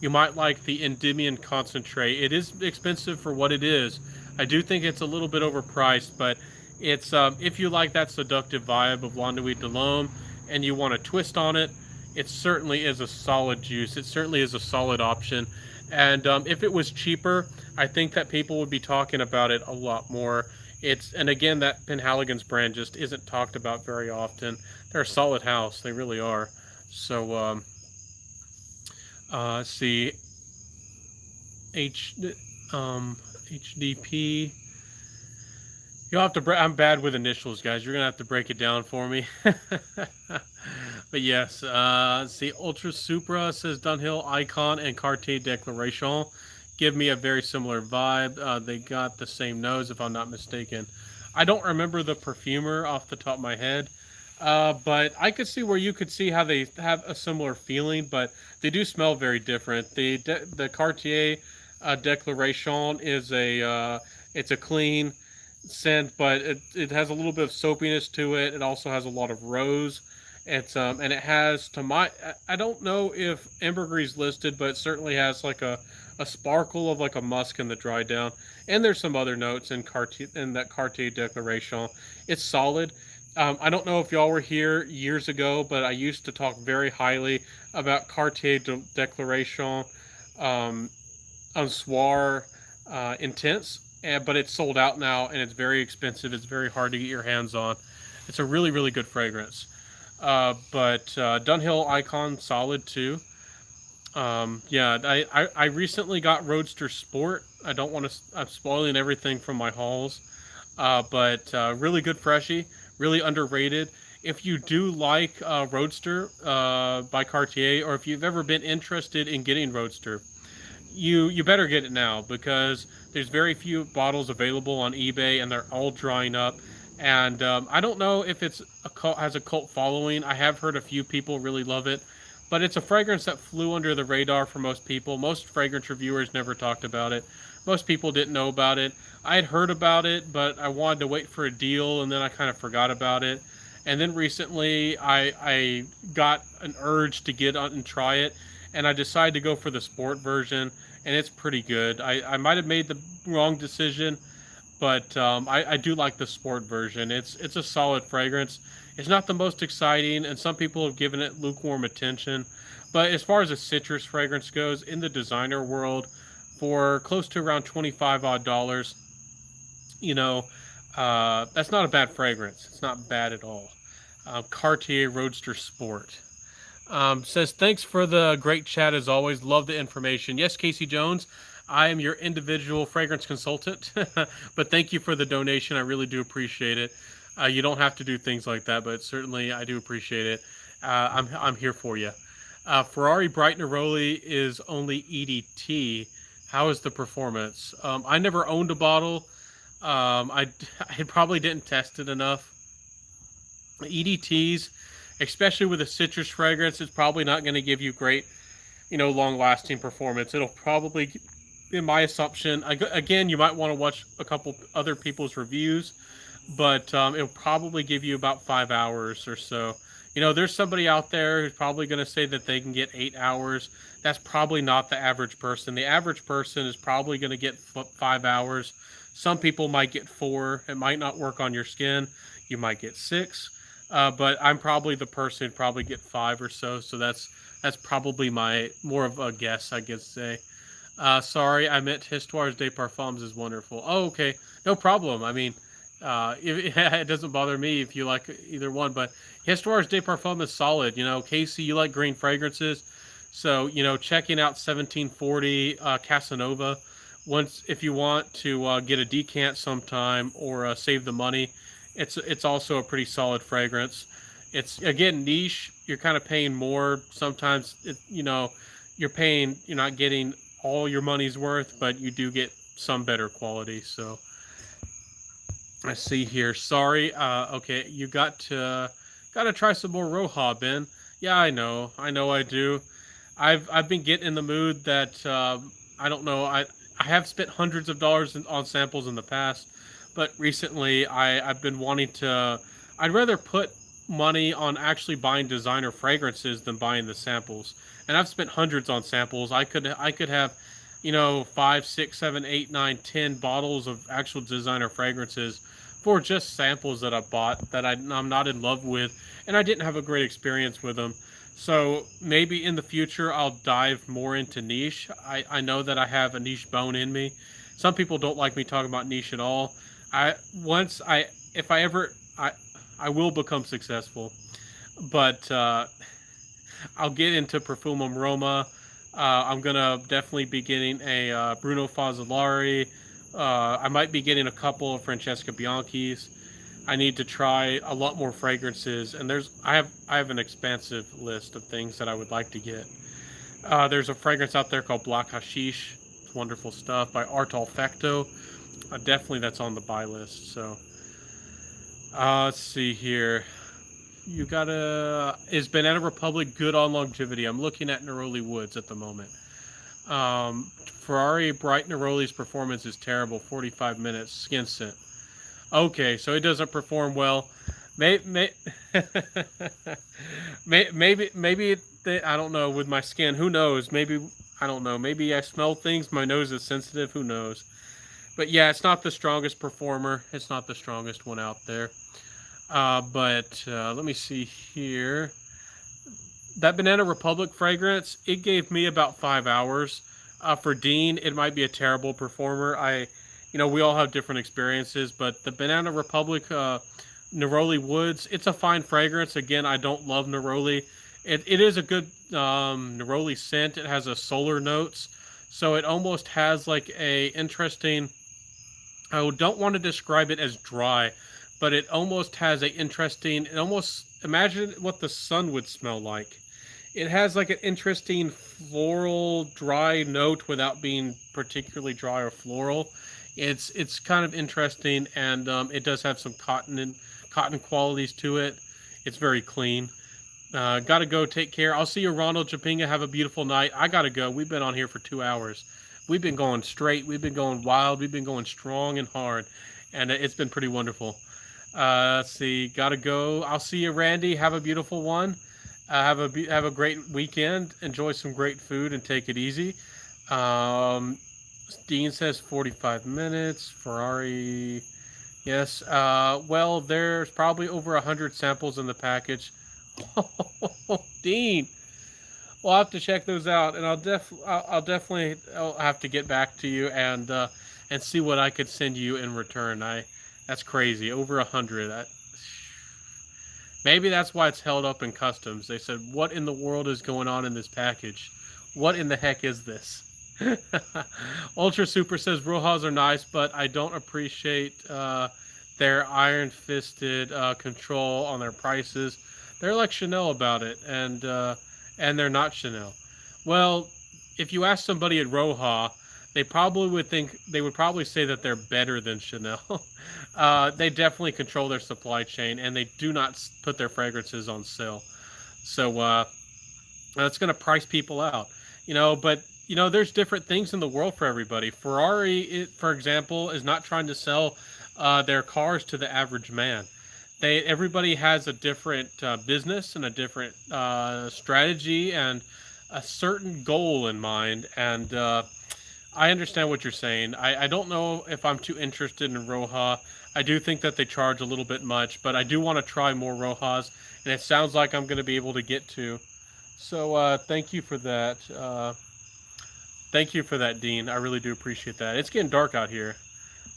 [SPEAKER 1] You might like the Endymion Concentrate. It is expensive for what it is. I do think it's a little bit overpriced, but It's if you like that seductive vibe of Juan de Lome and you want a twist on it, it certainly is a solid juice. It certainly is a solid option. And if it was cheaper, I think that people would be talking about it a lot more. It's and again that Penhaligon's brand just isn't talked about very often. They're a solid house, they really are. So let's see, H HDP. You'll have to. I'm bad with initials, guys. You're gonna have to break it down for me. But yes, let's see. Ultra Supra says Dunhill Icon and Cartier Declaration give me a very similar vibe. They got the same nose, if I'm not mistaken. I don't remember the perfumer off the top of my head, but I could see where you could see how they have a similar feeling, but they do smell very different. The Cartier Declaration is it's a clean scent, but it has a little bit of soapiness to it. It also has a lot of rose. It's and it has to my I don't know if ambergris listed, but it certainly has like a sparkle of like a musk in the dry down. And there's some other notes in that Cartier Declaration. It's solid. I don't know if y'all were here years ago, but I used to talk very highly about Cartier Declaration on Soir Intense, but it's sold out now and it's very expensive. It's very hard to get your hands on. It's a really, really good fragrance. But Dunhill Icon, solid too. Yeah, I recently got Roadster Sport. I don't want to, I'm spoiling everything from my hauls. But really good freshie, really underrated. If you do like Roadster by Cartier, or if you've ever been interested in getting Roadster, you better get it now because there's very few bottles available on eBay and they're all drying up. And I don't know if it's has a cult following. I have heard a few people really love it, but it's a fragrance that flew under the radar for most people. Most fragrance reviewers never talked about it. Most people didn't know about it. I had heard about it, but I wanted to wait for a deal, and then I kind of forgot about it. And then recently, I got an urge to get on and try it, and I decided to go for the sport version, and it's pretty good. I might have made the wrong decision, but I do like the sport version. It's a solid fragrance. It's not the most exciting, and some people have given it lukewarm attention. But as far as a citrus fragrance goes, in the designer world, for close to around 25 odd dollars, you know, that's not a bad fragrance. It's not bad at all. Cartier Roadster Sport. Says, thanks for the great chat as always. Love the information. Yes, Casey Jones, I am your individual fragrance consultant, but thank you for the donation. I really do appreciate it. You don't have to do things like that, but certainly I do appreciate it. I'm here for you. Ferrari Bright Neroli is only EDT. How is the performance? I never owned a bottle. I probably didn't test it enough. EDTs, especially with a citrus fragrance, it's probably not going to give you great, long-lasting performance. It'll probably, in my assumption, again, you might want to watch a couple other people's reviews, but it'll probably give you about 5 hours or so. There's somebody out there who's probably going to say that they can get 8 hours. That's probably not the average person. The average person is probably going to get 5 hours. Some people might get 4. It might not work on your skin. You might get 6. But I'm probably the person who'd probably get 5 or so. So that's probably my more of a guess, I guess say. Sorry, I meant Histoires des Parfums is wonderful. Oh, okay. No problem. I mean, it doesn't bother me if you like either one, but Histoires des Parfums is solid. Casey, you like green fragrances. So, checking out 1740 Casanova. If you want to get a decant sometime or save the money, it's also a pretty solid fragrance. It's, again, niche. You're kind of paying more. Sometimes, you're not getting all your money's worth, but you do get some better quality. So I see here. Sorry. Okay, you got to try some more Roja, Ben. Yeah, I know. I do. I've been getting in the mood that I don't know. I have spent hundreds of dollars on samples in the past, but recently I've been wanting to. I'd rather put money on actually buying designer fragrances than buying the samples. And I've spent hundreds on samples. I could have, 5, 6, 7, 8, 9, 10 bottles of actual designer fragrances for just samples that I bought that I'm not in love with, and I didn't have a great experience with them. So maybe in the future I'll dive more into niche. I know that I have a niche bone in me. Some people don't like me talking about niche at all. I once I if I ever I will become successful, but I'll get into Perfumum Roma. I'm gonna definitely be getting a Bruno Fazzolari. I might be getting a couple of Francesca Bianchi's. I need to try a lot more fragrances, and I have an expansive list of things that I would like to get. There's a fragrance out there called Black Hashish. It's wonderful stuff by Art Olfacto. Definitely that's on the buy list. So let's see here. You gotta. Is Banana Republic good on longevity? I'm looking at Neroli Woods at the moment. Ferrari Bright Neroli's performance is terrible. 45 minutes skin scent. Okay, so it doesn't perform well. Maybe I don't know with my skin. Who knows? Maybe I don't know. Maybe I smell things. My nose is sensitive. Who knows? But yeah, it's not the strongest performer. It's not the strongest one out there. But let me see here. That Banana Republic fragrance, it gave me about 5 hours. For Dean, it might be a terrible performer. We all have different experiences, but the Banana Republic Neroli Woods, it's a fine fragrance. Again, I don't love Neroli. It is a good Neroli scent. It has a solar notes, so it almost has like a interesting. I don't want to describe it as dry, but it almost has a interesting. It almost imagine what the sun would smell like. It has like an interesting floral, dry note without being particularly dry or floral. It's kind of interesting, and it does have some cotton qualities to it. It's very clean. Gotta go. Take care. I'll see you, Ronald Japinga. Have a beautiful night. I gotta go. We've been on here for 2 hours. We've been going straight. We've been going wild. We've been going strong and hard, and it's been pretty wonderful. Let's see. Gotta go. I'll see you, Randy. Have a beautiful one. Have a great weekend. Enjoy some great food and take it easy. Dean says 45 minutes. Ferrari, yes. Well, there's probably over 100 samples in the package. Dean, we'll have to check those out, and I'll have to get back to you and see what I could send you in return. That's crazy. Over 100. Maybe that's why it's held up in customs. They said, "What in the world is going on in this package? What in the heck is this?" Ultra Super says Rojas are nice, but I don't appreciate their iron-fisted control on their prices. They're like Chanel about it, and they're not Chanel. Well, if you ask somebody at Roja, they would probably say that they're better than Chanel. They definitely control their supply chain, and they do not put their fragrances on sale. So that's going to price people out, But there's different things in the world for everybody. Ferrari, for example, is not trying to sell their cars to the average man. Everybody has a different business and a different strategy and a certain goal in mind. And I understand what you're saying. I don't know if I'm too interested in Roja. I do think that they charge a little bit much, but I do want to try more Rojas, and it sounds like I'm going to be able to get to. So thank you for that. Thank you for that, Dean. I really do appreciate that. It's getting dark out here.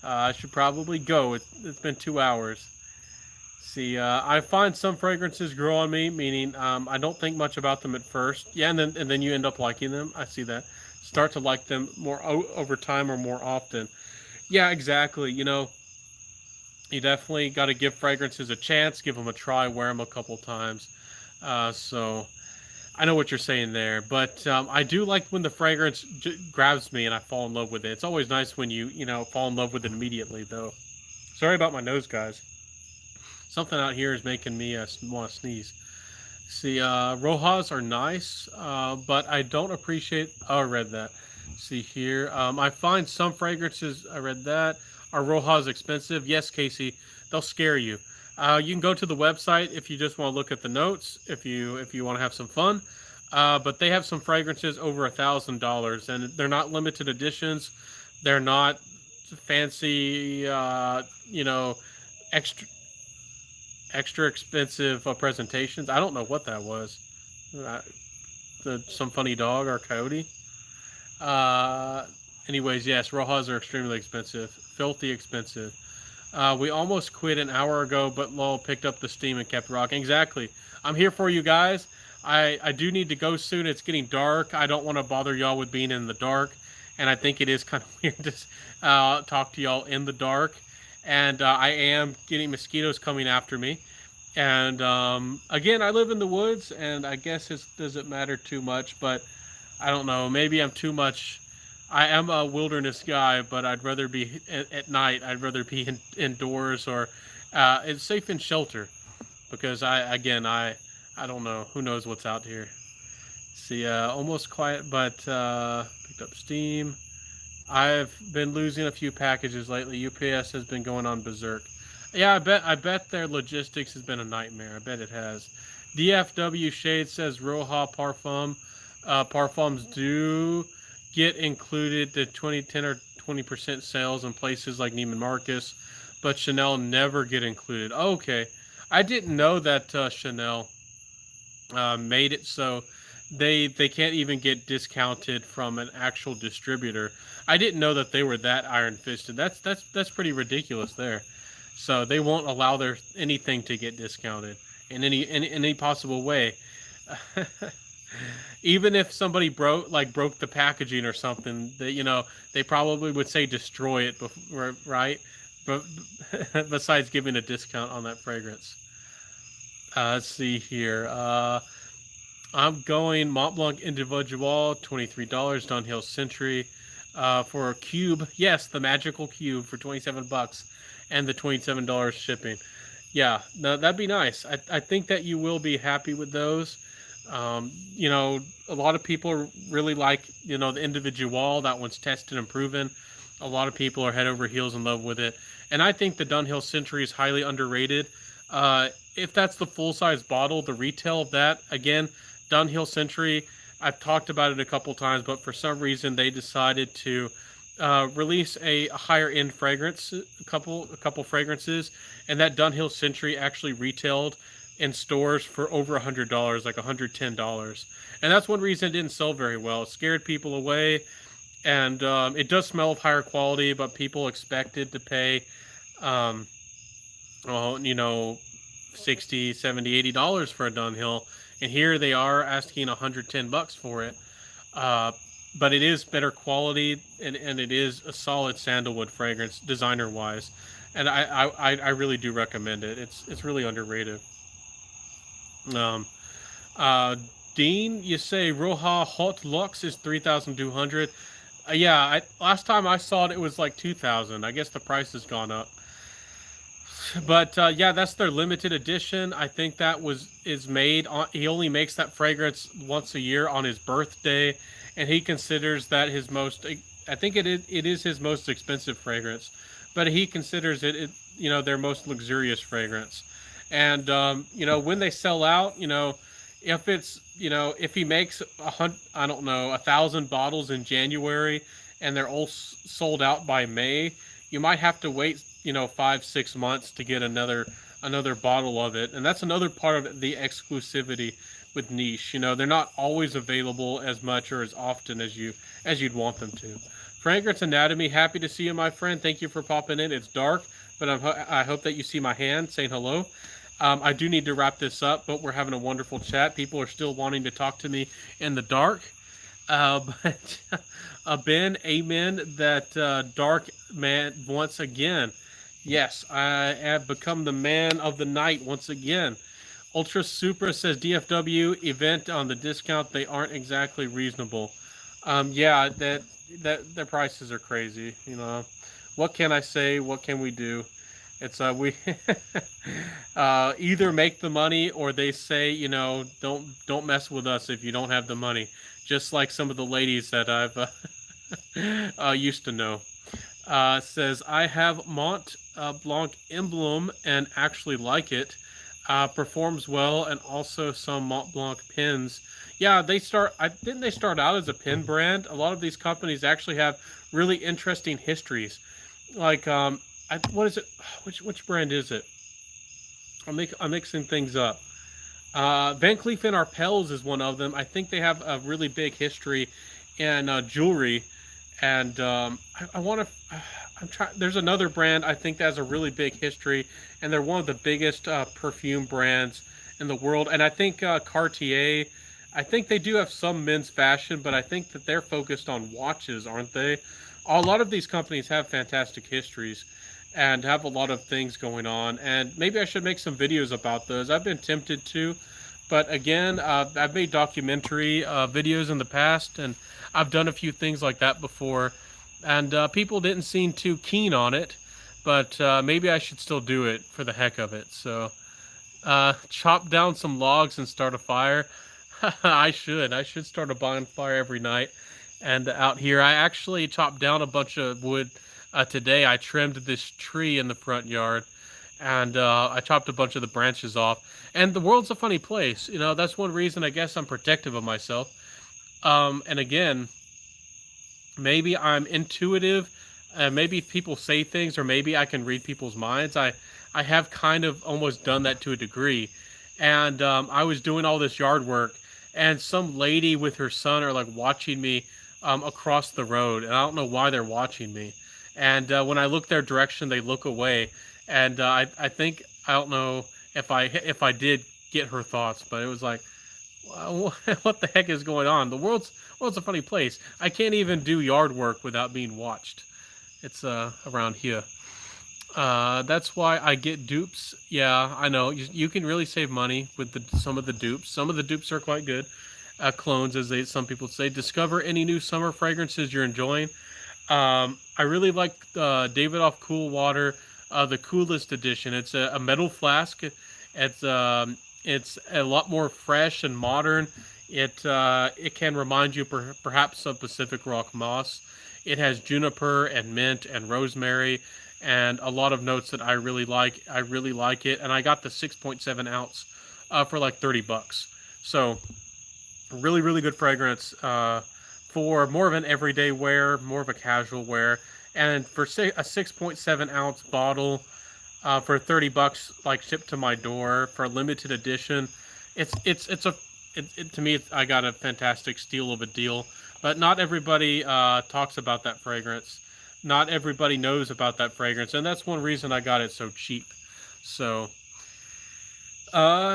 [SPEAKER 1] I should probably go. It's been 2 hours. See, I find some fragrances grow on me, meaning I don't think much about them at first. Yeah, and then you end up liking them. I see that. Start to like them more over time or more often. Yeah, exactly. You definitely got to give fragrances a chance, give them a try, wear them a couple times. So I know what you're saying there, but I do like when the fragrance grabs me and I fall in love with it. It's always nice when you fall in love with it immediately, though. Sorry about my nose, guys. Something out here is making me want to sneeze. See, Rojas are nice, but I don't appreciate. Oh, I read that. See here, I find some fragrances. I read that. Are Rojas expensive? Yes, Casey. They'll scare you. You can go to the website if you just want to look at the notes. If you want to have some fun, but they have some fragrances over $1,000, and they're not limited editions. They're not fancy, extra extra expensive presentations. I don't know what that was. Uh, some funny dog or coyote. Uh, Anyways, yes, Rojas are extremely expensive, filthy expensive. We almost quit an hour ago, but Lowell picked up the steam and kept rocking. Exactly. I'm here for you guys. I do need to go soon. It's getting dark. I don't want to bother y'all with being in the dark. And I think it is kind of weird to talk to y'all in the dark. And I am getting mosquitoes coming after me. And again, I live in the woods, and I guess it doesn't matter too much, but I don't know. Maybe I'm too much. I am a wilderness guy, but I'd rather be at night. I'd rather be indoors or it's safe in shelter because I don't know. Who knows what's out here? See, almost quiet, but picked up steam. I've been losing a few packages lately. UPS has been going on berserk. Yeah, I bet their logistics has been a nightmare. I bet it has. DFW Shade says Roja parfums do get included to 2010 or 20% sales in places like Neiman Marcus, but Chanel never get included. Okay, I didn't know that Chanel made it so they can't even get discounted from an actual distributor. I didn't know that they were that iron fisted. That's pretty ridiculous there. So they won't allow their anything to get discounted in any possible way. Even if somebody broke the packaging or something, they probably would say destroy it, right? But besides giving a discount on that fragrance. Let's see here. I'm going Mont Blanc Individual, $23. Dunhill Century for a cube. Yes, the magical cube for $27 and the $27 shipping. Yeah, no, that'd be nice. I think that you will be happy with those. A lot of people really like, the Individual. That one's tested and proven. A lot of people are head over heels in love with it. And I think the Dunhill Century is highly underrated. If that's the full-size bottle, the retail of that, again, Dunhill Century, I've talked about it a couple times, but for some reason they decided to release a higher end fragrance, a couple fragrances, and that Dunhill Century actually retailed in stores for over $100, like $110, and that's one reason it didn't sell very well. It scared people away, and it does smell of higher quality, but people expected to pay, well, 60, 70, $80 for a Dunhill, and here they are asking $110 for it. But it is better quality, and it is a solid sandalwood fragrance, designer wise, and I really do recommend it. It's really underrated. Um, Dean, you say Roja Hot Lux is 3,200. Yeah, last time I saw it, it was like 2,000. I guess the price has gone up. But yeah, that's their limited edition. I think that is made on. He only makes that fragrance once a year on his birthday, and he considers that his most. I think it is his most expensive fragrance, but he considers it their most luxurious fragrance. And when they sell out, if he makes I don't know, 1,000 bottles in January, and they're all sold out by May, you might have to wait 5-6 months to get another bottle of it. And that's another part of the exclusivity with niche. They're not always available as much or as often as you'd want them to. Fragrance Anatomy, happy to see you, my friend. Thank you for popping in. It's dark, but I hope that you see my hand saying hello. I do need to wrap this up, but we're having a wonderful chat. People are still wanting to talk to me in the dark. But Ben, amen, that dark man once again. Yes, I have become the man of the night once again. Ultra Supra says DFW event on the discount. They aren't exactly reasonable. Yeah, that their prices are crazy. What can I say? What can we do? It's we either make the money, or they say don't mess with us if you don't have the money. Just like some of the ladies that I've used to know. Says I have Mont Blanc Emblem and actually like it. Performs well, and also some Mont Blanc pins. Yeah, didn't they start out as a pin brand? A lot of these companies actually have really interesting histories. Like what is it? Which brand is it? I'm mixing things up. Van Cleef and Arpels is one of them. I think they have a really big history in jewelry, and I want to. I'm trying. There's another brand I think that has a really big history, and they're one of the biggest perfume brands in the world. And I think Cartier. I think they do have some men's fashion, but I think that they're focused on watches, aren't they? A lot of these companies have fantastic histories and have a lot of things going on. And maybe I should make some videos about those. I've been tempted to, but again, I've made documentary videos in the past, and I've done a few things like that before, and people didn't seem too keen on it. But maybe I should still do it for the heck of it. So chop down some logs and start a fire. I should. I should start a bonfire every night. And out here, I actually chopped down a bunch of wood today. I trimmed this tree in the front yard, and I chopped a bunch of the branches off. And the world's a funny place. You know, that's one reason I guess I'm protective of myself. And again, maybe I'm intuitive. Maybe people say things, or maybe I can read people's minds. I have kind of almost done that to a degree. And I was doing all this yard work, and some lady with her son are like watching me across the road, and I don't know why they're watching me. And when I look their direction, they look away. And I think I don't know if I did get her thoughts, but it was like, well, what the heck is going on? The world's a funny place. I can't even do yard work without being watched. It's around here. That's why I get dupes. Yeah, I know. You can really save money with some of the dupes. Some of the dupes are quite good. Clones, as some people say. Discover any new summer fragrances you're enjoying. I really like Davidoff Cool Water, the coolest edition. It's a metal flask. It's a lot more fresh and modern. It can remind you perhaps of Pacific Rock Moss. It has juniper and mint and rosemary and a lot of notes that I really like. I really like it, and I got the 6.7 ounce for like $30. So really, really good fragrance for more of an everyday wear, more of a casual wear, and for a 6.7 ounce bottle for $30, like shipped to my door for a limited edition. To me, I got a fantastic steal of a deal. But not everybody talks about that fragrance. Not everybody knows about that fragrance, and that's one reason I got it so cheap. So,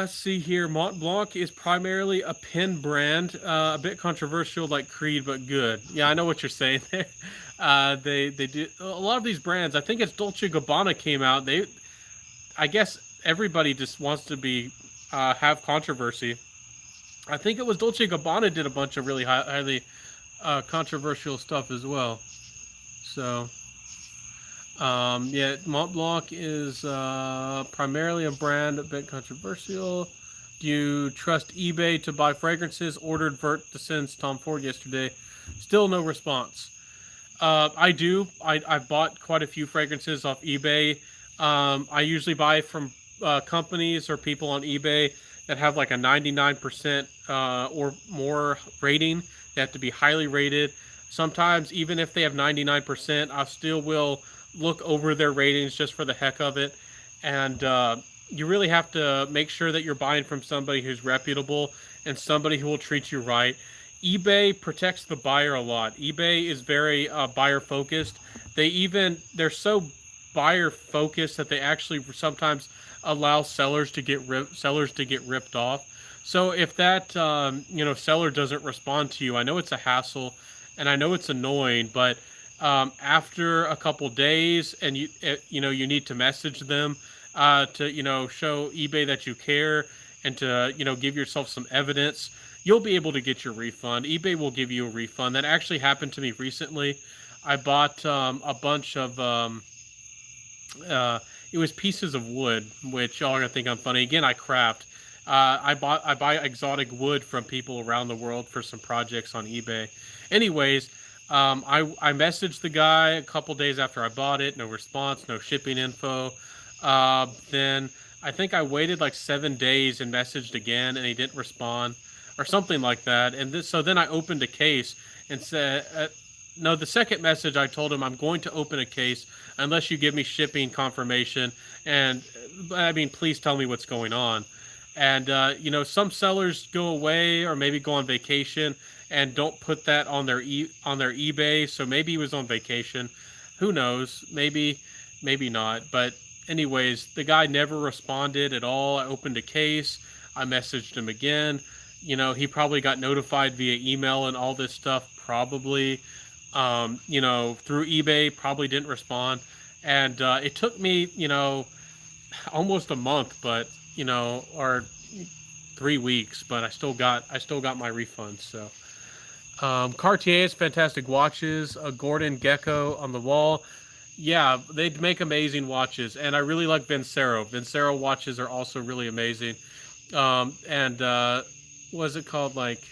[SPEAKER 1] see here, Mont Blanc is primarily a pen brand, a bit controversial like Creed, but good. Yeah, I know what you're saying there. They do a lot of these brands. I think it's Dolce Gabbana came out. I guess everybody just wants to have controversy. I think it was Dolce Gabbana did a bunch of really highly controversial stuff as well. So, yeah, Mont Blanc is primarily a brand, a bit controversial. Do you trust eBay to buy fragrances? Ordered Vert to send Tom Ford yesterday. Still no response. I do. I bought quite a few fragrances off eBay. I usually buy from companies or people on eBay that have like a 99% or more rating. They have to be highly rated. Sometimes, even if they have 99%, I still will look over their ratings just for the heck of it. And you really have to make sure that you're buying from somebody who's reputable and somebody who will treat you right. eBay protects the buyer a lot. eBay is very buyer focused. They're so buyer focused that they actually sometimes allow sellers to get ripped off. So if that seller doesn't respond to you, I know it's a hassle and I know it's annoying, but after a couple days and you need to message them to show eBay that you care and to give yourself some evidence, you'll be able to get your refund. eBay will give you a refund. That actually happened to me recently. I bought a bunch of it was pieces of wood, which y'all are gonna think I'm funny. Again, I craft. I buy exotic wood from people around the world for some projects on eBay. Anyways, I messaged the guy a couple days after I bought it. No response, no shipping info. Then I think I waited like 7 days and messaged again, and he didn't respond, or something like that. And so then I opened a case and said, no, the second message I told him I'm going to open a case unless you give me shipping confirmation, and I mean, please tell me what's going on. And some sellers go away or maybe go on vacation and don't put that on on their eBay. So maybe he was on vacation. Who knows? Maybe not. But anyways, the guy never responded at all. I opened a case. I messaged him again. He probably got notified via email and all this stuff. Probably, through eBay. Probably didn't respond. And it took me, almost a month, but or 3 weeks, but I still got my refund. So Cartier's fantastic watches, a Gordon Gecko on the wall. Yeah, they make amazing watches, and I really like Vincero. Vincero watches are also really amazing. And what is it called? Like,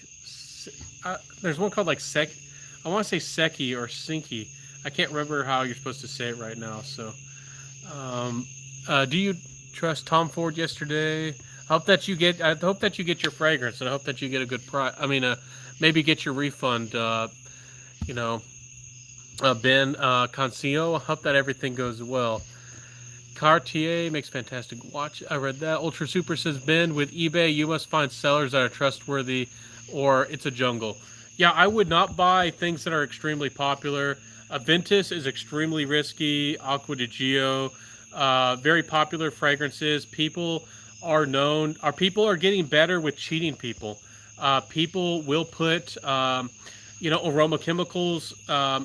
[SPEAKER 1] there's one called like I want to say Seki or Sinki. I can't remember how you're supposed to say it right now. So, do you trust Tom Ford yesterday? I hope that you get your fragrance, and I hope that you get a good price. I mean, maybe get your refund. You know, Ben Concio. I hope that everything goes well. Cartier makes fantastic watch. I read that. Ultra Super says, Ben, with eBay, you must find sellers that are trustworthy, or it's a jungle. Yeah, I would not buy things that are extremely popular. Aventus is extremely risky. Aqua di Gio, very popular fragrances. People are getting better with cheating people. People will put, aroma chemicals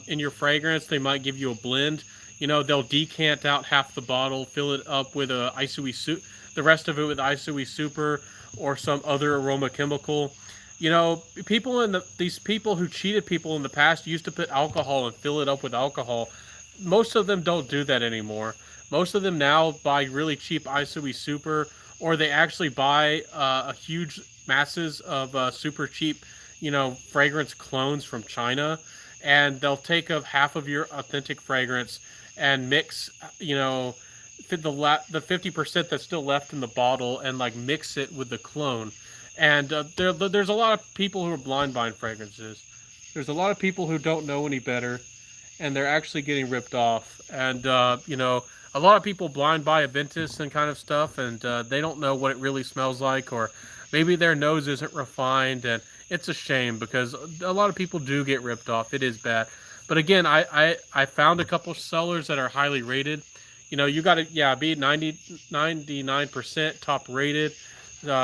[SPEAKER 1] in your fragrance. They might give you a blend. They'll decant out half the bottle, fill it up with the rest of it with Isui Super or some other aroma chemical. These people who cheated people in the past used to put alcohol and fill it up with alcohol. Most of them don't do that anymore. Most of them now buy really cheap Isui Super, or they actually buy a huge masses of super cheap, fragrance clones from China, and they'll take up half of your authentic fragrance and mix, the 50% that's still left in the bottle, and like mix it with the clone. And there's a lot of people who are blind buying fragrances. There's a lot of people who don't know any better, and they're actually getting ripped off. And a lot of people blind buy Aventus and kind of stuff, and they don't know what it really smells like, or maybe their nose isn't refined, and it's a shame because a lot of people do get ripped off. It is bad. But again, I found a couple sellers that are highly rated. You got to, be 99% top rated.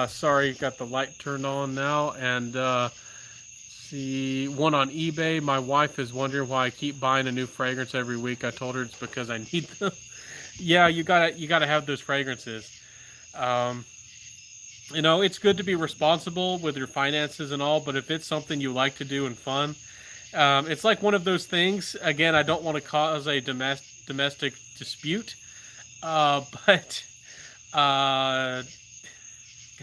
[SPEAKER 1] Sorry, got the light turned on now. And see, one on eBay. My wife is wondering why I keep buying a new fragrance every week. I told her it's because I need them. Yeah, you gotta have those fragrances. It's good to be responsible with your finances and all, but if it's something you like to do and fun, it's like one of those things. Again, I don't want to cause a domestic dispute, but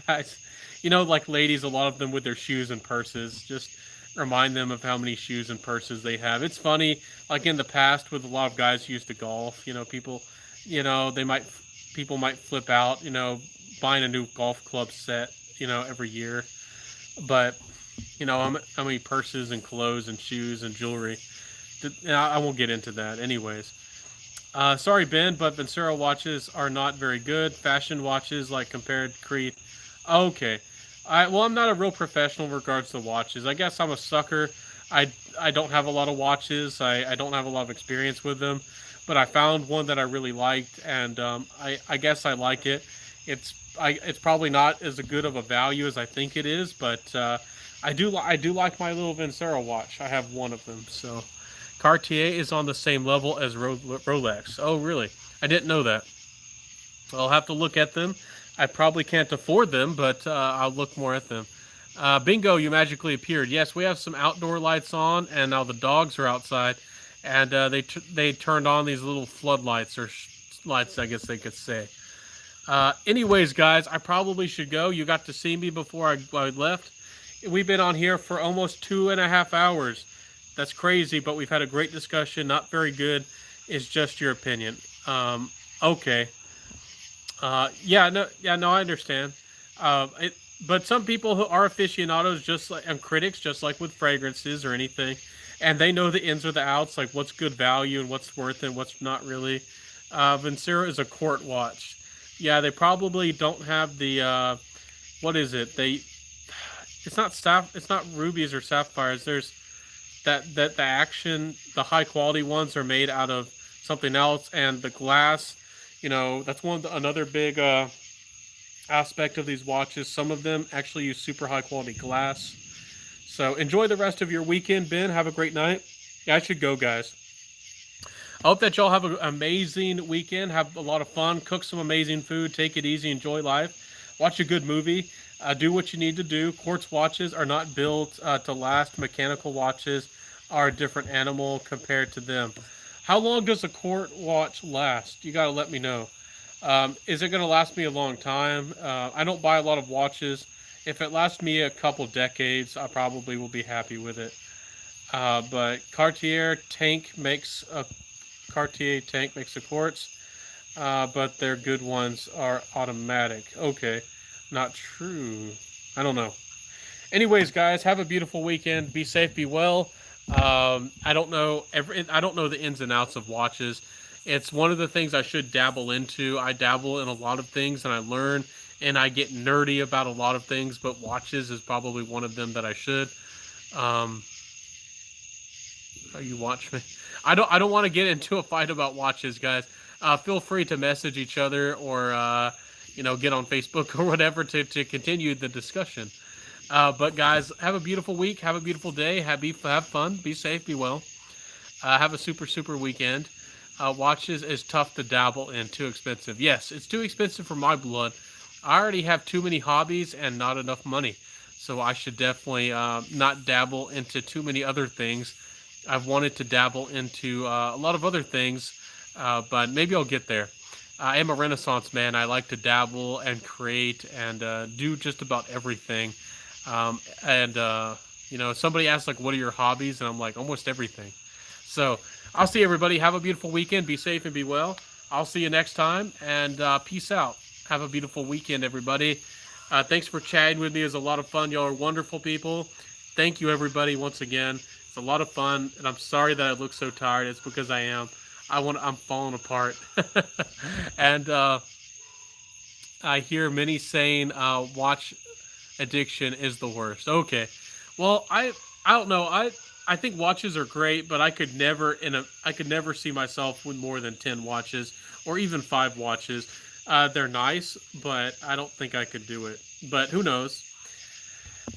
[SPEAKER 1] guys, like ladies, a lot of them with their shoes and purses, just remind them of how many shoes and purses they have. It's funny, like in the past with a lot of guys who used to golf, people might flip out, buying a new golf club set, every year. But, how many purses and clothes and shoes and jewelry. I won't get into that. Anyways. Sorry, Ben, but Vincero watches are not very good. Fashion watches, like compared to Creed. Okay. I'm not a real professional in regards to watches. I guess I'm a sucker. I don't have a lot of watches. I don't have a lot of experience with them. But I found one that I really liked, and I guess I like it. It's probably not as good of a value as I think it is, but I do like my little Vincero watch. I have one of them. So Cartier is on the same level as Rolex. Oh, really? I didn't know that. I'll have to look at them. I probably can't afford them, but I'll look more at them. Bingo, you magically appeared. Yes, we have some outdoor lights on, and now the dogs are outside, and they turned on these little floodlights, or lights, I guess they could say. Anyways, guys, I probably should go. You got to see me before I left. We've been on here for almost 2.5 hours. That's crazy, but we've had a great discussion. Not very good. It's just your opinion. Okay. No, I understand. But some people who are aficionados, just like, and critics, just like with fragrances or anything, and they know the ins or the outs, like what's good value and what's worth it, what's not really. Vincero is a court watch. Yeah, they probably don't have the what is it? It's not it's not rubies or sapphires. There's that the action, the high quality ones are made out of something else, and the glass, that's another big aspect of these watches. Some of them actually use super high quality glass. So enjoy the rest of your weekend, Ben. Have a great night. Yeah, I should go, guys. I hope that y'all have an amazing weekend. Have a lot of fun. Cook some amazing food. Take it easy. Enjoy life. Watch a good movie. Do what you need to do. Quartz watches are not built to last. Mechanical watches are a different animal compared to them. How long does a quartz watch last? You got to let me know. Is it going to last me a long time? I don't buy a lot of watches. If it lasts me a couple decades, I probably will be happy with it. But Cartier tank makes a quartz, but their good ones are automatic. Okay, not true. I don't know. Anyways, guys, have a beautiful weekend. Be safe, be well. I don't know the ins and outs of watches. It's one of the things I should dabble into. I dabble in a lot of things, and I learn, and I get nerdy about a lot of things. But watches is probably one of them that I should. You watch me. I don't want to get into a fight about watches, guys. Feel free to message each other or get on Facebook or whatever to continue the discussion. But guys, have a beautiful week. Have a beautiful day. Have fun. Be safe. Be well. Have a super weekend. Watches is tough to dabble in. Too expensive. Yes, it's too expensive for my blood. I already have too many hobbies and not enough money. So I should definitely not dabble into too many other things. I've wanted to dabble into a lot of other things, but maybe I'll get there. I am a Renaissance man. I like to dabble and create and do just about everything. Somebody asked, like, what are your hobbies? And I'm like, almost everything. So I'll see everybody. Have a beautiful weekend. Be safe and be well. I'll see you next time, and peace out. Have a beautiful weekend, everybody. Thanks for chatting with me. It was a lot of fun. Y'all are wonderful people. Thank you, everybody, once again. It's a lot of fun, and I'm sorry that I look so tired. It's because I am. I'm falling apart. And I hear many saying watch addiction is the worst. Okay. Well, I don't know. I think watches are great, but I could never see myself with more than 10 watches or even 5 watches. They're nice, but I don't think I could do it. But who knows?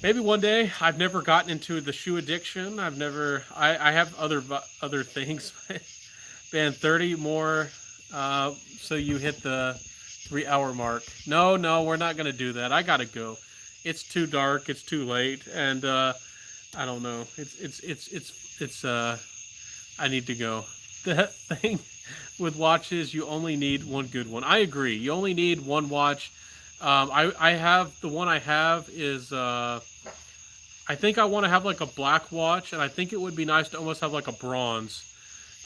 [SPEAKER 1] Maybe one day. I've never gotten into the shoe addiction. I have other things. Man, 30 more, so you hit the 3-hour mark. No, we're not gonna do that. I gotta go. It's too dark. It's too late, and I don't know. I need to go. The thing with watches, you only need one good one. I agree. You only need one watch. I have the one I have is I think I want to have like a black watch, and I think it would be nice to almost have like a bronze,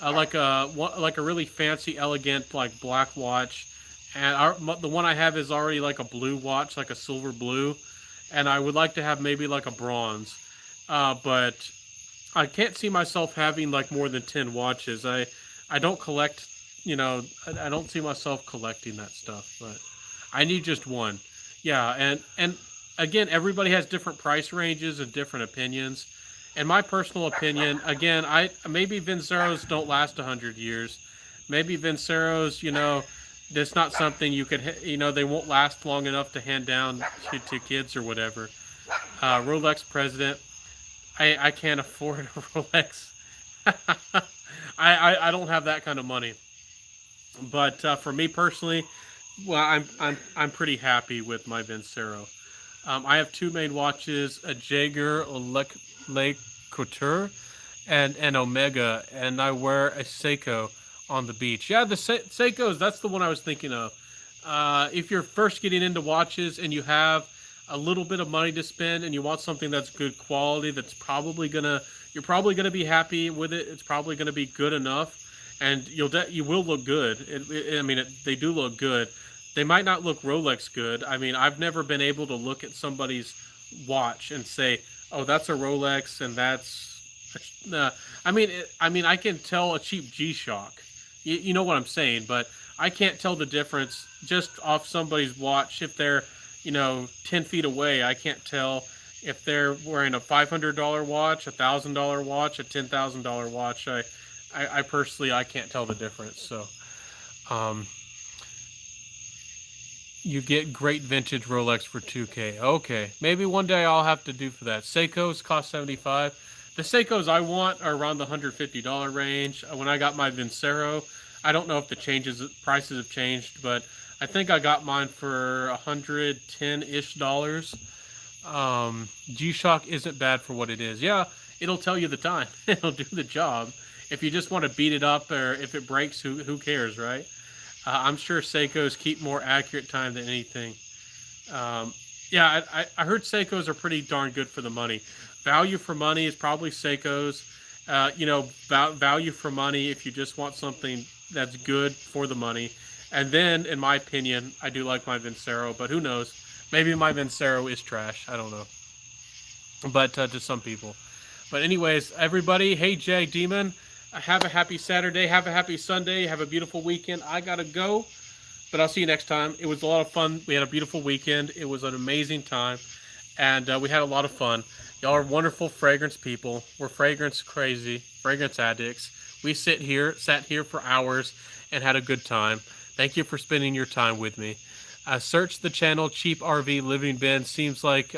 [SPEAKER 1] like a really fancy, elegant like black watch. And the one I have is already like a blue watch, like a silver blue, and I would like to have maybe like a bronze, but I can't see myself having like more than 10 watches. I don't collect, I don't see myself collecting that stuff, but I need just one. Yeah, and again, everybody has different price ranges and different opinions. In my personal opinion, again, maybe Vinceros don't last 100 years. Maybe Vinceros, that's not something you could, they won't last long enough to hand down to kids or whatever. Rolex President, I can't afford a Rolex. I don't have that kind of money. But for me personally, well, I'm pretty happy with my Vincero. I have 2 main watches, a Jaeger Le Couture and an Omega, and I wear a Seiko on the beach. Yeah, the Seikos, that's the one I was thinking of. If you're first getting into watches and you have a little bit of money to spend and you want something that's good quality, you're probably gonna be happy with it. It's probably gonna be good enough, and you will look good. They do look good. They might not look Rolex good. I mean, I've never been able to look at somebody's watch and say, oh, that's a Rolex and that's I can tell a cheap G-Shock. You know what I'm saying, but I can't tell the difference just off somebody's watch if they're, 10 feet away. I can't tell if they're wearing a $500 watch, $1,000 watch, a $10,000 watch. I personally I can't tell the difference. So, um, you get great vintage Rolex for 2K. Okay, maybe one day I'll have to do for that. Seiko's cost 75. The Seikos I want are around the $150 range. When I got my Vincero, I don't know if the prices have changed, but I think I got mine for 110-ish dollars. G-Shock isn't bad for what it is. Yeah, it'll tell you the time. It'll do the job. If you just want to beat it up or if it breaks, who cares, right? I'm sure Seikos keep more accurate time than anything. Um, yeah, I heard Seikos are pretty darn good for the money. Value for money is probably Seikos. Value for money if you just want something that's good for the money. And then, in my opinion, I do like my Vincero, but who knows? Maybe my Vincero is trash. I don't know. But to some people. But anyways, everybody, hey Jay Demon, have a happy Saturday, have a happy Sunday, have a beautiful weekend. I gotta go, but I'll see you next time. It was a lot of fun. We had a beautiful weekend. It was an amazing time, and we had a lot of fun. Y'all are wonderful fragrance people. We're fragrance crazy, fragrance addicts. We sat here for hours and had a good time. Thank you for spending your time with me. Search the channel Cheap RV Living Bin. Seems like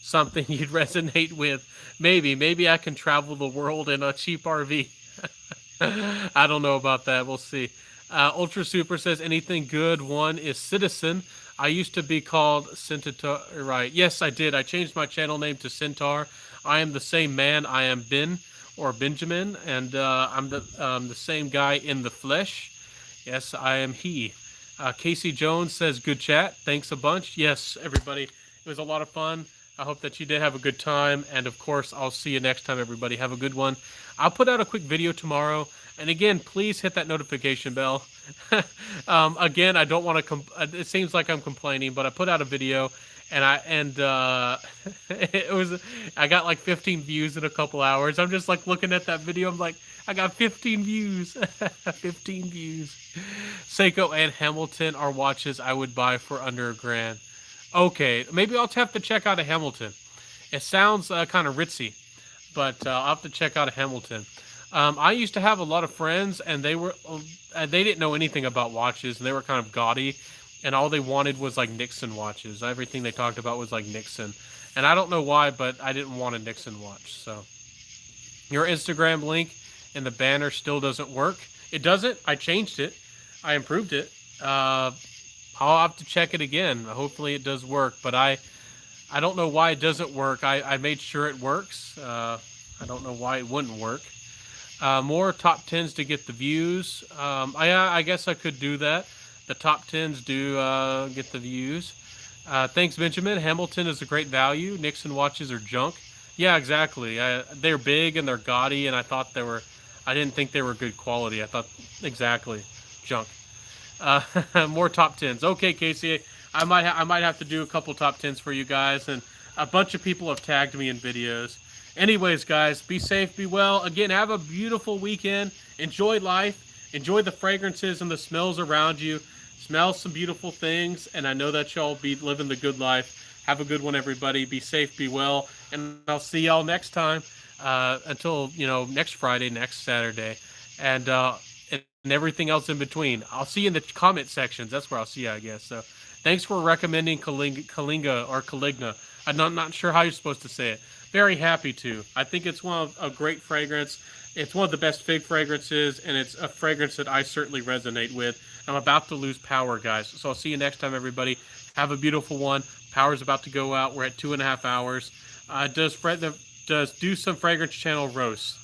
[SPEAKER 1] something you'd resonate with. Maybe I can travel the world in a cheap RV. I don't know about that. We'll see. Ultra Super says anything good. One is Citizen. I used to be called Centaur. Right. Yes, I did. I changed my channel name to Centaur. I am the same man. I am Ben or Benjamin, and I'm the same guy in the flesh. Yes, I am he. Casey Jones says good chat. Thanks a bunch. Yes, everybody. It was a lot of fun. I hope that you did have a good time. And of course, I'll see you next time, everybody. Have a good one. I'll put out a quick video tomorrow. And again, please hit that notification bell. Again, I don't want to. It seems like I'm complaining, but I put out a video, and it was. I got like 15 views in a couple hours. I'm just like looking at that video. I'm like, I got 15 views. 15 views. Seiko and Hamilton are watches I would buy for under $1,000. Okay, maybe I'll have to check out a Hamilton. It sounds kind of ritzy, but I'll have to check out a Hamilton. I used to have a lot of friends, and they didn't know anything about watches, and they were kind of gaudy, and all they wanted was like Nixon watches. Everything they talked about was like Nixon, and I don't know why, but I didn't want a Nixon watch. So your Instagram link in the banner still doesn't work. It doesn't. I changed it. I improved it. I'll have to check it again. Hopefully it does work, but I don't know why it doesn't work. I made sure it works. I don't know why it wouldn't work. More top 10s to get the views. I guess I could do that. The top 10s do get the views. Thanks, Benjamin. Hamilton is a great value. Nixon watches are junk. Yeah, exactly. They're big and they're gaudy, and I didn't think they were good quality. I thought, exactly, junk. More top 10s. Okay, Casey, I might have to do a couple top 10s for you guys, and a bunch of people have tagged me in videos. Anyways, guys, be safe, be well. Again, have a beautiful weekend. Enjoy life. Enjoy the fragrances and the smells around you. Smell some beautiful things, and I know that y'all be living the good life. Have a good one, everybody. Be safe, be well, and I'll see y'all next time. Until next Friday, next Saturday, and everything else in between. I'll see you in the comment sections. That's where I'll see you, I guess. So, thanks for recommending Kalinga or Caligna. I'm not sure how you're supposed to say it. Very happy to. I think it's one of a great fragrance. It's one of the best fig fragrances, and it's a fragrance that I certainly resonate with. I'm about to lose power, guys. So I'll see you next time, everybody. Have a beautiful one. Power's about to go out. We're at 2.5 hours. Does do some fragrance channel roasts.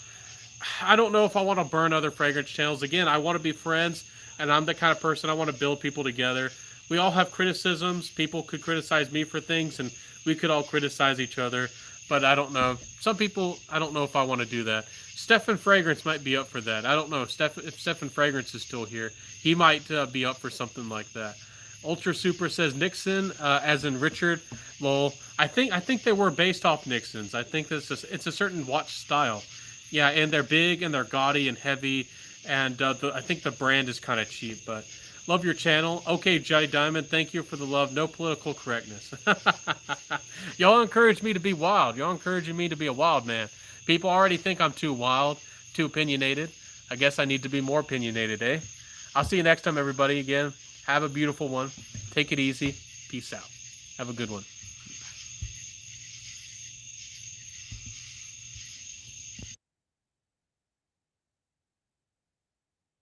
[SPEAKER 1] I don't know if I want to burn other fragrance channels. Again, I want to be friends, and I'm the kind of person I want to build people together. We all have criticisms. People could criticize me for things, and we could all criticize each other. But I don't know. Some people, I don't know if I want to do that. Stefan Fragrance might be up for that. I don't know if Stefan Fragrance is still here. He might be up for something like that. Ultra Super says Nixon, as in Richard. Lol. I think they were based off Nixons. I think it's a certain watch style. Yeah, and they're big and they're gaudy and heavy, and I think the brand is kind of cheap. But love your channel. Okay, Jai Diamond, thank you for the love. No political correctness. Y'all encourage me to be wild. Y'all encouraging me to be a wild man. People already think I'm too wild, too opinionated. I guess I need to be more opinionated, eh? I'll see you next time, everybody. Again, have a beautiful one. Take it easy. Peace out. Have a good one.